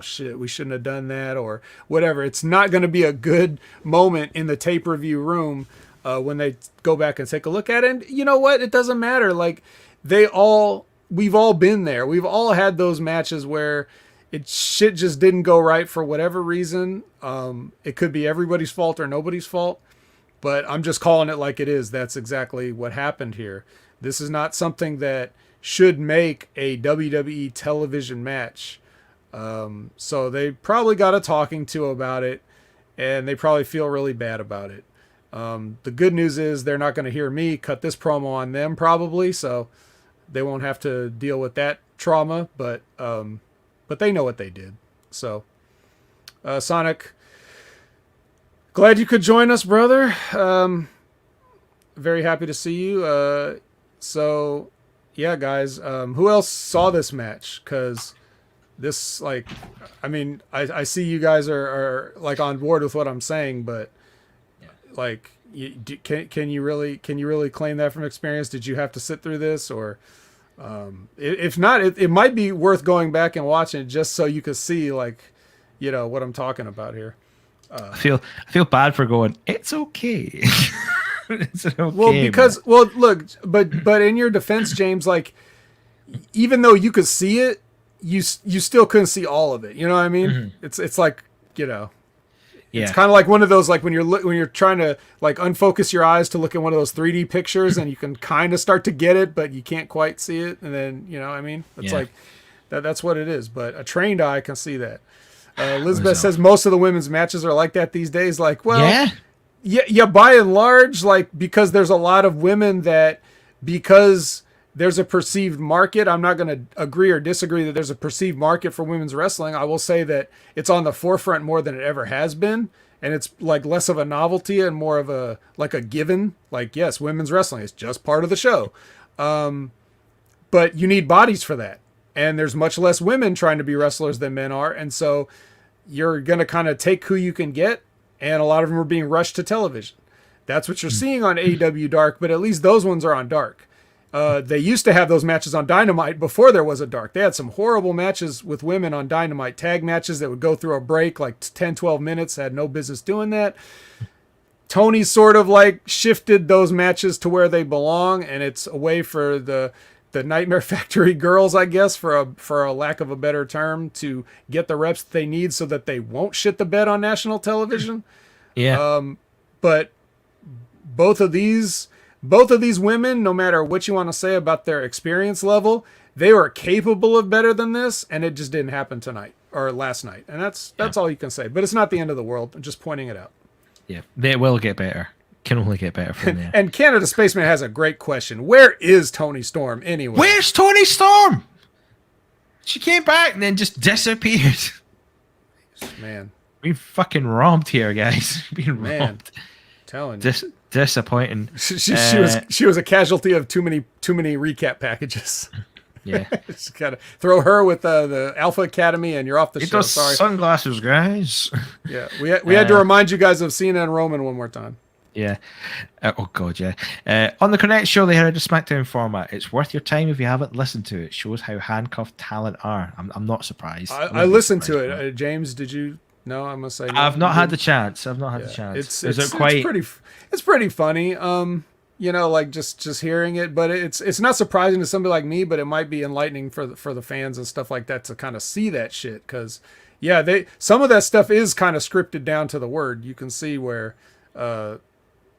Speaker 2: shit, we shouldn't have done that or whatever. It's not going to be a good moment in the tape review room when they go back and take a look at it. And you know what? It doesn't matter. Like, we've all been there. We've all had those matches where shit just didn't go right for whatever reason. It could be everybody's fault or nobody's fault. But I'm just calling it like it is. That's exactly what happened here. This is not something that should make a WWE television match. So they probably got a talking to about it, and they probably feel really bad about it. The good news is they're not going to hear me cut this promo on them probably, so they won't have to deal with that trauma. But they know what they did. So, Sonic, glad you could join us, brother. Very happy to see you. So, yeah, guys. Who else saw this match? Because this, like, I mean, I see you guys are like on board with what I'm saying, but like, can you really claim that from experience? Did you have to sit through this, or if not, it might be worth going back and watching it just so you could see, like, what I'm talking about here. I
Speaker 1: feel bad for going, it's okay. It's okay.
Speaker 2: Well, because look, but in your defense, James, like, even though you could see it, you still couldn't see all of it. You know what I mean? Mm-hmm. It's like, it's kind of like one of those, like when you're trying to like unfocus your eyes to look at one of those 3D pictures and you can kind of start to get it, but you can't quite see it. And then, what I mean? It's like that's what it is. But a trained eye can see that. Elizabeth says most of the women's matches are like that these days. Like, well, yeah, by and large, like, because there's a lot of women that, because there's a perceived market, I'm not going to agree or disagree that there's a perceived market for women's wrestling. I will say that it's on the forefront more than it ever has been. And it's like less of a novelty and more of a given, like, yes, women's wrestling is just part of the show. But you need bodies for that. And there's much less women trying to be wrestlers than men are. And so you're going to kind of take who you can get. And a lot of them are being rushed to television. That's what you're seeing on AEW Dark, but at least those ones are on Dark. They used to have those matches on Dynamite before there was a Dark. They had some horrible matches with women on Dynamite, tag matches that would go through a break like 10, 12 minutes, had no business doing that. Tony sort of like shifted those matches to where they belong, and it's a way for the Nightmare Factory girls, I guess, for a lack of a better term, to get the reps they need so that they won't shit the bed on national television. Yeah. But both of these women, no matter what you want to say about their experience level, they were capable of better than this, and it just didn't happen tonight or last night. And that's all you can say. But it's not the end of the world. I'm just pointing it out.
Speaker 1: Yeah, they will get better. Can only get better from there.
Speaker 2: And Canada Spaceman has a great question. Where is Tony Storm anyway?
Speaker 1: Where's Tony Storm? She came back and then just disappeared.
Speaker 2: Man.
Speaker 1: We're fucking robbed here, guys. Being robbed.
Speaker 2: Telling you.
Speaker 1: Disappointing.
Speaker 2: She was a casualty of too many recap packages.
Speaker 1: Yeah.
Speaker 2: Just gotta throw her with the Alpha Academy and you're off the show.
Speaker 1: Those
Speaker 2: Sorry.
Speaker 1: sunglasses, guys.
Speaker 2: Yeah. We had to remind you guys of Cena and Roman one more time.
Speaker 1: Yeah. Oh, God, yeah. On the Connect show, they had a SmackDown format. It's worth your time if you haven't listened to it. Shows how handcuffed talent are. I'm not surprised.
Speaker 2: I listened to it. James, did you? No, I'm going to say.
Speaker 1: I've not had the chance.
Speaker 2: It's pretty funny. You know, like just hearing it, but it's not surprising to somebody like me, but it might be enlightening for the fans and stuff like that to kind of see that shit. Because, yeah, some of that stuff is kind of scripted down to the word. You can see where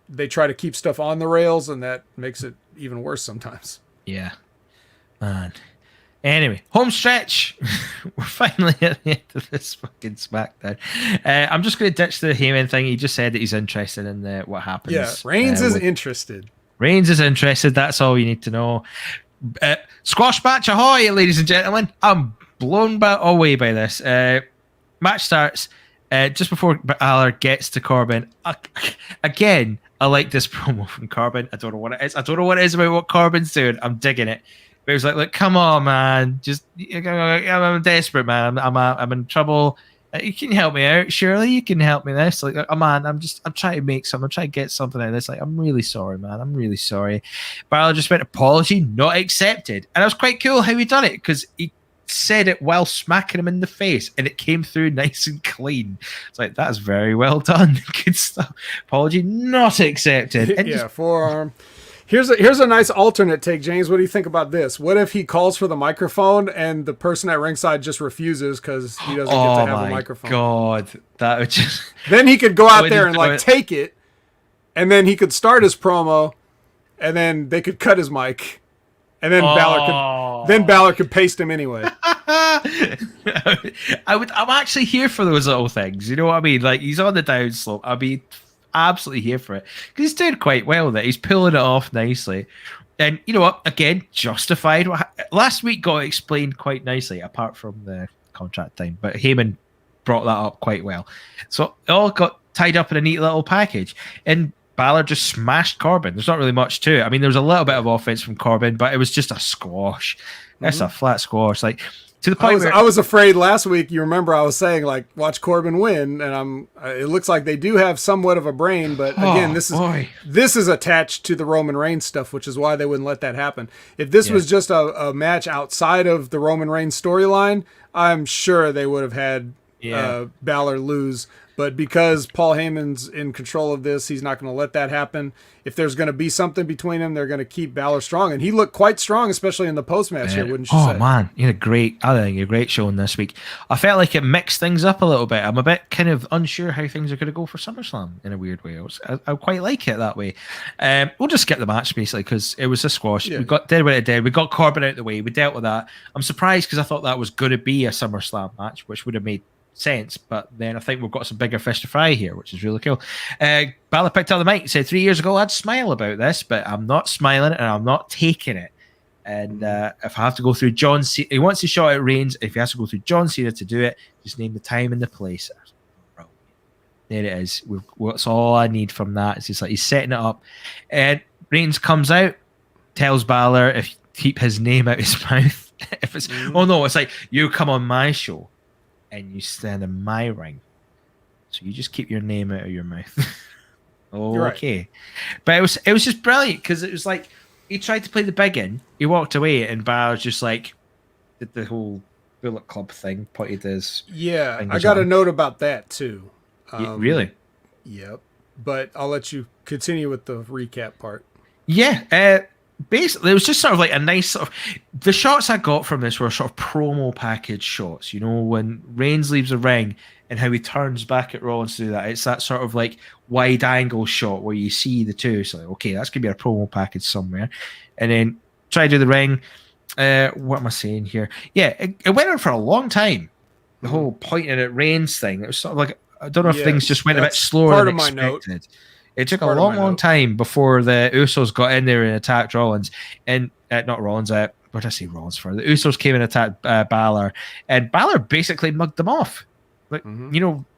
Speaker 2: they try to keep stuff on the rails, and that makes it even worse sometimes.
Speaker 1: Yeah, man. Anyway, home stretch. We're finally at the end of this fucking SmackDown. I'm just going to ditch the Heyman thing. He just said that he's interested in what happens.
Speaker 2: Yeah, Reigns is interested.
Speaker 1: Reigns is interested. That's all you need to know. Squash match, ahoy, ladies and gentlemen. I'm blown away by this. Match starts just before Balor gets to Corbin. Again, I like this promo from Corbin. I don't know what it is. I don't know what it is about what Corbin's doing. I'm digging it. But it was like, look, come on, man. Just I'm desperate, man. I'm in trouble. You can help me out. Surely you can help me this. Like, oh, man, I'm trying to make something. I'm trying to get something out of this. Like, I'm really sorry, man. I'm really sorry. Balor just went, apology not accepted. And it was quite cool how he done it, because he said it while smacking him in the face, and it came through nice and clean. It's like, that's very well done. Good stuff. Apology not accepted. And
Speaker 2: yeah, forearm. Here's a nice alternate take, James. What do you think about this? What if he calls for the microphone and the person at ringside just refuses because he doesn't get to have a microphone?
Speaker 1: God, that would just...
Speaker 2: Then he could go out there and take it, and then he could start his promo, and then they could cut his mic, and then Balor could paste him anyway.
Speaker 1: I'm actually here for those little things. You know what I mean? Like, he's on the downslope. I'll be absolutely here for it, because he's doing quite well there. He's pulling it off nicely, and you know what, again, justified. Last week got explained quite nicely, apart from the contract time, but Heyman brought that up quite well, so it all got tied up in a neat little package. And Balor just smashed Corbin. There's not really much to it. I mean, there was a little bit of offense from Corbin, but it was just a squash. That's a flat squash, like, to the point
Speaker 2: I was afraid last week. You remember I was saying, like, watch Corbin win, and it looks like they do have somewhat of a brain, but again, this is attached to the Roman Reigns stuff, which is why they wouldn't let that happen. If this was just a match outside of the Roman Reigns storyline, I'm sure they would have had Balor lose. But because Paul Heyman's in control of this, he's not going to let that happen. If there's going to be something between them, they're going to keep Balor strong. And he looked quite strong, especially in the post-match here, wouldn't you say?
Speaker 1: Oh, man. You had a great showing this week. I felt like it mixed things up a little bit. I'm a bit kind of unsure how things are going to go for SummerSlam in a weird way. I quite like it that way. We'll just skip the match, basically, because it was a squash. Yeah. We did what it did. We got Corbin out of the way. We dealt with that. I'm surprised, because I thought that was going to be a SummerSlam match, which would have made sense, but then I think we've got some bigger fish to fry here, which is really cool. Balor picked up the mic and said, 3 years ago I'd smile about this, but I'm not smiling and I'm not taking it. And if I have to go through John Cena, he wants to shout at Reigns, if he has to go through John Cena to do it, just name the time and the place. There it is. That's all I need from that. It's just like he's setting it up, and Reigns comes out, tells Balor if keep his name out his mouth. If it's oh no, it's like, you come on my show and you stand in my ring, so you just keep your name out of your mouth. Okay. Right. But it was just brilliant, because it was like he tried to play the big in, he walked away, and Balor's just like did the whole Bullet Club thing, pointed his
Speaker 2: I got a note about that too.
Speaker 1: Really?
Speaker 2: Yep. But I'll let you continue with the recap part.
Speaker 1: Yeah. Basically, it was just sort of like a nice sort of... The shots I got from this were sort of promo package shots. You know, when Reigns leaves the ring and how he turns back at Rollins to do that. It's that sort of like wide angle shot where you see the two. So, like, okay, that's going to be a promo package somewhere. And then try to do the ring. What am I saying here? Yeah, it went on for a long time. The whole pointing at Reigns thing. It was sort of like... I don't know if things just went a bit slower than expected. It took a long time before the Usos got in there and attacked Rollins, and not Rollins. What did I say Rollins for? The Usos came and attacked Balor, and Balor basically mugged them off. Like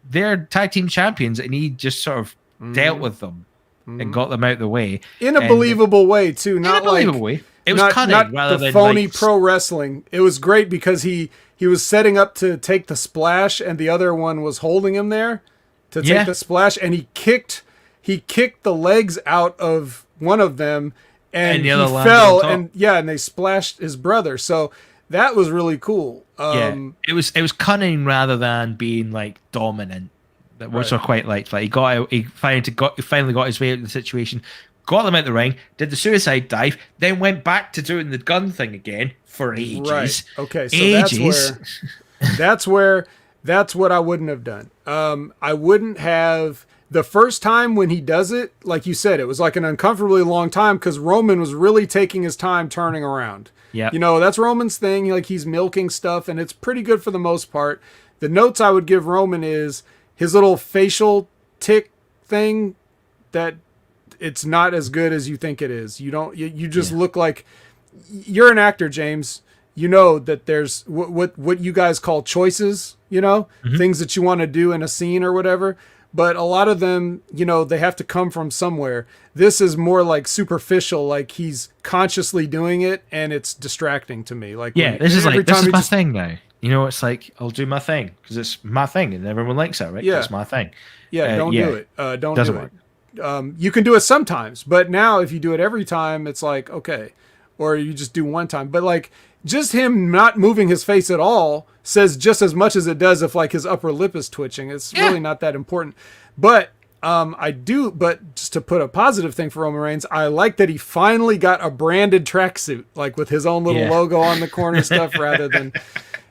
Speaker 1: they're tag team champions, and he just sort of dealt with them and got them out of the way
Speaker 2: in a believable way too. Not
Speaker 1: in a believable way. It was cunning
Speaker 2: not
Speaker 1: rather
Speaker 2: the
Speaker 1: than
Speaker 2: phony pro wrestling. It was great because he was setting up to take the splash, and the other one was holding him there to take the splash, and he kicked the legs out of one of them, and he fell, and they splashed his brother. So that was really cool.
Speaker 1: It was cunning rather than being like dominant, which I quite liked. Like he finally got his way out of the situation, got them out the ring, did the suicide dive, then went back to doing the gun thing again for ages.
Speaker 2: Right. Okay. So that's what I wouldn't have done. I wouldn't have. The first time when he does it, like you said, it was like an uncomfortably long time because Roman was really taking his time turning around.
Speaker 1: Yeah.
Speaker 2: That's Roman's thing. Like he's milking stuff, and it's pretty good for the most part. The notes I would give Roman is his little facial tick thing, that it's not as good as you think it is. You just look like you're an actor, James. You know that there's what you guys call choices, things that you want to do in a scene or whatever. But a lot of them, they have to come from somewhere. This is more like superficial, like he's consciously doing it, and it's distracting to me. Like,
Speaker 1: this is my thing now. It's like, I'll do my thing because it's my thing and everyone likes it, right? Yeah. It's my thing.
Speaker 2: Yeah, don't do it. Don't do it. You can do it sometimes, but now if you do it every time, it's like, okay. Or you just do one time. But like, just him not moving his face at all says just as much as it does if like his upper lip is twitching. It's really not that important. But but just to put a positive thing for Roman Reigns, I like that he finally got a branded tracksuit, like with his own little logo on the corner stuff rather than,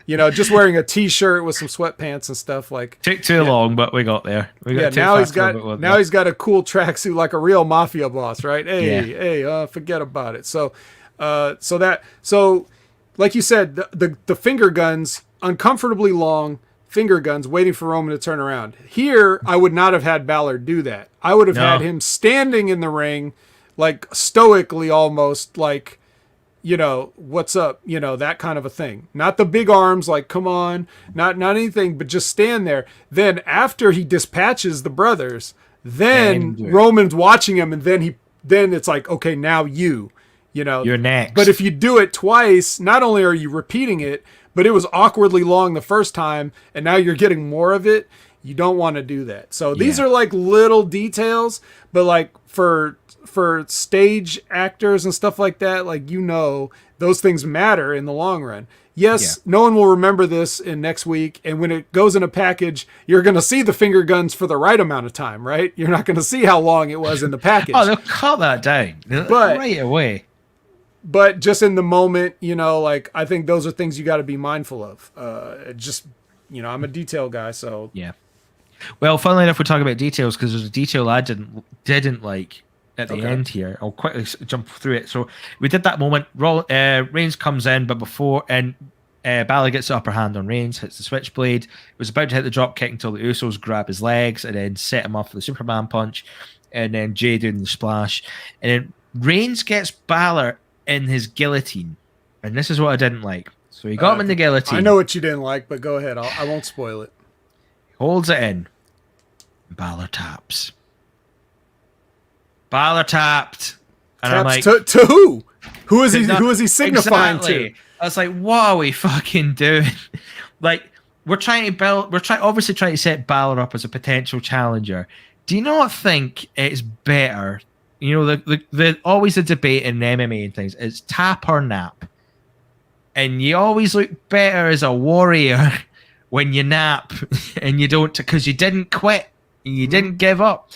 Speaker 2: just wearing a t-shirt with some sweatpants and stuff. Like
Speaker 1: took too long, but we got there.
Speaker 2: Now he's got a cool tracksuit like a real mafia boss, right? Hey, forget about it. So like you said, the finger guns, uncomfortably long finger guns waiting for Roman to turn around. Here, I would not have had Balor do that. I would have had him standing in the ring, like stoically almost, like, what's up, that kind of a thing. Not the big arms, like, come on, not anything, but just stand there. Then after he dispatches the brothers, then Roman's watching him, and then it's like, okay, now you're
Speaker 1: next.
Speaker 2: But if you do it twice, not only are you repeating it, but it was awkwardly long the first time, and now you're getting more of it. You don't want to do that. So these are like little details, but like for stage actors and stuff like that, like, those things matter in the long run. Yes, no one will remember this in next week, and when it goes in a package, you're going to see the finger guns for the right amount of time, right? You're not going to see how long it was in the package.
Speaker 1: Oh, they'll cut that down right away.
Speaker 2: But just in the moment, like, I think those are things you got to be mindful of. I'm a detail guy, so
Speaker 1: yeah. Well, funnily enough, we're talking about details because there's a detail I didn't like at the end here. I'll quickly jump through it. So we did that moment. Reigns comes in, but before Balor gets the upper hand on Reigns, hits the switchblade. Was about to hit the drop kick until the Usos grab his legs and then set him off for the Superman punch, and then Jay doing the splash, and then Reigns gets Balor in his guillotine, and this is what I didn't like. So he got him in the guillotine.
Speaker 2: I know what you didn't like, but go ahead. I won't spoil it.
Speaker 1: Holds it in. Balor taps. Balor tapped. And
Speaker 2: taps,
Speaker 1: I'm like,
Speaker 2: to who? Who is he signifying to?
Speaker 1: I was like, what are we fucking doing? Like, we're obviously trying to set Balor up as a potential challenger. Do you not think it's better? The always a debate in MMA and things. It's tap or nap. And you always look better as a warrior when you nap and you don't, because you didn't quit and you didn't give up.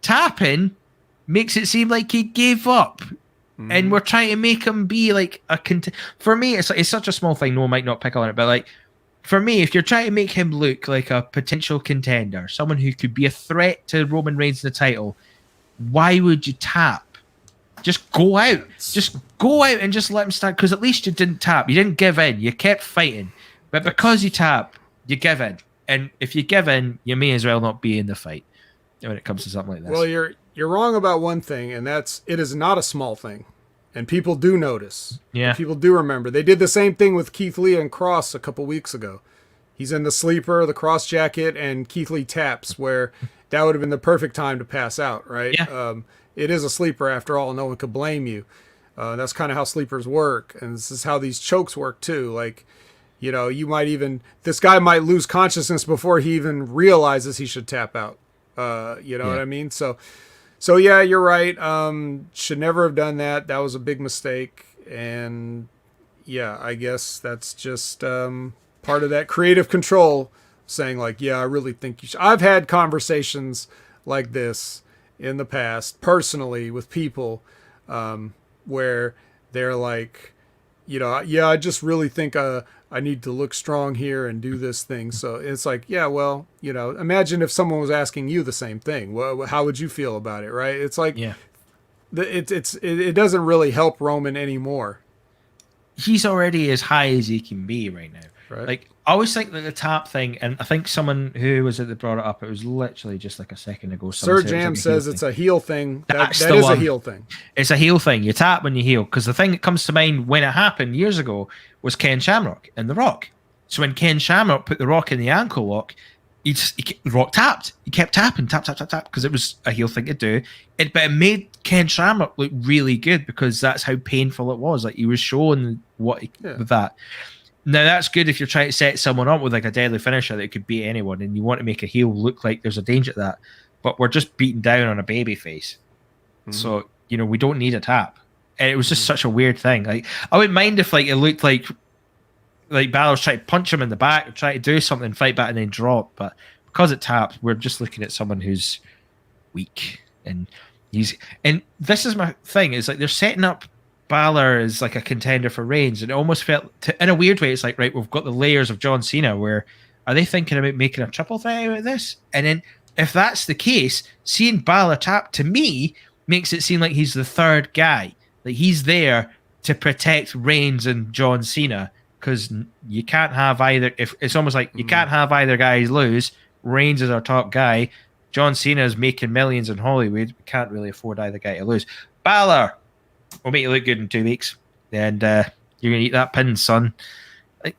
Speaker 1: Tapping makes it seem like he gave up. And we're trying to make him be like for me, it's such a small thing. No one might not pick on it, but like, for me, if you're trying to make him look like a potential contender, someone who could be a threat to Roman Reigns in the title, why would you tap? Just go out. Just go out and just let him start, because at least you didn't tap. You didn't give in. You kept fighting. But because you tap, you give in. And if you give in, you may as well not be in the fight when it comes to something like this.
Speaker 2: Well, you're you're wrong about one thing, and that's it is not a small thing. And people do notice.
Speaker 1: Yeah.
Speaker 2: And people do remember. They did the same thing with Keith Lee and Cross a couple weeks ago. He's in the sleeper, the cross jacket, and Keith Lee taps, where that would have been the perfect time to pass out, right?
Speaker 1: Yeah.
Speaker 2: It is a sleeper after all. No one could blame you. That's kind of how sleepers work. And this is how these chokes work too. Like, you know, this guy might lose consciousness before he even realizes he should tap out. You know what I mean? So yeah, you're right. Should never have done that. That was a big mistake. And yeah, I guess that's just part of that creative control, saying like, yeah, I really think you should. I've had conversations like this in the past, personally, with people where they're like, you know, yeah, I just really think I need to look strong here and do this thing. So it's like, yeah, well, you know, imagine if someone was asking you the same thing. Well, how would you feel about it, right? It's like, it doesn't really help Roman anymore.
Speaker 1: He's already as high as he can be right now.
Speaker 2: Right.
Speaker 1: Like, I always think that the tap thing, and I think someone who was it that brought it up, it was literally just like a second ago.
Speaker 2: Sir Jam says it's a heel thing. That is a heel thing.
Speaker 1: It's a heel thing. You tap when you heel. Because the thing that comes to mind when it happened years ago was Ken Shamrock and The Rock. So when Ken Shamrock put The Rock in the ankle lock, The Rock tapped. He kept tapping, tap, because it was a heel thing to do. But it made Ken Shamrock look really good because that's how painful it was. Like, he was showing with that. Now, that's good if you're trying to set someone up with like a deadly finisher that could beat anyone, and you want to make a heel look like there's a danger to that. But we're just beating down on a baby face. Mm-hmm. So, you know, we don't need a tap. And it was just such a weird thing. Like, I wouldn't mind if like it looked like Balor's trying to punch him in the back or try to do something, fight back, and then drop. But because it taps, we're just looking at someone who's weak. And this is my thing, is like they're setting up Balor is like a contender for Reigns, and it almost felt in a weird way, it's like, right, we've got the layers of John Cena. Where are they thinking about making a triple threat out of this? And then if that's the case, seeing Balor tap to me makes it seem like he's the third guy, like he's there to protect Reigns and John Cena, because you can't have either. If it's almost like you can't have either guys lose. Reigns is our top guy. John Cena is making millions in Hollywood. We can't really afford either guy to lose. Balor, we'll make you look good in 2 weeks, and you're gonna eat that pin, son. Like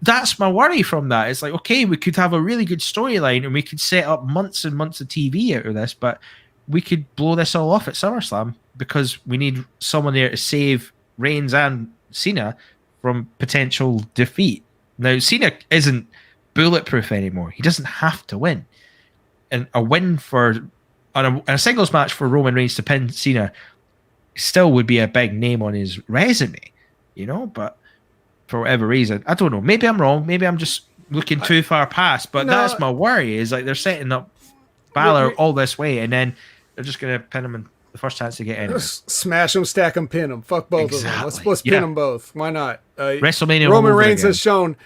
Speaker 1: that's my worry from that. It's like, okay, we could have a really good storyline and we could set up months and months of TV out of this, but we could blow this all off at SummerSlam because we need someone there to save Reigns and Cena from potential defeat. Now, Cena isn't bulletproof anymore. He doesn't have to win, and a win on a singles match for Roman Reigns to pin Cena still would be a big name on his resume, you know, but for whatever reason, I don't know. Maybe I'm wrong. Maybe I'm just looking too far past, but that's my worry, is like they're setting up Balor all this way, and then they're just going to pin him in the first chance to get in.
Speaker 2: Smash him, stack him, pin him. Fuck both of them. Let's pin them both. Why not?
Speaker 1: WrestleMania.
Speaker 2: Roman Reigns has shown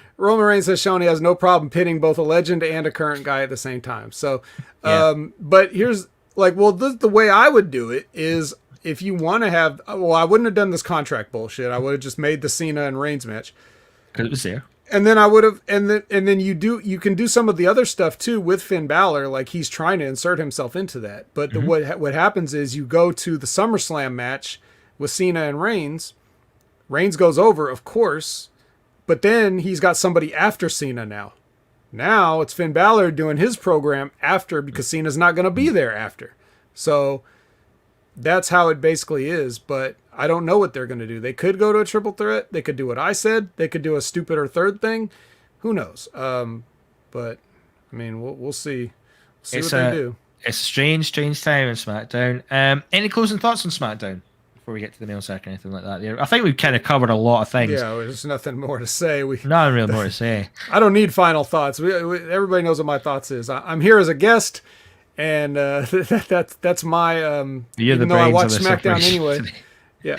Speaker 2: he has no problem pinning both a legend and a current guy at the same time. So, but here's like, well, the way I would do it is, if you want to have, well, I wouldn't have done this contract bullshit. I would have just made the Cena and Reigns match
Speaker 1: because it was there.
Speaker 2: And then I would have, and then you can do some of the other stuff too with Finn Balor. Like, he's trying to insert himself into that. But what happens is you go to the SummerSlam match with Cena and Reigns. Reigns goes over, of course, but then he's got somebody after Cena now. Now it's Finn Balor doing his program after, because Cena's not going to be there after. So that's how it basically is, but I don't know what they're going to do. They could go to a triple threat. They could do what I said. They could do a stupider third thing. Who knows? But I mean, we'll see. What they do.
Speaker 1: It's a strange time in SmackDown. Any closing thoughts on SmackDown before we get to the mail sack or anything like that? I think we've kind of covered a lot of things.
Speaker 2: Yeah, there's nothing more to say.
Speaker 1: Nothing really more to say.
Speaker 2: I don't need final thoughts. Everybody knows what my thoughts is. I'm here as a guest. And that's my even though I watch SmackDown anyway. Yeah.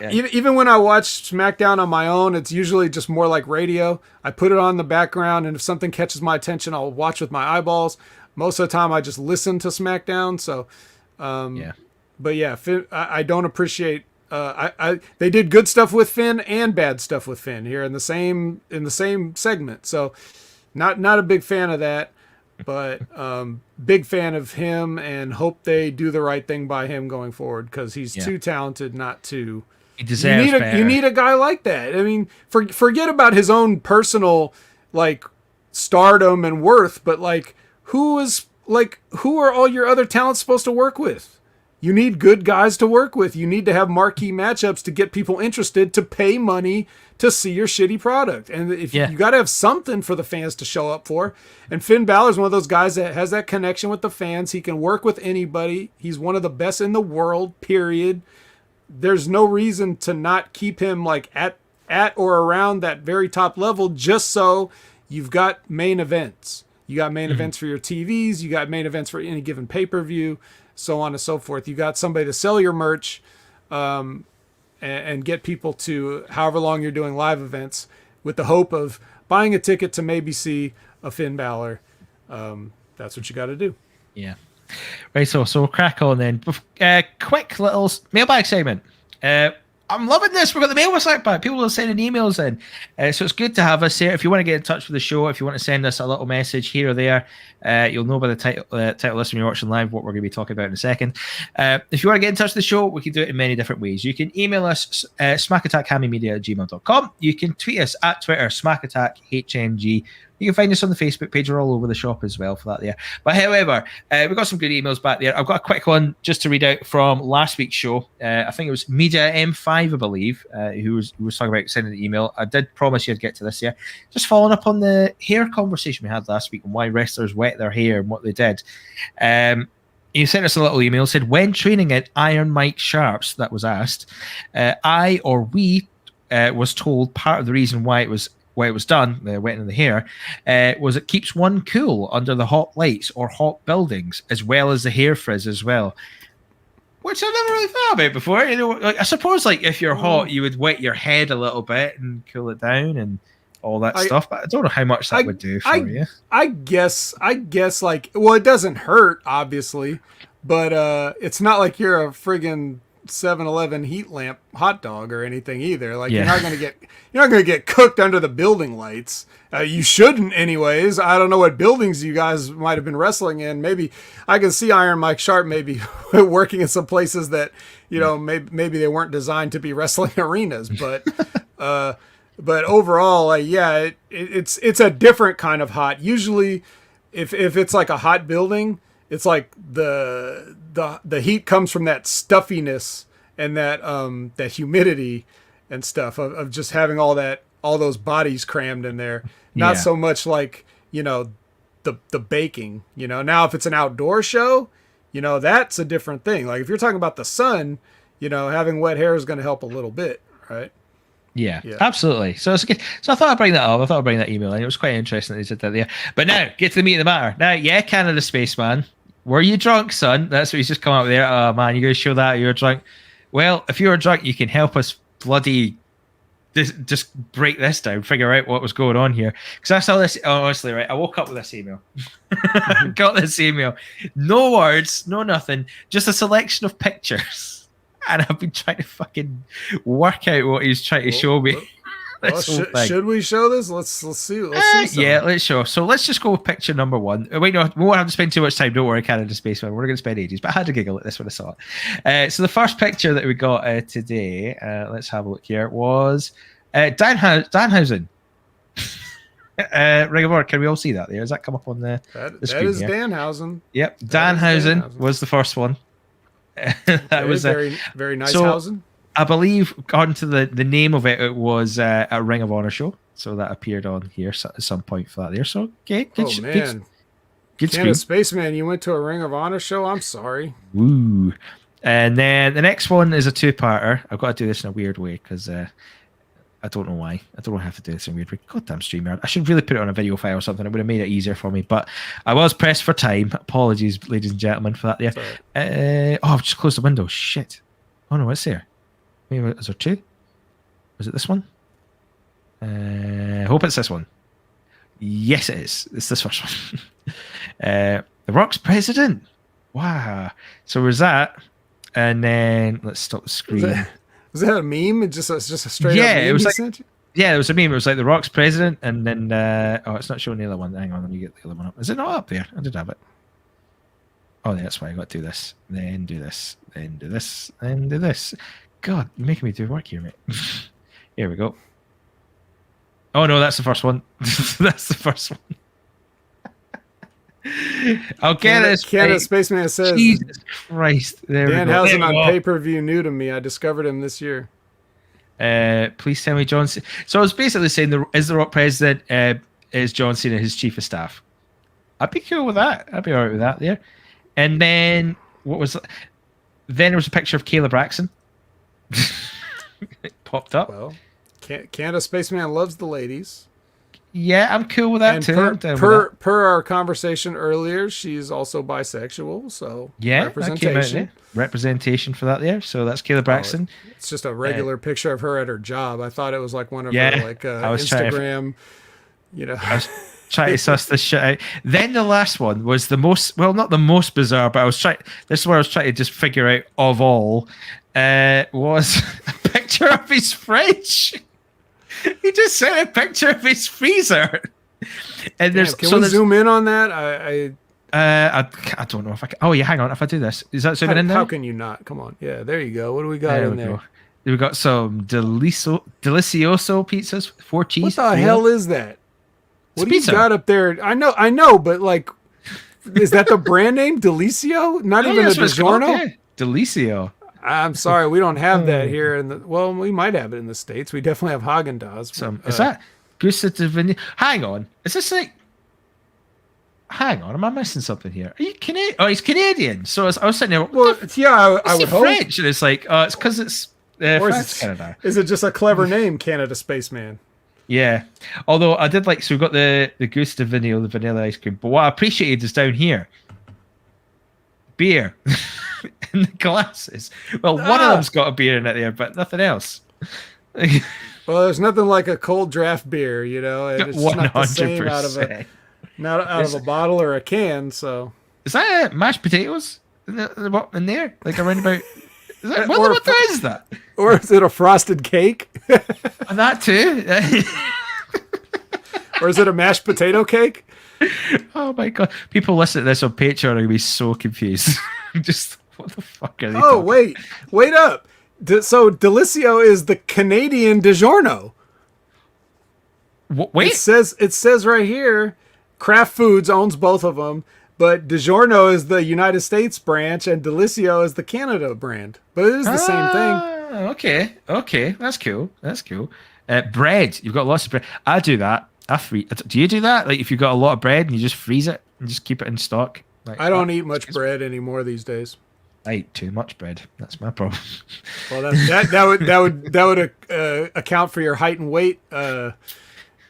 Speaker 2: Even when I watch SmackDown on my own, it's usually just more like radio. I put it on the background, and if something catches my attention, I'll watch with my eyeballs. Most of the time, I just listen to SmackDown. So, but yeah, Finn, I don't appreciate. They did good stuff with Finn and bad stuff with Finn here in the same segment. So, not a big fan of that. but big fan of him and hope they do the right thing by him going forward because he's too talented not to.
Speaker 1: He deserves better.
Speaker 2: You need a guy like that. I mean, forget about his own personal like stardom and worth, but like who are all your other talents supposed to work with? You need good guys to work with. You need to have marquee matchups to get people interested to pay money to see your shitty product. And if you got to have something for the fans to show up for. And Finn Balor's one of those guys that has that connection with the fans. He can work with anybody. He's one of the best in the world, period. There's no reason to not keep him like at or around that very top level just so you've got main events. You got main events for your TVs. You got main events for any given pay-per-view, so on and so forth. You got somebody to sell your merch and get people to however long you're doing live events with the hope of buying a ticket to maybe see a Finn Balor. That's what you got to do.
Speaker 1: Yeah. Right, so we'll crack on then. Quick little mailbag segment. I'm loving this. We've got the mailbag back. People are sending emails in. So it's good to have us here. If you want to get in touch with the show, if you want to send us a little message here or there, you'll know by the title list when you're watching live what we're going to be talking about in a second. If you want to get in touch with the show, we can do it in many different ways. You can email us smackattackhammymedia@gmail.com. You can tweet us at Twitter, smackattackhng. You can find us on the Facebook page. We're all over the shop as well for that there. But however, we've got some good emails back there. I've got a quick one just to read out from last week's show. I think it was Media M5, I believe, who was talking about sending the email. I did promise you'd get to this here. Just following up on the hair conversation we had last week and why wrestlers wet their hair and what they did. He sent us a little email, said, when training at Iron Mike Sharps, that was asked, I or we was told part of the reason why it was done, wetting the hair, was it keeps one cool under the hot lights or hot buildings, as well as the hair frizz as well. Which I've never really thought about before. You know, like, I suppose like if you're hot, you would wet your head a little bit and cool it down and all that stuff. But I don't know how much that would do for you.
Speaker 2: I guess like, well, it doesn't hurt, obviously, but it's not like you're a friggin' 7-Eleven heat lamp hot dog or anything either. Like you're not gonna get cooked under the building lights. You shouldn't, anyways. I don't know what buildings you guys might have been wrestling in. Maybe I can see Iron Mike Sharp maybe working in some places that maybe they weren't designed to be wrestling arenas. But but overall, it's a different kind of hot. Usually, if it's like a hot building, it's like the heat comes from that stuffiness and that humidity and stuff of just having all those bodies crammed in there. Not so much like, the baking, Now if it's an outdoor show, that's a different thing. Like if you're talking about the sun, having wet hair is going to help a little bit, right?
Speaker 1: Yeah, absolutely. So it's okay. So I thought I'd bring that up. I thought I'd bring that email in. It was quite interesting that he said that there. But now, get to the meat of the matter. Now, Canada Spaceman, were you drunk, son? That's what he's just come up with there. Oh, man, you're going to show that you're drunk. Well, if you're drunk, you can help us bloody just break this down, figure out what was going on here. Because I saw this, honestly, right? I woke up with this email. Got this email. No words, no nothing. Just a selection of pictures. And I've been trying to fucking work out what he's trying to show me.
Speaker 2: Well, should we show this? Let's see. Let's see.
Speaker 1: Yeah, let's show. So let's just go with picture number one. Wait, no, we won't have to spend too much time. Don't worry, Canada Spaceman. We're going to spend ages. But I had to giggle at this when I saw it. So the first picture that we got today, let's have a look here, was Danhausen. Ring of Honor. Can we all see that there? Does that come up on the screen?
Speaker 2: That is here? Danhausen.
Speaker 1: Yep, Danhausen was the first one. That was
Speaker 2: very, very nice. Hausen.
Speaker 1: I believe, according to the name of it, it was a Ring of Honor show. So that appeared on here at some point for that there. So, okay. Good
Speaker 2: Canada Spaceman, you went to a Ring of Honor show? I'm sorry.
Speaker 1: Woo. And then the next one is a two-parter. I've got to do this in a weird way because I don't know why. I don't have to do this in a weird way. Goddamn StreamYard. I should really put it on a video file or something. It would have made it easier for me. But I was pressed for time. Apologies, ladies and gentlemen, for that there. I've just closed the window. Shit. Oh, no, it's there. Maybe, is there two? Was it this one? I hope it's this one. Yes, it is. It's this first one. The Rock's president. Wow. So was that. And then let's stop the screen.
Speaker 2: Was that a meme? Just a straight up meme?
Speaker 1: It was like, Yeah, there was a meme. It was like The Rock's president, and then it's not showing the other one. Hang on, let me get the other one up. Is it not up there? I did have it. Oh, that's why I got to do this, then do this, then do this, then do this. God, you're making me do work here, mate. Here we go. Oh no, that's the first one. That's the first one. I'll get it.
Speaker 2: Canada Spaceman says,
Speaker 1: Jesus Christ. There
Speaker 2: Dan
Speaker 1: we go.
Speaker 2: Housen on pay-per-view new to me. I discovered him this year.
Speaker 1: Please tell me John Cena. So I was basically saying, is the Rock president, is John Cena his chief of staff? I'd be cool with that. I'd be all right with that there. And then, then there was a picture of Caleb Braxton. It popped up.
Speaker 2: Well, Canada Spaceman loves the ladies.
Speaker 1: Yeah, I'm cool with that
Speaker 2: and
Speaker 1: too.
Speaker 2: Per our conversation earlier, she's also bisexual, so
Speaker 1: yeah,
Speaker 2: representation.
Speaker 1: Representation for that there. So that's Caleb Braxton.
Speaker 2: It's just a regular picture of her at her job. I thought it was like one of her like Instagram.
Speaker 1: I was trying to suss this shit out. Then the last one was the most, well, not the most bizarre, but this is where I was trying to just figure out of all, was a picture of his fridge. He just sent a picture of his freezer. And
Speaker 2: can we zoom in on that?
Speaker 1: I don't know if I can. Oh yeah, hang on. If I do this, is that zooming in there?
Speaker 2: How can you not? Come on. Yeah, there you go. What do we got in there?
Speaker 1: We've got some delicioso pizzas, 4 cheese.
Speaker 2: What the hell is that? What do you got up there? I know, but like, is that the brand name? Delicio? Not even a DiGiorno?
Speaker 1: Delicio.
Speaker 2: I'm sorry, we don't have that here. Well, we might have it in the States. We definitely have Haagen-Dazs.
Speaker 1: Is that Gustavini? Hang on. Is this like... Hang on, am I missing something here? Are you Canadian? Oh, he's Canadian. So I was sitting there...
Speaker 2: Well, yeah, I would hope.
Speaker 1: French? And it's like, it's because it's... Canada.
Speaker 2: Is it just a clever name, Canada Spaceman?
Speaker 1: Yeah. Although I did like... So we've got the Gustavini, the vanilla ice cream. But what I appreciated is down here. Beer. In the glasses. Well, one of them's got a beer in it there, but nothing else.
Speaker 2: Well, there's nothing like a cold draft beer, It's 100%. Not the same out of a bottle or a can. So
Speaker 1: is that mashed potatoes in there? Like around about? What is that?
Speaker 2: Or is it a frosted cake?
Speaker 1: That too.
Speaker 2: Or is it a mashed potato cake?
Speaker 1: Oh my god! People listening to this on Patreon are gonna be so confused. Just what the fuck are they?
Speaker 2: Oh wait up! So Delicio is the Canadian DiGiorno.
Speaker 1: Wait,
Speaker 2: it says right here, Kraft Foods owns both of them, but DiGiorno is the United States branch and Delicio is the Canada brand. But it is the same thing.
Speaker 1: Okay, that's cool. Bread, you've got lots of bread. I do that. Do you do that? Like if you've got a lot of bread and you just freeze it and just keep it in stock? Like,
Speaker 2: I don't eat much bread anymore these days.
Speaker 1: I eat too much bread. That's my problem.
Speaker 2: Well, that would account for your height and weight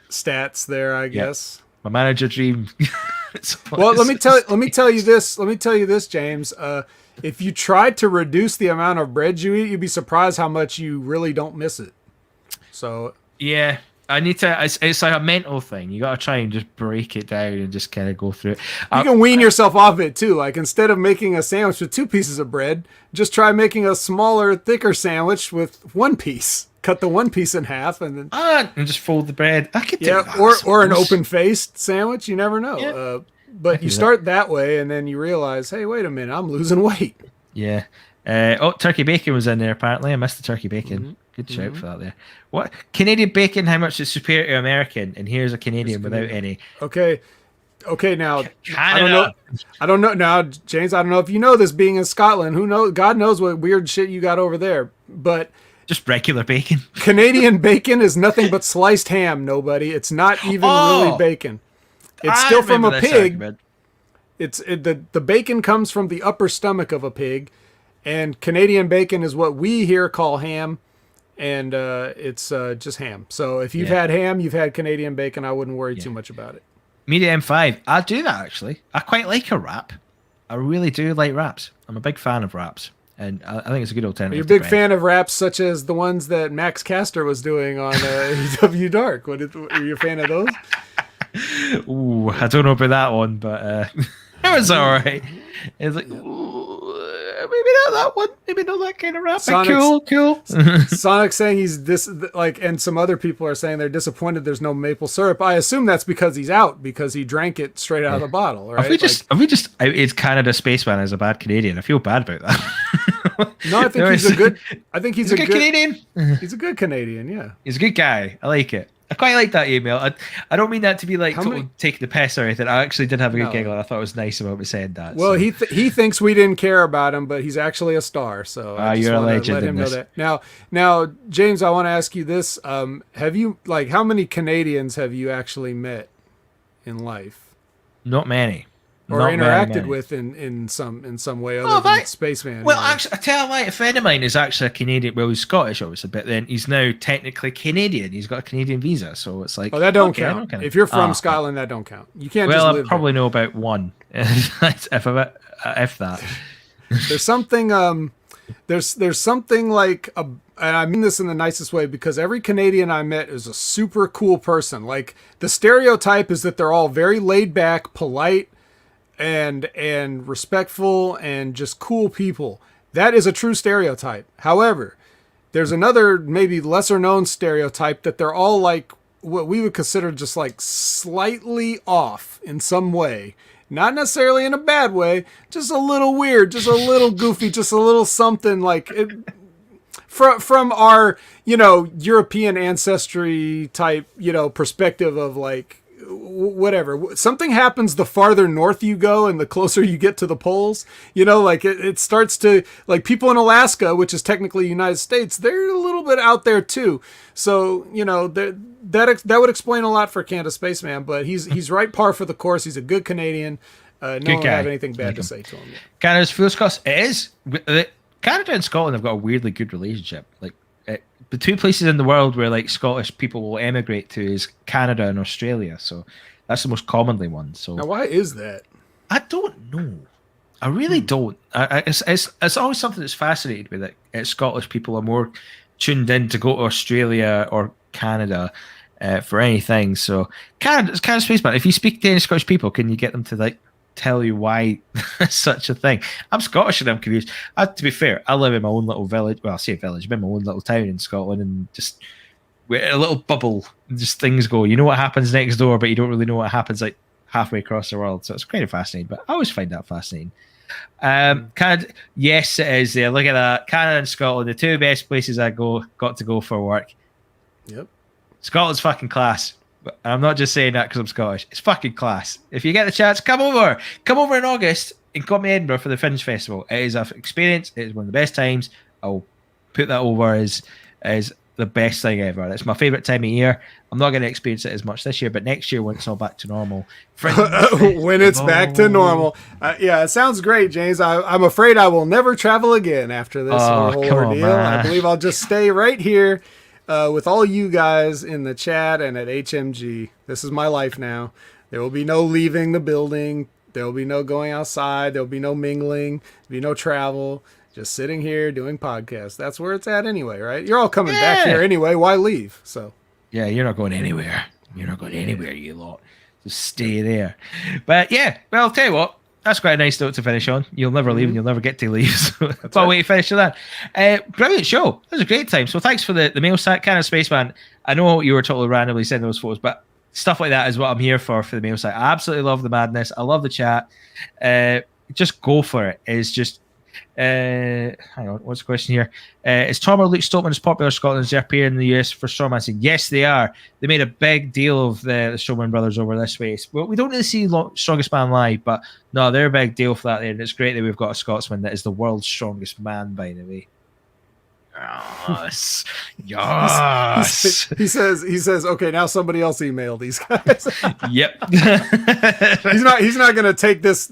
Speaker 2: stats there, I guess.
Speaker 1: My manager dream.
Speaker 2: Well, let me tell you this, James. If you tried to reduce the amount of bread you eat, you'd be surprised how much you really don't miss it. So
Speaker 1: yeah. I need to. It's like a mental thing. You got to try and just break it down and just kind of go through it.
Speaker 2: You can wean yourself off it too. Like instead of making a sandwich with 2 pieces of bread, just try making a smaller, thicker sandwich with 1 piece. Cut the 1 piece in half and then
Speaker 1: and just fold the bread. I could do that,
Speaker 2: or an open-faced sandwich. You never know.
Speaker 1: Yeah.
Speaker 2: But you start that way and then you realize, hey, wait a minute, I'm losing weight.
Speaker 1: Yeah. Turkey bacon was in there apparently. I missed the turkey bacon. Mm-hmm. Good shout for that there. What Canadian bacon? How much is superior to American? And here's a Canadian without any.
Speaker 2: Okay. Now
Speaker 1: Canada.
Speaker 2: I don't know now, James. I don't know if you know this. Being in Scotland, who knows? God knows what weird shit you got over there. But
Speaker 1: just regular bacon.
Speaker 2: Canadian bacon is nothing but sliced ham. Nobody. It's not even really bacon. It's still from a pig. The bacon comes from the upper stomach of a pig, and Canadian bacon is what we here call ham. And it's just ham. So if you've had ham, you've had Canadian bacon. I wouldn't worry too much about it.
Speaker 1: Media M5. I do that actually. I quite like a wrap. I really do like wraps. I'm a big fan of wraps, and I think it's a good alternative.
Speaker 2: You're a big fan of wraps, such as the ones that Max Caster was doing on EW Dark. Were you a fan of those?
Speaker 1: Ooh, I don't know about that one, but it was all right. It's like, ooh, maybe not that one. Maybe not that kind of rap.
Speaker 2: Sonic's,
Speaker 1: Cool.
Speaker 2: Sonic's saying he's and some other people are saying they're disappointed there's no maple syrup. I assume that's because he's out, because he drank it straight out of the bottle, right?
Speaker 1: Have we just outed Canada Spaceman as a bad Canadian? I feel bad about that.
Speaker 2: No, I think he's a good. I think he's a good
Speaker 1: Canadian.
Speaker 2: He's a good Canadian. Yeah,
Speaker 1: he's a good guy. I like it. I quite like that email. I don't mean that to be like totally taking the piss or anything. I actually did have a good giggle. I thought it was nice about me saying that.
Speaker 2: Well, so. he thinks we didn't care about him, but he's actually a star. So
Speaker 1: you're a legend.
Speaker 2: Let him know that. Now, James, I want to ask you this: have you how many Canadians have you actually met in life?
Speaker 1: Not many.
Speaker 2: Or
Speaker 1: Not
Speaker 2: interacted with in some way other than Spaceman.
Speaker 1: Well, actually, I tell you what, a friend of mine is actually a Canadian. Well, he's Scottish, obviously, but then he's now technically Canadian. He's got a Canadian visa, so it's like,
Speaker 2: that don't count. If you're from Scotland, that don't count. You can't.
Speaker 1: Well,
Speaker 2: just live
Speaker 1: I probably
Speaker 2: there.
Speaker 1: know about one, if that.
Speaker 2: There's something. There's something like and I mean this in the nicest way, because every Canadian I met is a super cool person. Like, the stereotype is that they're all very laid back, polite, and respectful and just cool people. That is a true stereotype. However, there's another maybe lesser known stereotype that they're all like what we would consider just like slightly off in some way. Not necessarily in a bad way, just a little weird, just a little goofy, just a little something like it, from our, European ancestry type, perspective of like, whatever. Something happens the farther north you go and the closer you get to the poles. Like it starts to, like, people in Alaska, which is technically United States, they're a little bit out there too. So, that would explain a lot for Canada Spaceman, but he's right par for the course. He's a good Canadian. No one would have anything bad to say to him.
Speaker 1: Canada's fuel cost, it is. Canada and Scotland have got a weirdly good relationship. Like, the two places in the world where like Scottish people will emigrate to is Canada and Australia. So that's the most commonly one. So
Speaker 2: now, why is that?
Speaker 1: I don't know. I really don't. It's always something that's fascinated me that Scottish people are more tuned in to go to Australia or Canada for anything. So Canada Spaceman. If you speak to any Scottish people, can you get them to like tell you why such a thing? I'm Scottish and I'm confused. To be fair, I live in my own little village. Well, I say village, I'm in my own little town in Scotland, and just we're in a little bubble. Just things go. You know what happens next door, but you don't really know what happens like halfway across the world. So it's kind of fascinating. But I always find that fascinating. Canada, yes, it is there. Look at that. Canada and Scotland, the two best places I got to go for work.
Speaker 2: Yep.
Speaker 1: Scotland's fucking class. And I'm not just saying that because I'm Scottish. It's fucking class. If you get the chance, come over. Come over in August and come to Edinburgh for the Fringe Festival. It is an experience. It is one of the best times. I'll put that over as the best thing ever. It's my favourite time of year. I'm not going to experience it as much this year, but next year when it's all back to normal.
Speaker 2: When it's back to normal. Yeah, it sounds great, James. I'm afraid I will never travel again after this whole ordeal. I believe I'll just stay right here with all you guys in the chat and at HMG. This is my life now. There will be no leaving the building. There will be no going outside. There will be no mingling. There will be no travel. Just sitting here doing podcasts. That's where it's at anyway, right? You're all coming back here anyway. Why leave? So
Speaker 1: yeah, you're not going anywhere. You're not going anywhere, you lot. Just stay there. But yeah, well, I'll tell you what. That's quite a nice note to finish on. You'll never leave and you'll never get to leave. So I'll wait to finish with that. Brilliant show. It was a great time. So thanks for the mail sack. Canada Spaceman. I know you were totally randomly sending those photos, but stuff like that is what I'm here for the mail sack. I absolutely love the madness. I love the chat. Just go for it. It's just hang on, what's the question here? Is Tom or Luke Stoltman as popular in Scotland as they appear in the US for Strongman scene? Yes, they are. They made a big deal of the Strongman brothers over this way. Well, we don't really see Strongest Man live, but no, they're a big deal for that there, and it's great that we've got a Scotsman that is the world's strongest man, by the way. Yes. Yes.
Speaker 2: He says, okay, now somebody else email these guys.
Speaker 1: Yep.
Speaker 2: He's not going to take this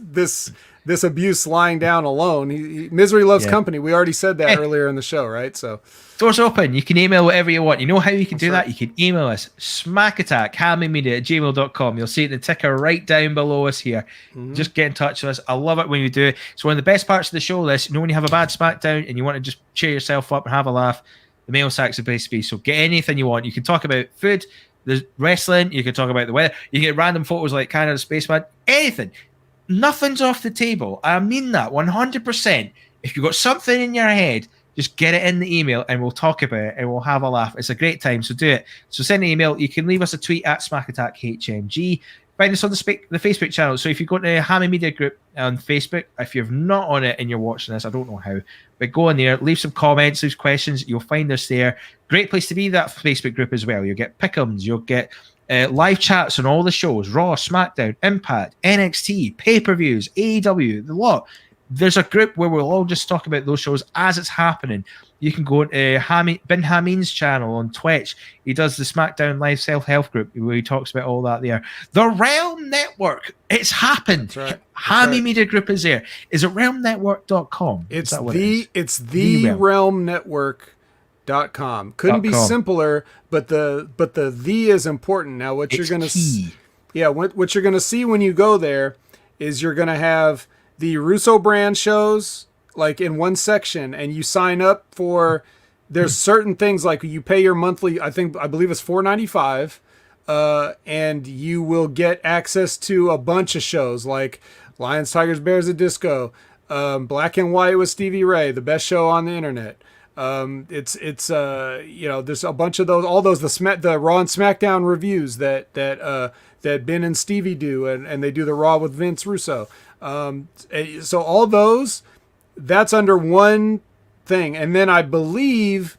Speaker 2: abuse lying down alone. Misery loves company. We already said that earlier in the show, right? So
Speaker 1: doors open. You can email whatever you want. You know how you can do that? You can email us, smackattack@gmail.com. You'll see the ticker right down below us here. Just get in touch with us. I love it when you do it. It's one of the best parts of the show, this. You know, when you have a bad Smackdown and you want to just cheer yourself up and have a laugh, the mail sack's the place to be. So get anything you want. You can talk about food, the wrestling, you can talk about the weather, you can get random photos like Canada Spaceman, anything. Nothing's off the table. I mean that 100%. If you've got something in your head, just get it in the email and we'll talk about it and we'll have a laugh. It's a great time, so do it. So send an email. You can leave us a tweet at Smack Attack HMG. Find us on the Facebook channel. So if you go to Hammy Media Group on Facebook, if you're not on it and you're watching this, I don't know how, but go in there, leave some comments, leave questions. You'll find us there. Great place to be, that Facebook group as well. You'll get pick'ems, you'll get live chats on all the shows, Raw, SmackDown, Impact, NXT, pay-per-views, AEW, the lot. There's a group where we'll all just talk about those shows as it's happening. You can go to Bin Hameen's channel on Twitch. He does the SmackDown Live Self-Help group where he talks about all that there. The Realm Network. It's happened.
Speaker 2: That's right.
Speaker 1: Hammy Media Group is there. Is it realmnetwork.com?
Speaker 2: It's the realmnetwork.com. Couldn't be simpler, but the is important. Now what you're going to see, what you're going to see when you go there is you're going to have the Russo brand shows like in one section, and you sign up for, there's certain things like you pay your monthly, I believe it's $4.95, and you will get access to a bunch of shows like Lions, Tigers, Bears at Disco, Black and White with Stevie Ray, the best show on the internet. There's a bunch of those, all those, the Raw and SmackDown reviews that Ben and Stevie do, and they do the Raw with Vince Russo. So all those, that's under one thing. And then I believe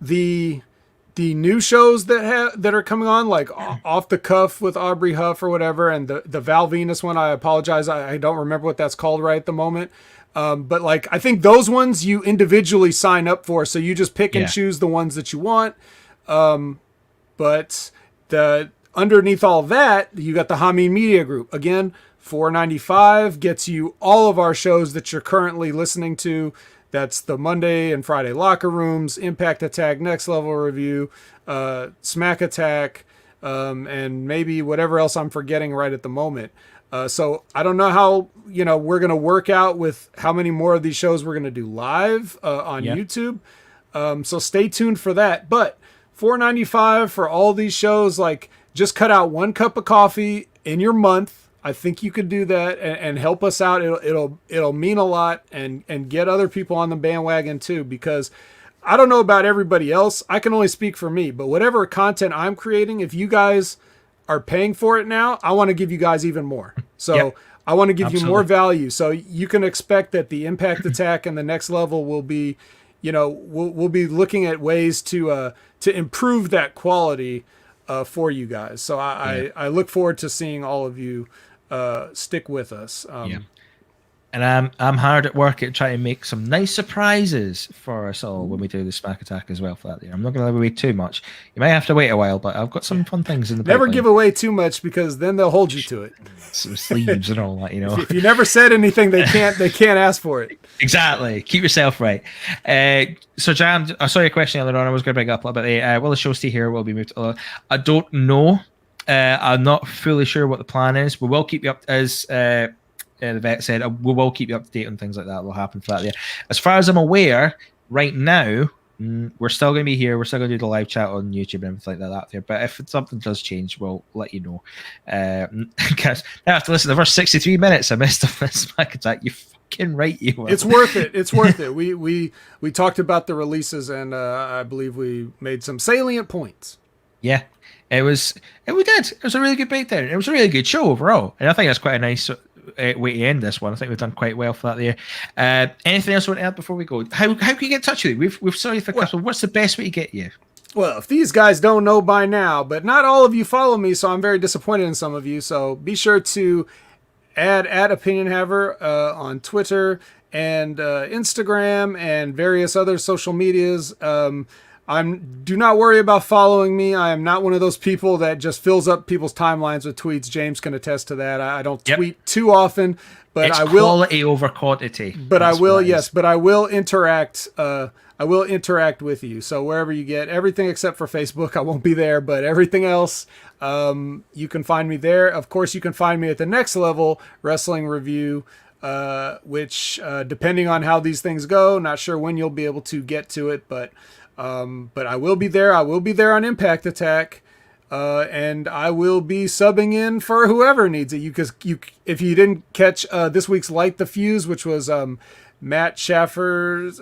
Speaker 2: the new shows that are coming on, like Off the Cuff with Aubrey Huff or whatever, and the Val Venus one, I apologize, I don't remember what that's called right at the moment. But like, I think those ones you individually sign up for, so you just pick and choose the ones that you want. But underneath all that, you got the Hameen Media Group. Again, $4.95 gets you all of our shows that you're currently listening to. That's the Monday and Friday Locker Rooms, Impact Attack, Next Level Review, Smack Attack, and maybe whatever else I'm forgetting right at the moment. So I don't know how, we're going to work out with how many more of these shows we're going to do live on YouTube. So stay tuned for that. But $4.95 for all these shows, like, just cut out 1 cup of coffee in your month. I think you could do that and help us out. It'll mean a lot, and get other people on the bandwagon too, because I don't know about everybody else. I can only speak for me, but whatever content I'm creating, if you guys are paying for it now, I want to give you guys even more. So I want to give you more value. So you can expect that the Impact Attack and the Next Level will be, we'll be looking at ways to improve that quality for you guys. So I look forward to seeing all of you stick with us.
Speaker 1: And I'm hard at work at trying to make some nice surprises for us all when we do the Smack Attack as well for that year. I'm not going to give away too much. You might have to wait a while, but I've got some fun things in the
Speaker 2: Never
Speaker 1: pipeline.
Speaker 2: give away too much, because then they'll hold you to it.
Speaker 1: Some sleeves and all that,
Speaker 2: If you never said anything, they can't ask for it.
Speaker 1: Exactly. Keep yourself right. So Jan, I saw your question earlier on. I was going to bring up a little bit. Will the show stay here? Will be moved? I don't know. I'm not fully sure what the plan is. We will keep you up, as the vet said, we will keep you up to date on things like that. Will happen for that there. As far as I'm aware, right now, we're still going to be here. We're still going to do the live chat on YouTube and everything like that there. But if something does change, we'll let you know. Guys, now I have to listen to the first 63 minutes I missed of this Smack Attack. You fucking right, you will.
Speaker 2: It's worth it. It's worth it. We talked about the releases, and I believe we made some salient points.
Speaker 1: Yeah. We did. It was a really good breakdown. It was a really good show overall. And I think that's quite a nice way to end this one. I think we've done quite well for that there. Anything else you want to add before we go? How can you get in touch with you? We've saw you for a couple. What's the best way to get you?
Speaker 2: Well, if these guys don't know by now, but not all of you follow me, so I'm very disappointed in some of you. So be sure to add Opinion Haver on Twitter and Instagram and various other social medias. Do not worry about following me. I am not one of those people that just fills up people's timelines with tweets. James can attest to that. I don't tweet too often, but
Speaker 1: it's
Speaker 2: I will
Speaker 1: quality over quantity.
Speaker 2: But I will, yes, but I will interact. I will interact with you. So wherever you get everything except for Facebook, I won't be there, but everything else, you can find me there. Of course, you can find me at the Next Level Wrestling Review, which depending on how these things go, not sure when you'll be able to get to it, but I will be there. I will be there on Impact Attack. and I will be subbing in for whoever needs it. If you didn't catch this week's Light the Fuse, which was Matt Schaffer's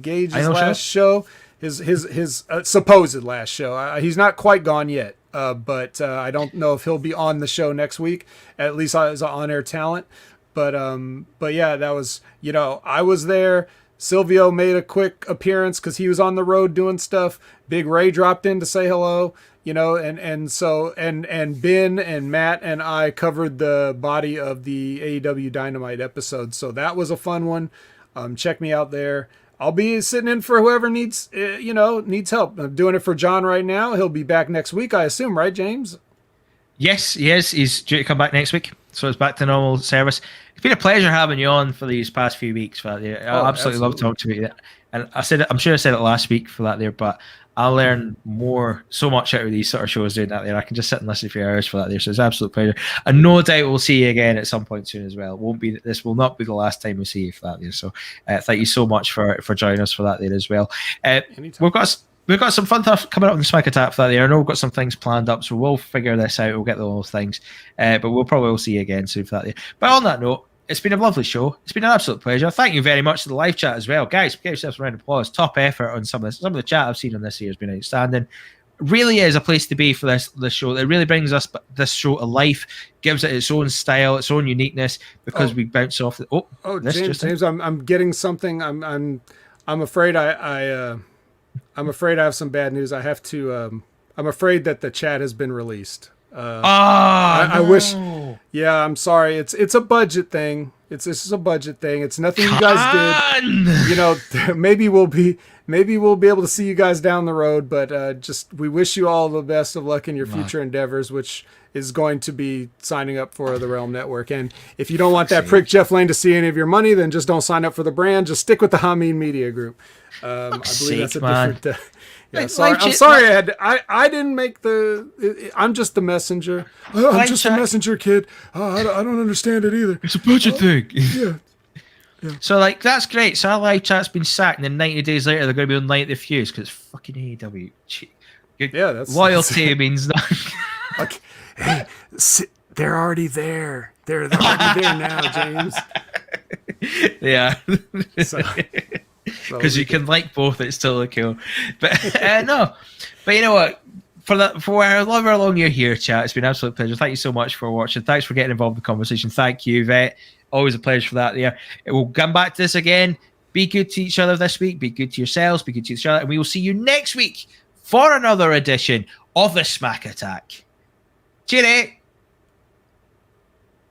Speaker 2: Gage's last show, his supposed last show. He's not quite gone yet, but I don't know if he'll be on the show next week. At least as an on-air talent. But yeah, that was, I was there. Silvio made a quick appearance because he was on the road doing stuff. Big Ray dropped in to say hello. And Ben and Matt and I covered the body of the AEW Dynamite episode. So that was a fun one. Check me out there. I'll be sitting in for whoever needs help. I'm doing it for John right now. He'll be back next week, I assume, right, James?
Speaker 1: Yes, he is. He's due to come back next week. So it's back to normal service. It's been a pleasure having you on for these past few weeks. For that there. I absolutely love talking to you. And I'm sure I said it last week for that there, but I learn so much out of these sort of shows doing that there. I can just sit and listen for hours for that there. So it's an absolute pleasure. And no doubt we'll see you again at some point soon as well. This will not be the last time we see you for that there. So thank you so much for joining us for that there as well. We've got some fun stuff coming up in the Smack Attack for that there. I know we've got some things planned up, so we'll figure this out. We'll get those things. But we'll probably see you again soon for that there. But on that note, it's been a lovely show. It's been an absolute pleasure. Thank you very much to the live chat as well. Guys, give yourselves a round of applause. Top effort on some of this. Some of the chat I've seen on this here has been outstanding. Really is a place to be for this show. It really brings this show to life, gives it its own style, its own uniqueness, because we bounce off the
Speaker 2: James, I'm getting something. I'm afraid I'm afraid I have some bad news. I have to I'm afraid that the chat has been released. I wish. Yeah, I'm sorry. It's a budget thing. This is a budget thing. It's nothing you guys did. Maybe we'll be able to see you guys down the road. But just we wish you all the best of luck in your future endeavors, which is going to be signing up for the Realm Network. And if you don't want that prick Jeff Lane to see any of your money, then just don't sign up for the brand. Just stick with the Hameen Media Group. I believe that's a different. Yeah, sorry. I'm sorry. I didn't make the. I'm just the messenger. I'm just a messenger, kid. I don't understand it either.
Speaker 1: It's a budget thing.
Speaker 2: Yeah.
Speaker 1: So that's great. So our live chat's been sacked, and then 90 days later they're going to be on Light the Fuse because it's fucking AEW.
Speaker 2: That's
Speaker 1: loyalty means nothing.
Speaker 2: Okay. Hey, they're already there. They're already there now, James.
Speaker 1: Yeah. Because you can like both, it's still cool. But no. But you know what? For however long you're here, chat, it's been an absolute pleasure. Thank you so much for watching. Thanks for getting involved in the conversation. Thank you, Vet. Always a pleasure for that there. We'll come back to this again. Be good to each other this week. Be good to yourselves. Be good to each other. And we will see you next week for another edition of the Smack Attack. Cheerio.